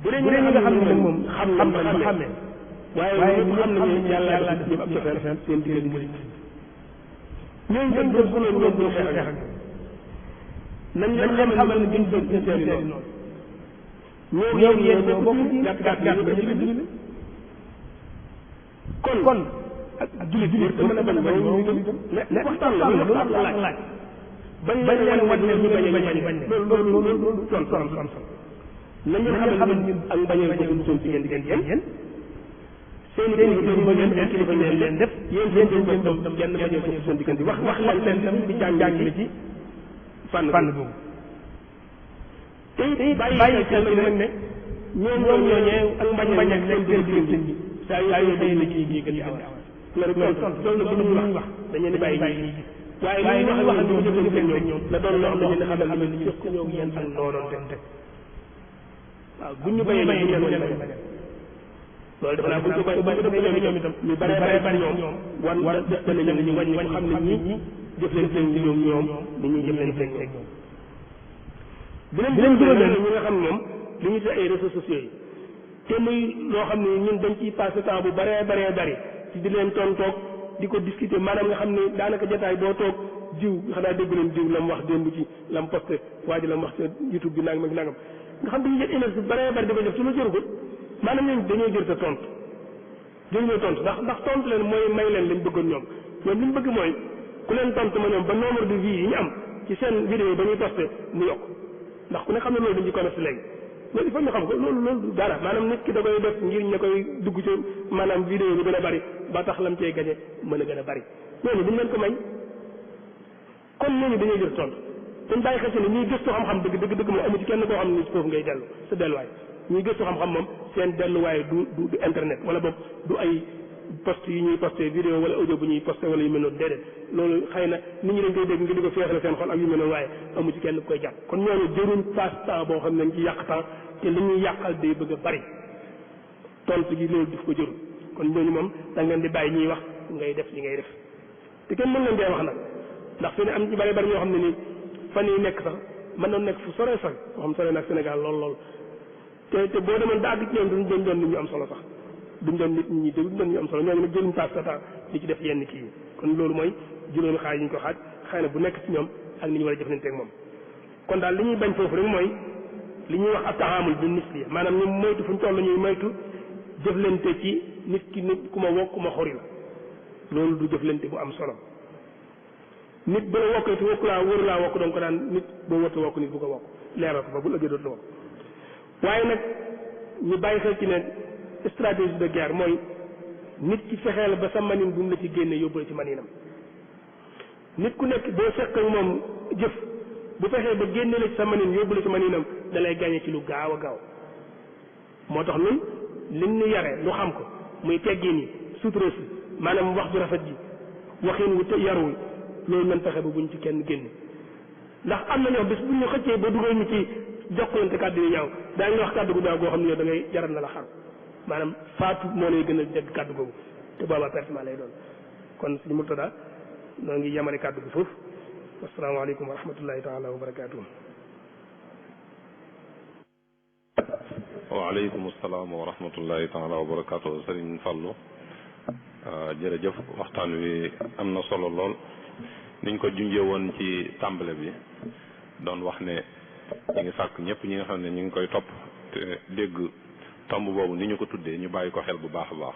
bu dee ñi nga xam ne nag moom xam nañ ba xàmmee waaye ñu xam nañu yàlla def ab cofeel seen diggante mooy ñooñu doon xuloo ñoom doo xeex ak nañ leen xamal ne duñ doon seen noonu ñoom yéen ñoo bokk gàtt ba ñu julli kon ak jullit mën a bañ mais waxtaan la laaj bañ leen wan ne ñu bañ loolu ton am solo nañu xamal ñun ak bañal ko suñu diggante yéen seen kilifa ngeen leen def yéen seen doom kenn bañal ko suñu diggante wax leen tam di jàngale ci fànn boobu te bàyyi xel nag ne ñoom ñooñee ak mbañ ak seen diggante bi saa yoo xëy na ci gën di awa loolu nag bu ñu wax dañu ne bàyyi ñi waaye li ñu wax ak ñu jëfante ñoom la doon loo xam ne xamal ni ñu ko ñoo yeen ak noonoon te waaw bu ñu bayee ñu loolu dafa naa bu ñu ko bayee ñoom itam ñu bare ñoom wan danañu ñu wàññi ko xam ne ñi jëflante ñoom ni ñuy jëflante ak ñoom dinañ juróom ñi nga xam ñoom li ñu ay réseaux sociaux yi te muy loo xam ne ñun dañ ciy passé temps bu bari ci di leen tontoog di ko discuter maanaam nga xam ne daanaka jotaay boo toog jiw xanaa dégg leen jiw la mu wax démb ci la mu posté waa ji la mu wax ci YouTube bi nangam ak nangam nga xam dañuy jël énergie bu bari di ko def ci lu jëru ko maanaam ñooñu dañoo jër te tontu jëruñoo tontu ndax tontu leen mooy may leen lañ bëggoon ñoom li ñu bëgg mooy ku leen tontu ma ñoom ba nombre de vues yi ñu am ci seen vidéo yi ba ñuy posté mu yokk ndax ku ne xam ne loolu dañ ci commerce léegi loolu il faut ñu xam ko loolu dara maanaam nit ki da koy def ngir ña koy dugg ci maanaam vidéo yi gën a bari ba tax lam cee gañe mën a gën a bari ñooñu duñ leen ko may kon ñooñu dañuy jël tontu dañ bàyyi xel ne ñuy gëstu xam-xam dëgg moom amu ci kenn koo xam ne foofu ngay dellu sa delluwaay ñuy gëstu xam-xam moom seen delluwaay du internet wala boog du ay post yi ñuy posté vidéo wala audio bu ñuy posté wala yu mel noonu déedéet loolu xëy na nit ñi dañ koy dégg ngir di ko feexale seen xol ak yu mel noonu waaye amu ci kenn ku koy jàpp kon ñooñu jëruñ passe temps boo xam ne dañ ci yàq temps te li ñuy yàqal day bëgg a bari tontu gi loolu daf ko jërul kon ñooñu moom da ngeen di bàyyi ñuy wax ngay def li ngay def te kenn mën leen dee wax nag ndax fi ne am ci bari ñoo xam ne nii fan yi nekk sax mën na nekk fu sore sax moo xam sore nag Sénégal lool te boo demoon ba àgg ci ñoom duñ doon nit ñu am solo sax duñ doon nit ñi dégg duñ doon ñu am solo ñooñu nag jëluñ passe sa temps di ci def yenn kii yi kon loolu mooy juróomi xaaj yi ñu ko xaaj xëy na bu nekk ci ñoom ak ni ñu war a jëflante ak moom kon daal li ñuy bañ foofu rek mooy li ñuy wax at-ta'amul bi nisbi maanaam ñu moytu fu ñu toll ñuy moytu jëflante ci nit ki nit ku ma wokk ku ma xori la loolu du jëflante bu am solo nit ba la wokkee te wokk laa wër laa wokk donc daan nit boo wërta wokk nit bu ko wokk leeral ko ba bu ëggee dootu la wokk waaye nag ñu bàyyi xel ci ne stratégie de guerre mooy nit ki fexeel ba sa manin bu mu la ci génne yóbbu la ci maninam nit ku nekk boo fekk ak moom jëf bu fexee ba génne la ci sa manin yóbbu la ci maninam da lay gàññe ci lu gaaw a gaaw moo tax ñun liñ ñu yare lu xam ko muy teggin yi sutura si maanaam wax ju rafet ji waxin wu te yaruwul loolu nañ fexe ba buñ ci kenn génne ndax am na ñoo bis bu ñu xëccee ba dugal ñu ci jokkalante kàddu yu ñaaw daañu wax kàddu gu ñaaw goo xam ne yow da ngay jaral na la xar maanaam faatu moo lay gën a dégg kàddu googu te boobaa pertement lay doon kon suñu Murtada noo ngi yemale kàddu gi foofu asalaamaaleykum wa rahmatullahi taala wa barakaatuh. waaleykum salaam wa rahmatullahi taala wa barakaatuh Sëriñ Fallu jërëjëf waxtaan wi am na solo lool niñ ko junjee woon ci tàmbale bi doon wax ne ñi ngi sàkk ñëpp ñi nga xam ne ñu ngi koy topp te dégg tomb boobu ni ñu ko tuddee ñu bàyyi ko xel bu baax a baax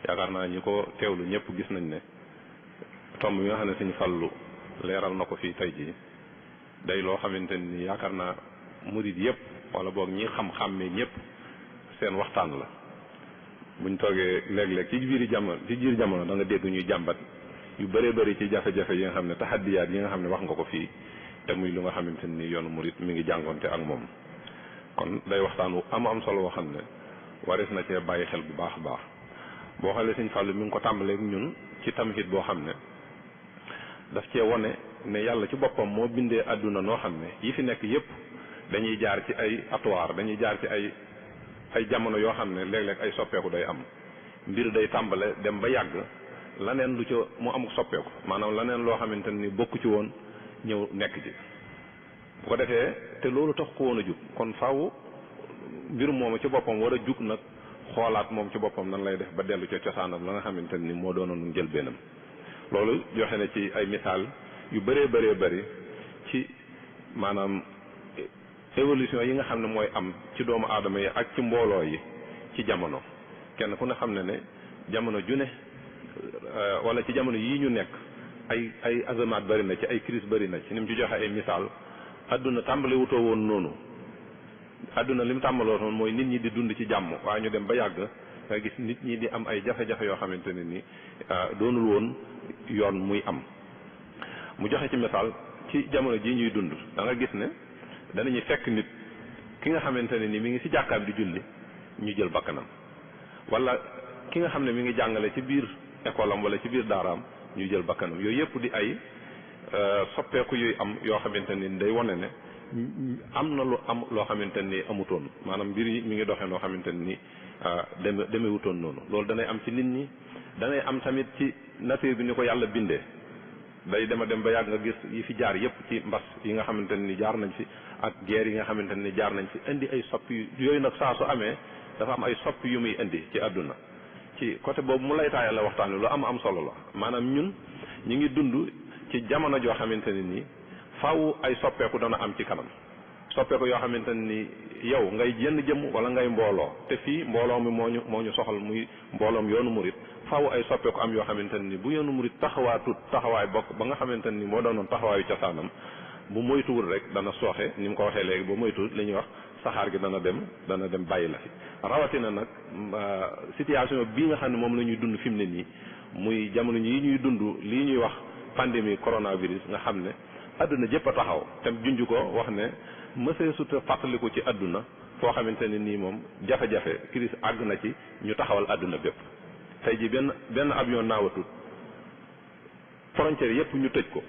yaakaar naa ñi ko teewlu ñëpp gis nañ ne tomb bi nga xam ne Sëñ Fallu leeral na ko fii tey jii day loo xamante ni yaakaar naa murid yëpp wala boog ñi xam-xàmmee ñëpp seen waxtaan la. buñ toogee léeg-léeg ci biir jamono da nga dégg ñuy jàmbat yu bëree bëri ci jafe-jafe yi nga xam ne taxaddiyaat yi nga xam ne wax nga ko fii te muy lu nga xamante ni yoonu murid mi ngi jàngoonte ak moom. kon day waxtaan wu am solo woo xam ne waris na cee bàyyi xel bu baax a baax boo xoolee Sëñ Fallu mi ngi ko tàmbaleeg ñun ci tamhid boo xam ne daf cee wone ne yàlla ci boppam moo bindee àdduna noo xam ne yi fi nekk yépp dañuy jaar ci ay atuwaar dañuy jaar ci ay jamono yoo xam ne léeg-léeg ay soppeeku day am mbir day tàmbale dem ba yàgg laneen lu ca mu am soppeeku maanaam laneen loo xamante ni bokku ci woon ñëw nekk ci bu ko defee te loolu tax ko woon a jug kon faaw mbir moomu ci boppam war a jug nag xoolaat moom ci boppam nan lay def ba dellu ca cosaanam la nga xamante ni moo doonoon njëlbeenam loolu joxe na ci ay misaal yu bëree bëri ci maanaam évolution yi nga xam ne mooy am ci doomu aadama yi ak ci mbooloo yi ci jamono kenn ku ne xam ne jamono ju ne wala ci jamono yii ñu nekk ay azamaat bëri na ci ay crise bëri na ci ni mu ci joxe ay misaal adduna tàmbali wutoo woon noonu adduna li mu tàmbaloo woon mooy nit ñi di dund ci jàmm waaye ñu dem ba yàgg nga gis nit ñi di am ay jafe-jafe yoo xamante ne ni doonul woon yoon muy am mu joxe ci misaal ci jamono jii ñuy dund da nga gis ne danañu fekk nit ki nga xamante ne ni mi ngi ci jàkkaam di julli ñu jël bakkanam wala ki nga xam ne mi ngi jàngale ci biir école am wala ci biir daaraam ñu jël bakkanam yooyu yëpp di ay soppeeku yooyu am yoo xamante ni day wane ne am na lu am loo xamante ni amutoon maanaam mbir yi mi ngi doxee noo xamante ni demewutoon noonu loolu danay am ci nit ñi danay am tamit ci nature bi ni ko yàlla bindee day dem ba yàgg nga gis yi fi jaar yépp ci mbas yi nga xamante ni jaar nañ fi ak guerre yi nga xamante ni jaar nañ fi indi ay soppi yooyu nag saa su amee dafa am ay soppi yu muy indi ci àdduna ci côté boobu mu lay taayal la waxtaan lu am solo la maanaam ñun ñu ngi dund ci jamono joo xamante ne nii faaw ay soppeeku dana am ci kanam soppeeku yoo xamante ni yow ngay jenn jëm wala ngay mbooloo te fii mbooloo mi moo ñu soxal muy mbooloom yoonu murit faaw ay soppeeku am yoo xamante ni bu yoonu murit taxawaay bokk ba nga xamante ni moo doonoon taxawaayu cosaanam bu moytuwul rek dana sooxe ni mu ko waxee léegi ba moytuwul li ñuy wax saxaar gi dana dem bàyyi la fi rawatina nag situation bii nga xam ne moom la ñuy dund fi mu ne nii muy jamono yi ñuy dund lii ñuy wax pandémie coronavirus nga xam ne adduna jëpp a taxaw te junj ko wax ne mësee suta fàttaliku ci adduna foo xamante ne nii moom jafe-jafe crise àgg na ci ñu taxawal adduna bépp tey ji benn avion naawatut frontière yëpp ñu tëj ko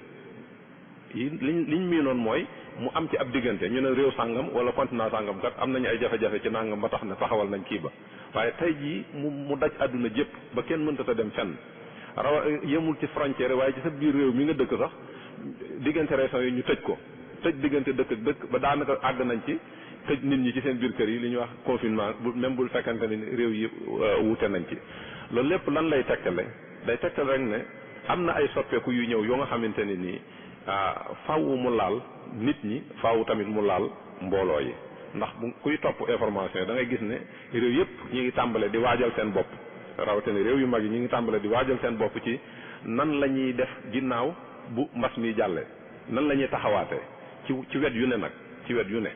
liñ miinoon mooy mu am ci ab diggante ñu ne réew sàngam wala continent sàngam kat am nañu ay jafe-jafe ci nangam ba tax ne taxawal nañ kii ba waaye tey jii mu daj adduna jëpp ba kenn mënta ta dem fenn yemul ci frontière waaye ci sa biir réew mi nga dëkk sax diggante régions yi ñu tëj ko tëj diggante dëkk ak dëkk ba daanaka àgg nañ ci tëj nit ñi ci seen biir kër yi li ñuy wax confinement même bul fekkante ni réew yi wuute nañ ci loolu lépp lan lay tegtale day tegtale rek ne am na ay soppeeku yu ñëw yoo nga xamante ne nii faaw mu laal nit ñi faaw tamit mu laal mbooloo yi ndax bu kuy topp information da ngay gis ne réew yëpp ñi ngi tàmbale di waajal seen bopp rawatina réew yu mag yi ñi ngi tàmbale di waajal seen bopp ci nan la ñuy def ginnaaw bu mbas mi jàllee nan la ñuy taxawaatee ci wet yu ne nag ci wet yu ne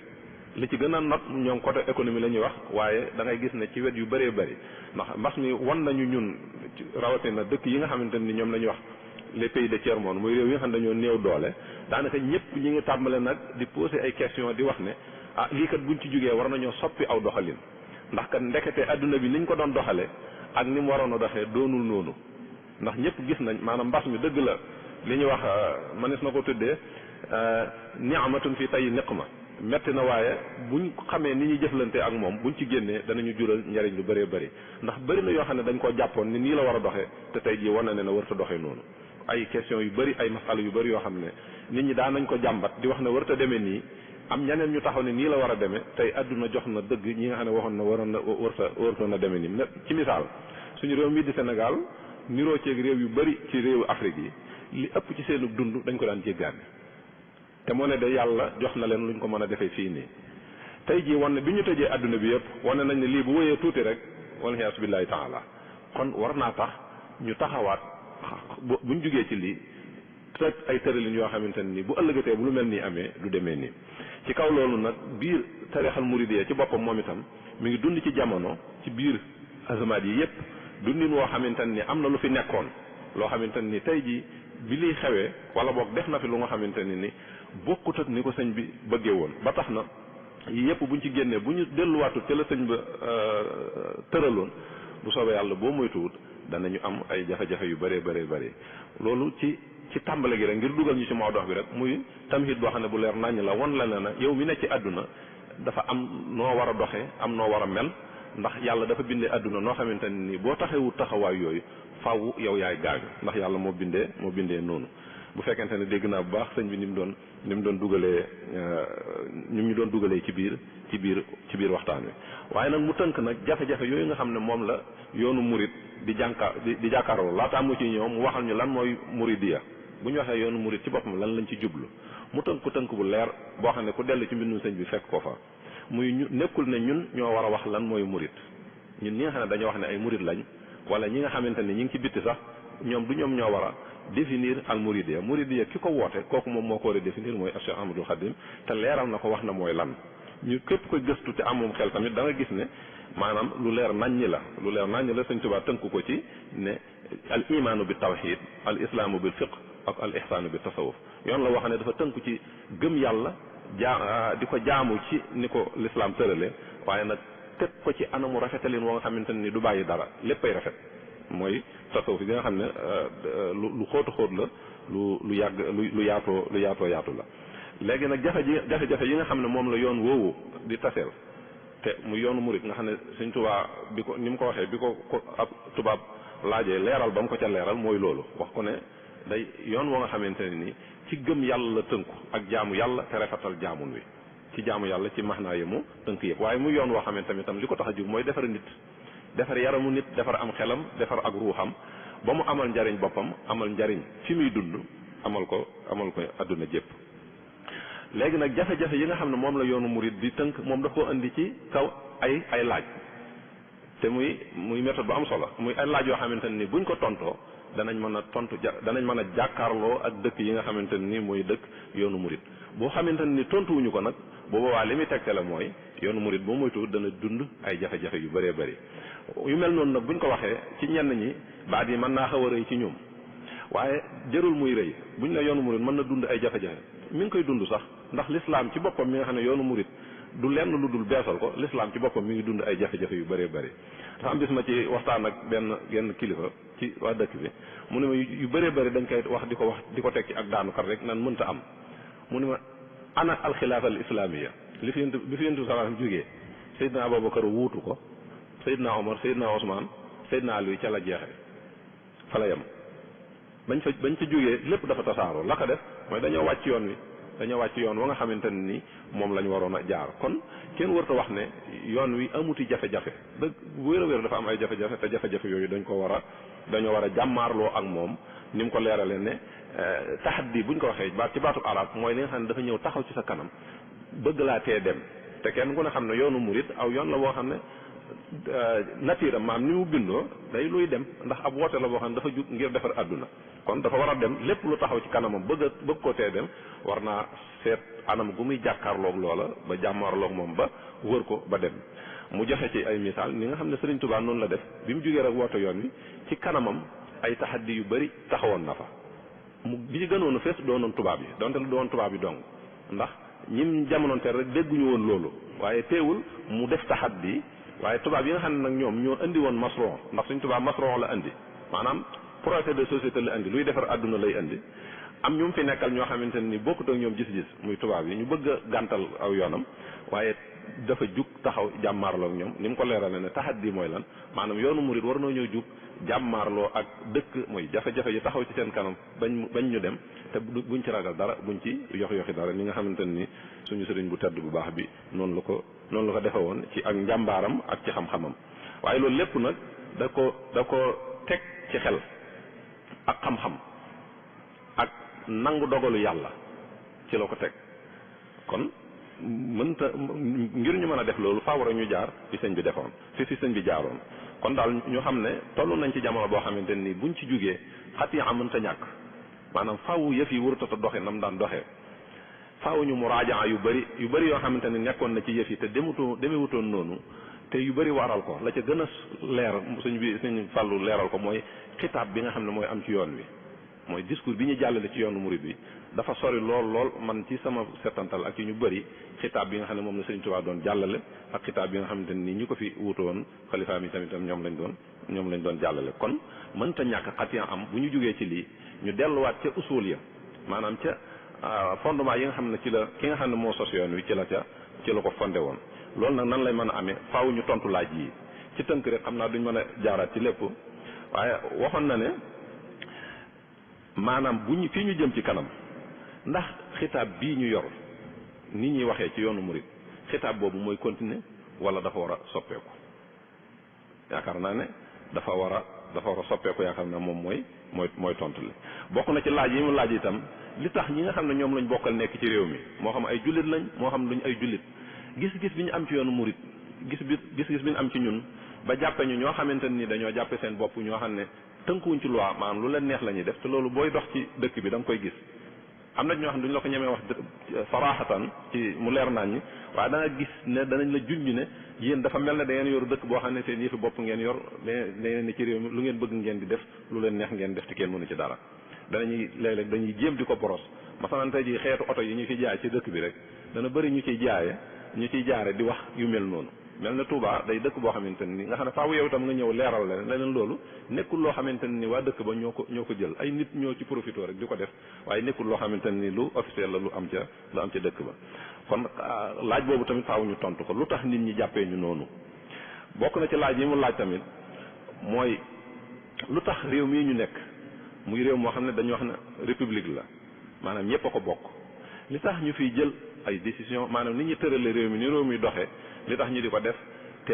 li ci gën a not ñoom côté économie la ñuy wax waaye da ngay gis ne ci wet yu bëree bëri ndax mbas mi wan nañu ñun rawatina dëkk yi nga xamante ni ñoom la ñuy wax les pays de tiers monde muy réew yi nga xam ne dañoo néew doole daanaka ñëpp ñi ngi tàmbale nag di poser ay questions di wax ne lii kat buñ ci jógee war nañoo soppi aw doxalin ndax kat ndekete adduna bi niñ ko doon doxalee ak ni mu waroon a doxee doonul noonu ndax ñëpp gis nañ maanaam mbas mi dëgg la li ñuy wax manis na ko tuddee ni'matun fi tay niqma metti na waaye buñ xamee ni ñuy jëflante ak moom buñ ci génnee danañu jural njariñ lu bëree bëri ndax bëri na yoo xam ne dañ koo jàppoon ni nii la war a doxee te tey jii wane ne na warta doxee noonu ay question yu bëri ay masala yu bëri yoo xam ne nit ñi daan nañ ko jàmbat di wax ne warta demee nii am ñeneen ñu taxaw ne nii la war a demee tey adduna jox na dëgg ñi nga xam ne waxoon na waroon na warta na demee nii ci misaal suñu réew mii di Sénégal niroo ceeg réew yu bëri ci réewu Afrique yi li ëpp ci seenu dund dañ ko daan jéggaane te moo ne de yàlla jox na leen luñ ko mën a defee fii nii tey jii wane bi ñu tëjee adduna bi yëpp wane nañ ne lii bu wëyee tuuti rek wala iyaasu billaahi taala kon war naa tax ñu taxawaat buñ jugee ci lii teg ay tëralin yoo xamante ne nii bu ëllëgatee bu lu mel nii amee du demee nii. ci kaw loolu nag biir tarixal muridiyya ci boppam moom itam mi ngi dund ci jamono ci biir azamaat yi yépp dundin woo xamante ne ni am na lu fi nekkoon loo xamante ne ni tey jii bi liy xewee wala boog def na fi lu nga xamante ne ni bokkut ak ni ko sëñ bi bëggee woon ba tax na yii yëpp buñ ci génnee bu ñu delluwaatut ca la sëñ ba tëraloon bu soobee yàlla boo moytuwut danañu am ay jafe-jafe yu bëree bëri loolu ci tàmbale gi rek ngir dugal ñu ci mawdoox bi rek muy tamhid boo xam ne bu leer naññ la won la ne na yow mi nekk ci àdduna dafa am noo war a doxee am noo war a mel ndax yàlla dafa bindee àdduna noo xamante ne nii boo taxawut taxawaay yooyu faaw yow yaay gaañu ndax yàlla moo bindee noonu. bu fekkente ne dégg naa bu baax sëñ bi ni mu doon dugalee ñu doon dugalee ci biir waxtaan wi waaye nag mu tënk nag jafe-jafe yooyu nga xam ne moom la yoonu murid di jàkkaarloo laataa mu ci ñëw mu waxal ñu lan mooy muridiyya bu ñu waxee yoonu murid ci boppam lan lañ ci jublu mu tënk bu leer boo xam ne ku dellu ci mbindum sëñ bi fekk ko fa muy ñu nekkul ne ñun ñoo war a wax lan mooy murid ñun ñi nga xam ne dañoo wax ne ay murid lañ wala ñi nga xamante ne ñi ngi ci bitti sax ñoom ñoo war a définir al muridiyya ki ko woote kooku moom moo ko war a définir mooy Cheikh Ahmadul Khadim te leeral na ko wax na mooy lan ñu képp koy gëstu te amum xel tamit da nga gis ne maanaam lu leer naññi la Sëñ Tuubaa tënk ko ci ne al imaanu bi tawhid al islaamu bil fiqh ak al ihsaanu bi tasawuf yoon la wax ne dafa tënku ci gëm yàlla di ko jaamu ci ni ko l'islam tërale waaye nag teg ko ci anamu rafetalin woo nga xamante ni du bàyyi dara léppay rafet mooy tasawuf bi nga xam ne lu xóotu xóot la lu yàgg lu yaatoo yaatu la léegi nag jafe-jafe yi nga xam ne moom la yoon woowu di taseel te mu yoonu murit nga xam ne Sëñ Tuubaa bi ko ni mu ko waxee bi ko ab tubaab laajee leeral ba mu ko ca leeral mooy loolu wax ko ne day yoon woo nga xamante ne ni ci gëm yàlla la tënku ak jaamu yàlla te rafetal jaamun wi ci jaamu yàlla ci max naa yi mu tënk yëpp waaye mu yoon woo xamante ne tam li ko tax a jóg mooy defar nit defar yaramu nit defar am xelam defar ak ruuxam ba mu amal njariñ boppam amal njariñ fi muy dund amal ko adduna jépp léegi nag jafe-jafe yi nga xam ne moom la yoonu murid di tënk moom daf koo indi ci kaw ay laaj te muy méthode bu am solo muy ay laaj yoo xamante ne ni buñ ko tontoo danañ mën a jàkkaarloo ak dëkk yi nga xamante ne ni mooy dëkk yoonu murid boo xamante ne ni tontuwuñu ko nag bu boobaa li muy tegte la mooy yoonu murid boo moytu dana dund ay jafe-jafe yu bëree bëri yu mel noonu nag buñ ko waxee ci ñenn ñi baat yi mën naa xaw a rëy ci ñoom waaye jërul muy rëy buñ la yoonu murid mën na dund ay jafe-jafe mi ngi koy dund sax ndax l'islam ci boppam mi nga xam ne yoonu murid du lenn lu dul beesal ko l'islam ci boppam mi ngi dund ay jafe-jafe yu bëree bëri dafa am bis ma ci waxtaan ak genn kilifa ci waa dëkk bi mu ne ma yu bëree bëri dañ koy wax di ko teg ci ak daanukat rek nan mënta am mu ne ma ana alxilaafa al islamiyya bi fi yentu salaam jógee Seydina Abubakar wuutu ko Seydina Omar Seydina Ousmane Seydina Ali ca la jeexee fa la yem bañ fa jógee lépp dafa tasaaroo la ko def mooy dañoo wàcc yoon wa nga xamante ne ni moom la ñu waroon a jaar kon kenn warta wax ne yoon wi amuti jafe-jafe dëgg wér a wér dafa am ay jafe-jafe te jafe-jafe yooyu dañoo war a jàmmaarloo ak moom ni mu ko leeralee ne taxaddi buñ ko waxee ci baatu arab mooy li nga xam ne dafa ñëw taxaw ci sa kanam bëgg laa tee dem te kenn ku ne xam ne yoonu murit aw yoon la boo xam ne nature maam ni mu bindoo day luy dem ndax ab woote la boo xam ne dafa jug ngir defar àdduna kon dafa war a dem lépp lu taxaw ci kanamam bëgg ko tee dem war naa seet anam gu muy jàkkaarloog loola ba jàmmaarloog moom ba wër ko ba dem mu joxe ci ay misaal ni nga xam ne Sëriñ Tuubaa noonu la def bi mu jugee rek woote yoon wi ci kanamam ay taxaddi yu bëri taxawoon na fa bi ci gënoon a fees doonoon tubaab yi donte lu doon tubaab yi dong ndax ñim jamonoon te rek dégguñu woon loolu waaye teewul mu def taxaddi waaye tubaab yi nga xam ne nag ñoom ñoo indi woon masron ndax Sëriñ Tuubaa masron la indi maanaam projet de société la indi luy defar àdduna lay indi am ñu fi nekkal ñoo xamante ne ni bokkut ak ñoom gis-gis muy tubaab yi ñu bëgg a gàntal aw yoonam waaye dafa jug taxaw jàmmaarloo ak ñoom ni mu ko leerale ne taxaddi mooy lan maanaam yoonu murid war noo ñëw jug jàmmaarloo ak dëkk mooy jafe-jafe yi taxaw ci seen kanam bañ ñu dem te buñ ci ragal dara buñ ci yoxi dara ni nga xamante ne ni suñu sëriñ bu tedd bu baax bi noonu la ko defe woon ci ak njàmbaaram ak ci xam-xamam waaye loolu lépp nag da ko teg ci xel ak xam-xam ak nangu dogalu yàlla ci la ko teg kon mënta ngir ñu mën a def loolu faaw rek ñu jaar fi sëñ bi defoon fi sëñ bi jaaroon kon daal ñu xam ne toll nañ ci jamono boo xamante ni buñ ci jugee xatiya mënta ñàkk maanaam faaw yëf yi warut a doxe nam daan doxee faaw ñu muraajaa yu bëri yoo xamante ne nekkoon na ci yëf yi te demewutoon noonu te yu bëri waral ko la ca gën a leer suñ fàllu leeral ko mooy xitaab bi nga xam ne mooy am ci yoon wi mooy discours bi ñu jàllale ci yoonu murid bi dafa sori lool man ci sama setantal ak ci ñu bëri xitaab bi nga xam ne moom la Sëriñ Tuubaa doon jàllale ak xitaab bi nga xamante ni ñu ko fi wuutu woon xalifaam yi tamit ñoom lañ doon jàllale kon mënta ñàkk xatiya am bu ñu jógee ci lii ñu delluwaat ca usul ya maanaam ca fondement yi nga xam ne ci la ki nga xam ne moo sos yoon wi ci la ko fondé woon loolu nag nan lay mën a amee faaw ñu tontu laaj yi ci tënk rek xam naa duñ mën a jaaraat ci lépp waaye waxoon na ne maanaam fii ñu jëm ci kanam ndax xitaab bii ñu yor ni ñuy waxee ci yoonu murid xitaab boobu mooy continuer wala dafa war a soppeeku yaakaar naa ne dafa war a soppeeku yaakaar naa moom mooy tontu li bokk na ci laaj yi mu laaj itam li tax ñi nga xam ne ñoom lañ bokkal nekk ci réew mi moo xam ay jullit lañ moo xam luñ ay jullit gis-gis bi ñu am ci yoonu murid gis-gis bi ñu am ci ñun ba jàppe ñu ñoo xamante ni dañoo jàppe seen bopp ñoo xam ne tënkuwuñ ci loi maanaam lu leen neex la ñuy def te loolu booy dox ci dëkk bi da nga koy gis am na ñoo xam ne duñ la ko ñemee wax saraxatan ci mu leer naan ñi waaye da nga gis ne danañ la junj ne yéen dafa mel ne da ngeen yor dëkk boo xam ne seen yëfi bopp ngeen yor da ngeen ni ci réew mi lu ngeen bëgg ngeen di def lu leen neex ngeen def te kenn mënu ci dara danañuy léeg-léeg dañuy jéem di ko boros masalan tey ji xeetu oto yi ñu fi jaay ci dëkk bi rek dana bëri ñu ciy jaare di wax yu mel noonu mel na Touba day dëkk boo xamante ni nga xam ne faaw yow itam nga ñëw leeral leneen loolu nekkul loo xamante ni waa dëkk ba ñoo ko jël ay nit ñoo ci profité rek di ko def waaye nekkul loo xamante ni lu officiel la lu am ca dëkk ba kon laaj boobu tamit faaw ñu tontu ko lu tax nit ñi jàppee ñu noonu bokk na ci laaj yi mu laaj tamit mooy lu tax réew mii ñu nekk muy réew moo xam ne dañu wax ne république la maanaam ñëpp a ko bokk li tax ñu fiy jël ay décision maanaam nit ñi tërale réew mi ni réew mi doxee li tax ñu di ko def te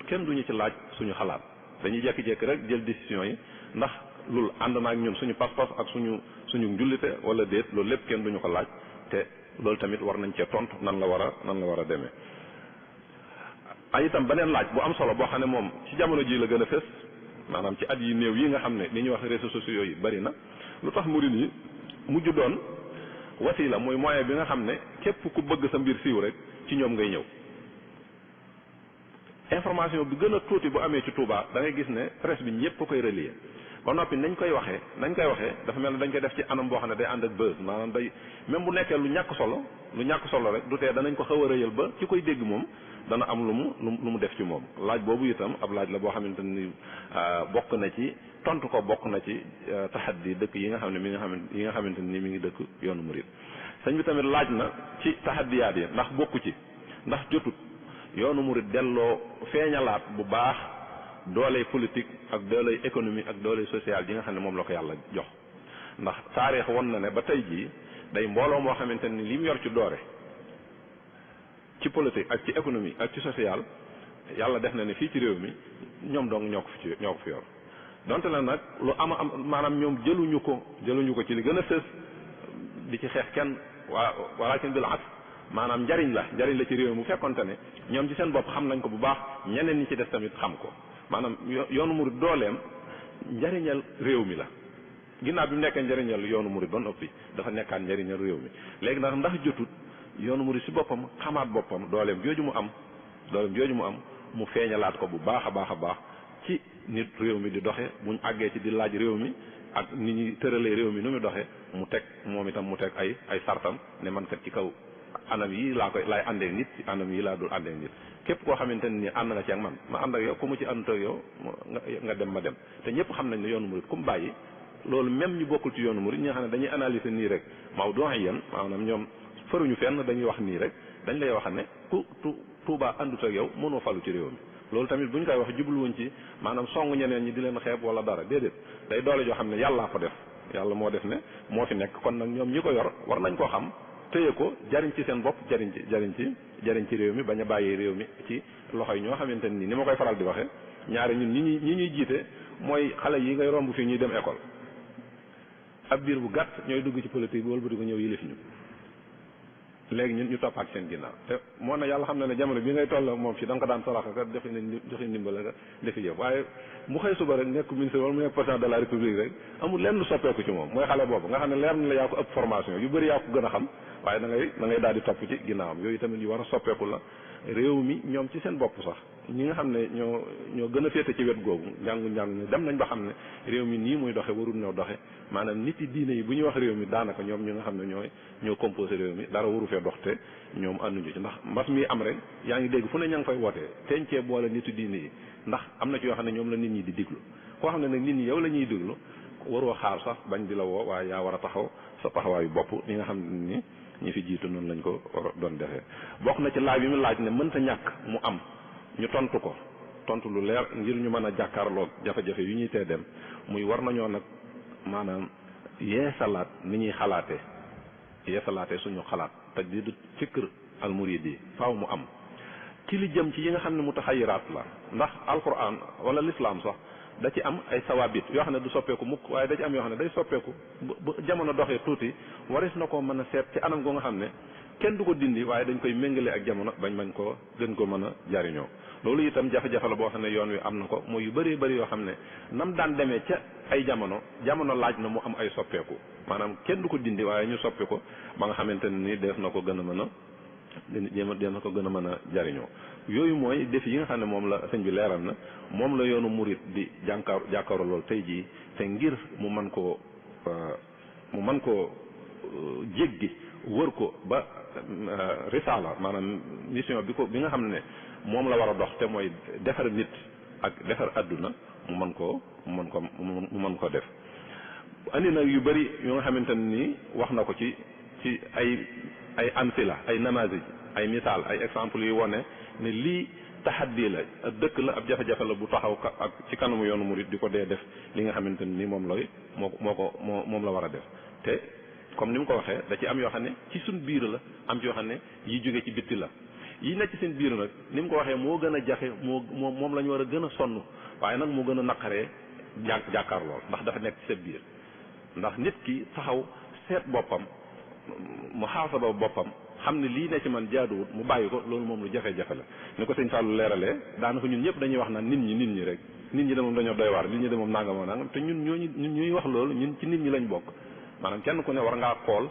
kenn duñu ci laaj suñu xalaat dañuy jékki-jékki rek jël décision yi ndax loolu ànd na ak ñun suñu pas-pas ak suñu njullite wala déet loolu lépp kenn duñu ko laaj te loolu tamit war nañ cee tontu nan la war a demee. ay itam beneen laaj bu am solo boo xam ne moom ci jamono ji la gën a fës maanaam ci at yi néew yi nga xam ne li ñuy wax réseaux sociaux yi bari na lu tax murid yi mujj doon wasila mooy moyen bi nga xam ne képp ku bëgg sa mbir siiw rek ci ñoom ngay ñëw. information bi gën a tuuti bu amee ci Touba da ngay gis ne presse bi ñëpp a koy relier ba noppi nañ koy waxee dafa mel ne dañ koy def ci anam boo xam ne day ànd ak buzz maanaam day même bu nekkee lu ñàkk solo rek du tee danañ ko xaw a rëyal ba ci koy dégg moom dana am lu mu def ci moom laaj boobu itam ab laaj la boo xamante ni bokk na ci tontu ko bokk na ci taxaddi dëkk yi nga xam ne yi nga xamante ni mi ngi dëkk yoonu murid sëñ bi tamit laaj na ci taxaddiyaat yi ndax bokku ci ndax jotut yoonu murid delloo feeñalaat bu baax dooley politique ak dooley économie ak dooley sociale yi nga xam ne moom la ko yàlla jox ndax taarix won na ne ba tey jii day mbooloo moo xamante ni li mu yor ci doore ci politique ak ci économie ak ci social yàlla def na ne fii ci réew mi ñoom dong ñoo ko fi yor donte la nag lu am maanaam ñoom jëluñu ko ci li gën a sës di ci xeex kenn walakin bil aks maanaam njariñ la ci réew mi bu fekkonte ne ñoom ci seen bopp xam nañ ko bu baax ñeneen ñi ci des tamit xam ko maanaam yoonu murid dooleem njariñal réew mi la ginnaaw bi mu nekkee njariñal yoonu murid ba noppi dafa nekkaat njariñal réew mi léegi nag ndax jotut yoonu murid si boppam xamaat boppam dooleem jooju mu am mu feeñalaat ko bu baax a baax ci nit réew mi di doxe buñ àggee ci di laaj réew mi ak nit ñi tëralee réew mi nu mu doxe mu teg moom itam mu teg ay sartam ne man kat ci kaw anam yi laay àndee nit ci anam yi laa dul àndee nit képp koo xamante ne ni ànd nga ci ak man ma ànd ak yow ku mu ci ànd ak yow nga dem ma dem te ñëpp xam nañ ne yoonu murid ku mu bàyyi loolu même ñu bokkul ci yoonu murid ñi nga xam ne dañuy analyser nii rek mawdu'iyan maanaam ñoom faruñu fenn dañuy wax nii rek dañ lay wax ne ku Tuubaa àndut ak yow mënoo falu ci réew mi loolu tamit bu ñu koy wax jubluwuñ ci maanaam song ñeneen ñi di leen xeeb wala dara déedéet day doole joo xam ne yàllaa ko def yàlla moo def ne moo fi nekk kon nag ñoom ñi ko yor war nañ koo xam téye ko jariñ ci seen bopp jariñ ci réew mi bañ a bàyyi réew mi ci loxo yi ñoo xamante ni ma koy faral di waxe ñaari ñun ñi ñuy jiite mooy xale yi ngay romb fii ñuy dem école ab biir bu gàtt ñooy dugg ci politique bi wala bu ko ñëw yilif ñu léegi ñun ñu toppaat seen ginnaaw te moo ne yàlla xam na ne jamono bi ngay toll moom ci da nga ko daan saraxa ka joxe ndimbal ka defi yëpp waaye mu xëy suba rek nekk ministre wala mu nekk président de la république rek amul lenn lu soppeeku ci moom mooy xale boobu nga xam ne leer na la yaa ko ëpp formation yu bëri yaa ko gën a xam waaye da ngay daal di topp ci ginnaawam yooyu tamit yu war a soppeeku la réew mi ñoom ci seen bopp sax ñi nga xam ne ñoo gën a féete ci wet googu njàng ne dem nañ ba xam ne réew mi nii muy doxe warul ñoo doxe maanaam nit yi diine yi bu ñuy wax réew mi daanaka ñoom ñi nga xam ne ñoo composé réew mi dara waru fee dox te ñoom ànduñu ci ndax mbas mi am rek yaa ngi dégg fu ne ña ngi fay wootee teñ cee boole nitu diine yi ndax am na ci yoo xam ne ñoom la nit ñi di diglu koo xam ne nag nit ñi yow la ñuy diglu waroo xaar sax bañ di la woo waaye yaa war a taxaw sa taxawaayu bopp li nga xam ne ni ñi fi jiitu noonu lañ ko doon defee bokk na ci laaj bi mu laaj ne mënta ñàkk mu am ñu tontu ko tontu lu leer ngir ñu mën a jàkkaarloog jafe-jafe yu ñuy tee dem muy war nañoo nag maanaam yeesalaat ni ñuy yeesalaatee suñu xalaat tajdiidu fikr al muridi faaw mu am ci li jëm ci yi nga xam ne mutaxayiraat la ndax alquran wala l'islam sax da ci am ay sawaabit yoo xam ne du soppeeku mukk waaye da ci am yoo xam ne day soppeeku bu jamono doxee tuuti waris na koo mën a seet ci anam goo nga xam ne kenn du ko dindi waaye dañ koy méngale ak jamono bañ mañ koo gën ko mën a jariñoo loolu itam jafe-jafe la boo xam ne yoon wi am na ko mooy yu bëree bëri yoo xam ne nam daan demee ca ay jamono laaj na mu am ay soppeeku maanaam kenn du ko dindi waaye ñu soppi ko ba nga xamante ne ni def na ko gën a mën a def na ko gën a mën a jariñoo yooyu mooy défi yi nga xam ne moom la sëñ bi leeral na moom la yoonu murit di jàkkaarloo lool tey jii te ngir mu mën koo jéggi wër ko ba risaala maanaam mission bi nga xam ne moom la war a dox te mooy defar nit ak defar adduna mu mën ko def andi na yu bëri yu nga xamante ne nii wax na ko ci ay amsila ay namazij ay misaal ay exemple yu wone ne lii taxaddi la ak dëkk la ab jafe-jafe la bu taxaw ak ci kanamu yoonu murit di ko dee def li nga xamante ne nii moom la war a def te comme ni mu ko waxee da ci am yoo xam ne ci suñ biir la am ci yoo xam ne yi jóge ci bitti la yi nekk ci seen biir nag ni mu ko waxee moo gën a jafe moom la ñu war a gën a sonn waaye nag moo gën a naqaree jàkkaar lool ndax dafa nekk ci sa biir ndax nit ki taxaw seet boppam mu xaasaba boppam xam ne lii ne ci man jaaduwut mu bàyyi ko loolu moom lu jafe-jafe la ni ko sëñ Fallou leeralee daanaka ñun ñëpp dañuy wax naan nit ñi rek nit ñi de moom dañoo doy waar nit ñi de moom nangam te ñun ñuy wax loolu ñun ci nit ñi lañ bokk maanaam kenn ku ne war ngaa xool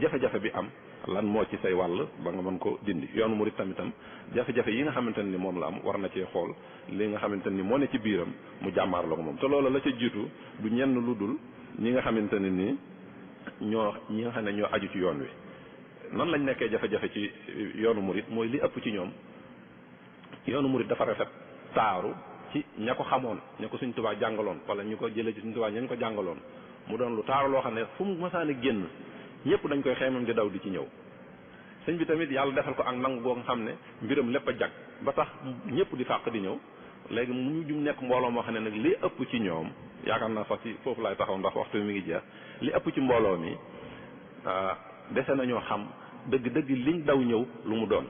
jafe-jafe bi am lan moo ci say wàll ba nga mën ko dindi yoonu murit tamitam jafe-jafe yi nga xamante ne ni moom la am war na cee xool li nga xamante ni moo ne ci biiram mu jàmmaar la ko moom te loolu la ca jiitu du ñenn lu dul ñi nga xamante ne ni ñi nga xam ne ñoo aju ci yoon wi nan lañ nekkee jafe-jafe ci yoonu murit mooy li ëpp ci ñoom yoonu murit dafa rafet taaru ci ña ko xamoon ña ko Sëñ Tuubaa jàngaloon wala ñu ko jëlee ci Sëñ Tuubaa ñañ ko jàngaloon mu doon lu taaru loo xam ne fu mu masaane génn ñëpp dañ koy xeemam di daw di ci ñëw sëñ bi tamit yàlla defal ko ak nangu goo nga xam ne mbiram lépp a jag ba tax ñëpp di fàq di ñëw léegi mu jum nekk mbooloo moo xam ne nag li ëpp ci ñoom yaakaar naa sax ci foofu laay taxaw ndax waxtu mi ngi jeex li ëpp ci mbooloo mi dese nañoo xam dëgg-dëgg liñ daw ñëw lu mu doon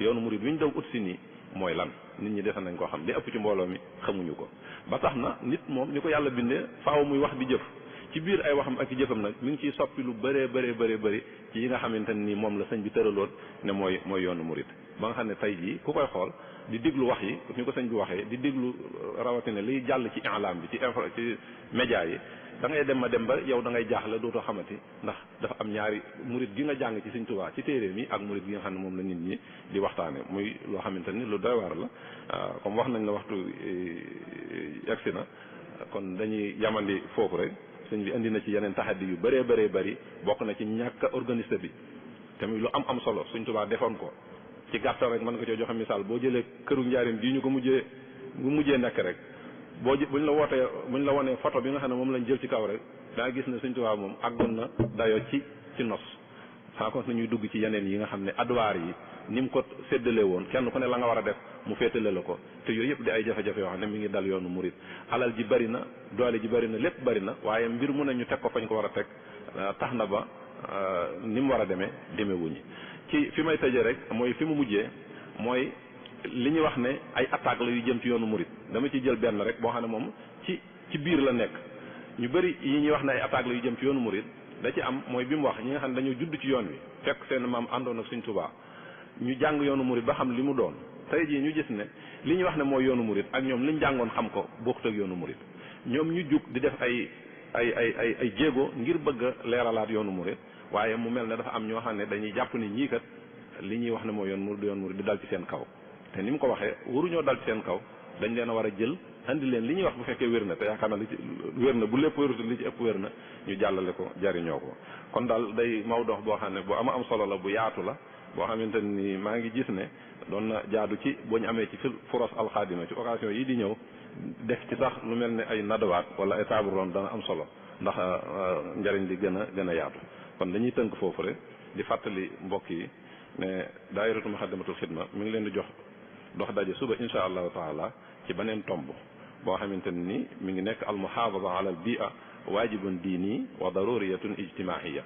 yoonu murid wi ñu daw ut si nii mooy lan nit ñi dese nañ koo xam li ëpp ci mbooloo mi xamuñu ko ba tax na nit moom ni ko yàlla bindee faaw muy wax di jëf ci biir ay waxam ak i jëfam nag mi ngi ciy soppi lu bëree bëri ci yi nga xamante ni moom la sëñ bi tëraloon ne mooy yoonu murid ba nga xam ne tey jii ku koy xool di déglu wax yi ni ko sëñ bi waxee di déglu rawatina liy jàll ci i'lam bi ci média yi da ngay dem ba yow da ngay jaaxle dootoo xamati ndax dafa am ñaari murid gi nga jàng ci Sëñ Tuubaa ci téere mi ak murid gi nga xam ne moom la nit ñi di waxtaane muy loo xamante ni lu doy waar la comme wax nañ la waxtu yegsi na kon dañuy yamandi foofu rek sëñ bi indi na ci yeneen taxaddi yu bëree bëri bokk na ci ñàkk organiste bi tamit lu am solo Sëñ Tuubaa defoon ko ci gàttal rek mën nga coo joxe misaal boo jëlee këru njaarim bii ñu ko mujjee nekk rek buñ la wonee photo bi nga xam ne moom lañ jël ci kaw rek daa gis ne Sëñ Tuubaa moom àggoon na dayoo ci nos sans compte nañuy dugg ci yeneen yi nga xam ne adwaar yi ni mu ko séddale woon kenn ku ne la nga war a def mu féetale la ko te yooyu yëpp di ay jafe-jafe yoo xam ne mi ngi dal yoonu murit alal ji bari na doole ji bari na lépp bari na waaye mbir mu ne ñu teg ko fañ ko war a teg tax na ba ni mu war a demee wuñi ci fi may tëjee rek mooy fi mu mujjee mooy li ñuy wax ne ay attaque la yu jëm ci yoonu murit dama ci jël benn rek boo xam ne moom ci biir la nekk ñu bëri yi ñuy wax ne ay attaque la yu jëm ci yoonu murit da ci am mooy bi mu wax ñi nga xam ne dañoo judd ci yoon wi fekk seen maam àndoon ak Sëñ Tuubaa ñu jàng yoonu murit ba xam li mu doon tey jii ñu gis ne li ñuy wax ne mooy yoonu murit ak ñoom liñ jàngoon xam ko bokkut ak yoonu murit ñoom ñu jug di def ay jéego ngir bëgg a leeralaat yoonu murit waaye mu mel ne dafa am ñoo xam ne dañuy jàpp ni ñii kat li ñuy wax ne mooy yoon murit di dal ci seen kaw te ni mu ko waxee waruñoo dal ci seen kaw dañ leen a war a jël andi leen li ñuy wax bu fekkee wér na te yaakaar na li ci wér na bu lépp wérut li ci ëpp wér na ñu jàllale ko jariñoo ko kon daal day mawdoox boo xam ne bu ama am solo la bu yaatu la boo xamante ni maa ngi gis ne doon na jaadu ci boo ñu amee ci furos alxaadima ci occasion yi di ñëw def ci sax lu mel ne ay nadawaat wala ay table ronde dana am solo ndax njariñ li gën a yaatu kon dañuy tënk foofu rek di fàttali mbokk yi ne daayiratu Muxaddamatul Xidma mi ngi leen di jox dox daje suba insha allahu taala ci beneen tomb boo xamante ni mi ngi nekk al muhaafada ala al bia waajibun diini wa daruriyatun ijtimaiya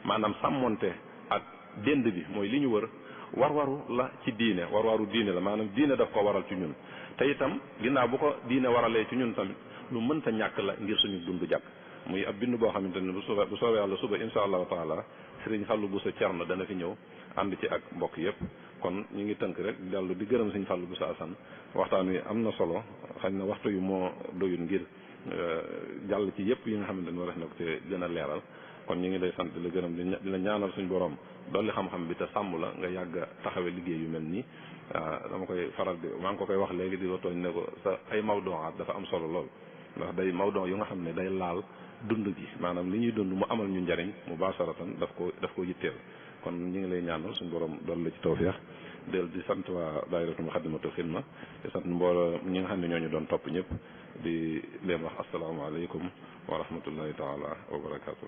maanaam sàmmonte ak dénd bi mooy li ñu wër warwaru la ci diine warwaru diine la maanaam diine daf ko waral ci ñun te itam ginnaaw bu ko diine waralee ci ñun tamit lu mënta ñàkk la ngir suñu dund jàkk muy ab bind boo xamante ni bu soobee yàlla suba insha allahu taala sëriñ Fallou Bousso Thierno dana fi ñëw ànd ci ak mbokk yëpp kon ñu ngi tënk rek dellu di gërëm sëriñ Fallou Bousso Assane waxtaan wi am na solo xañ na waxtu yu moo doyul ngir jàll ci yëpp yi nga xamante ni war na ko te gën a leeral kon ñu ngi lay sant di la gërëm di la ñaanal suñu borom dolli xam-xam bi te sàmm la nga yàgg a taxawe liggéey yu mel nii dama koy faral di maa ngi ko koy wax léegi di la tooñ ne ko sa ay mawduwaat dafa am solo lool ndax day mawdu yu nga xam ne day laal dund gi maanaam li ñuy dund mu amal ñu njariñ mu baasaratan daf ko yitteel kon ñu ngi lay ñaanal suñu borom dool la ci tawfeex del di sant waa daayiratu Muxaddamatul Xidma di sant mbooloo ñi nga xam ne ñooñu doon topp ñëpp di leen wax asalaamaaleykum wa rahmatullahi taala wa barakaatu.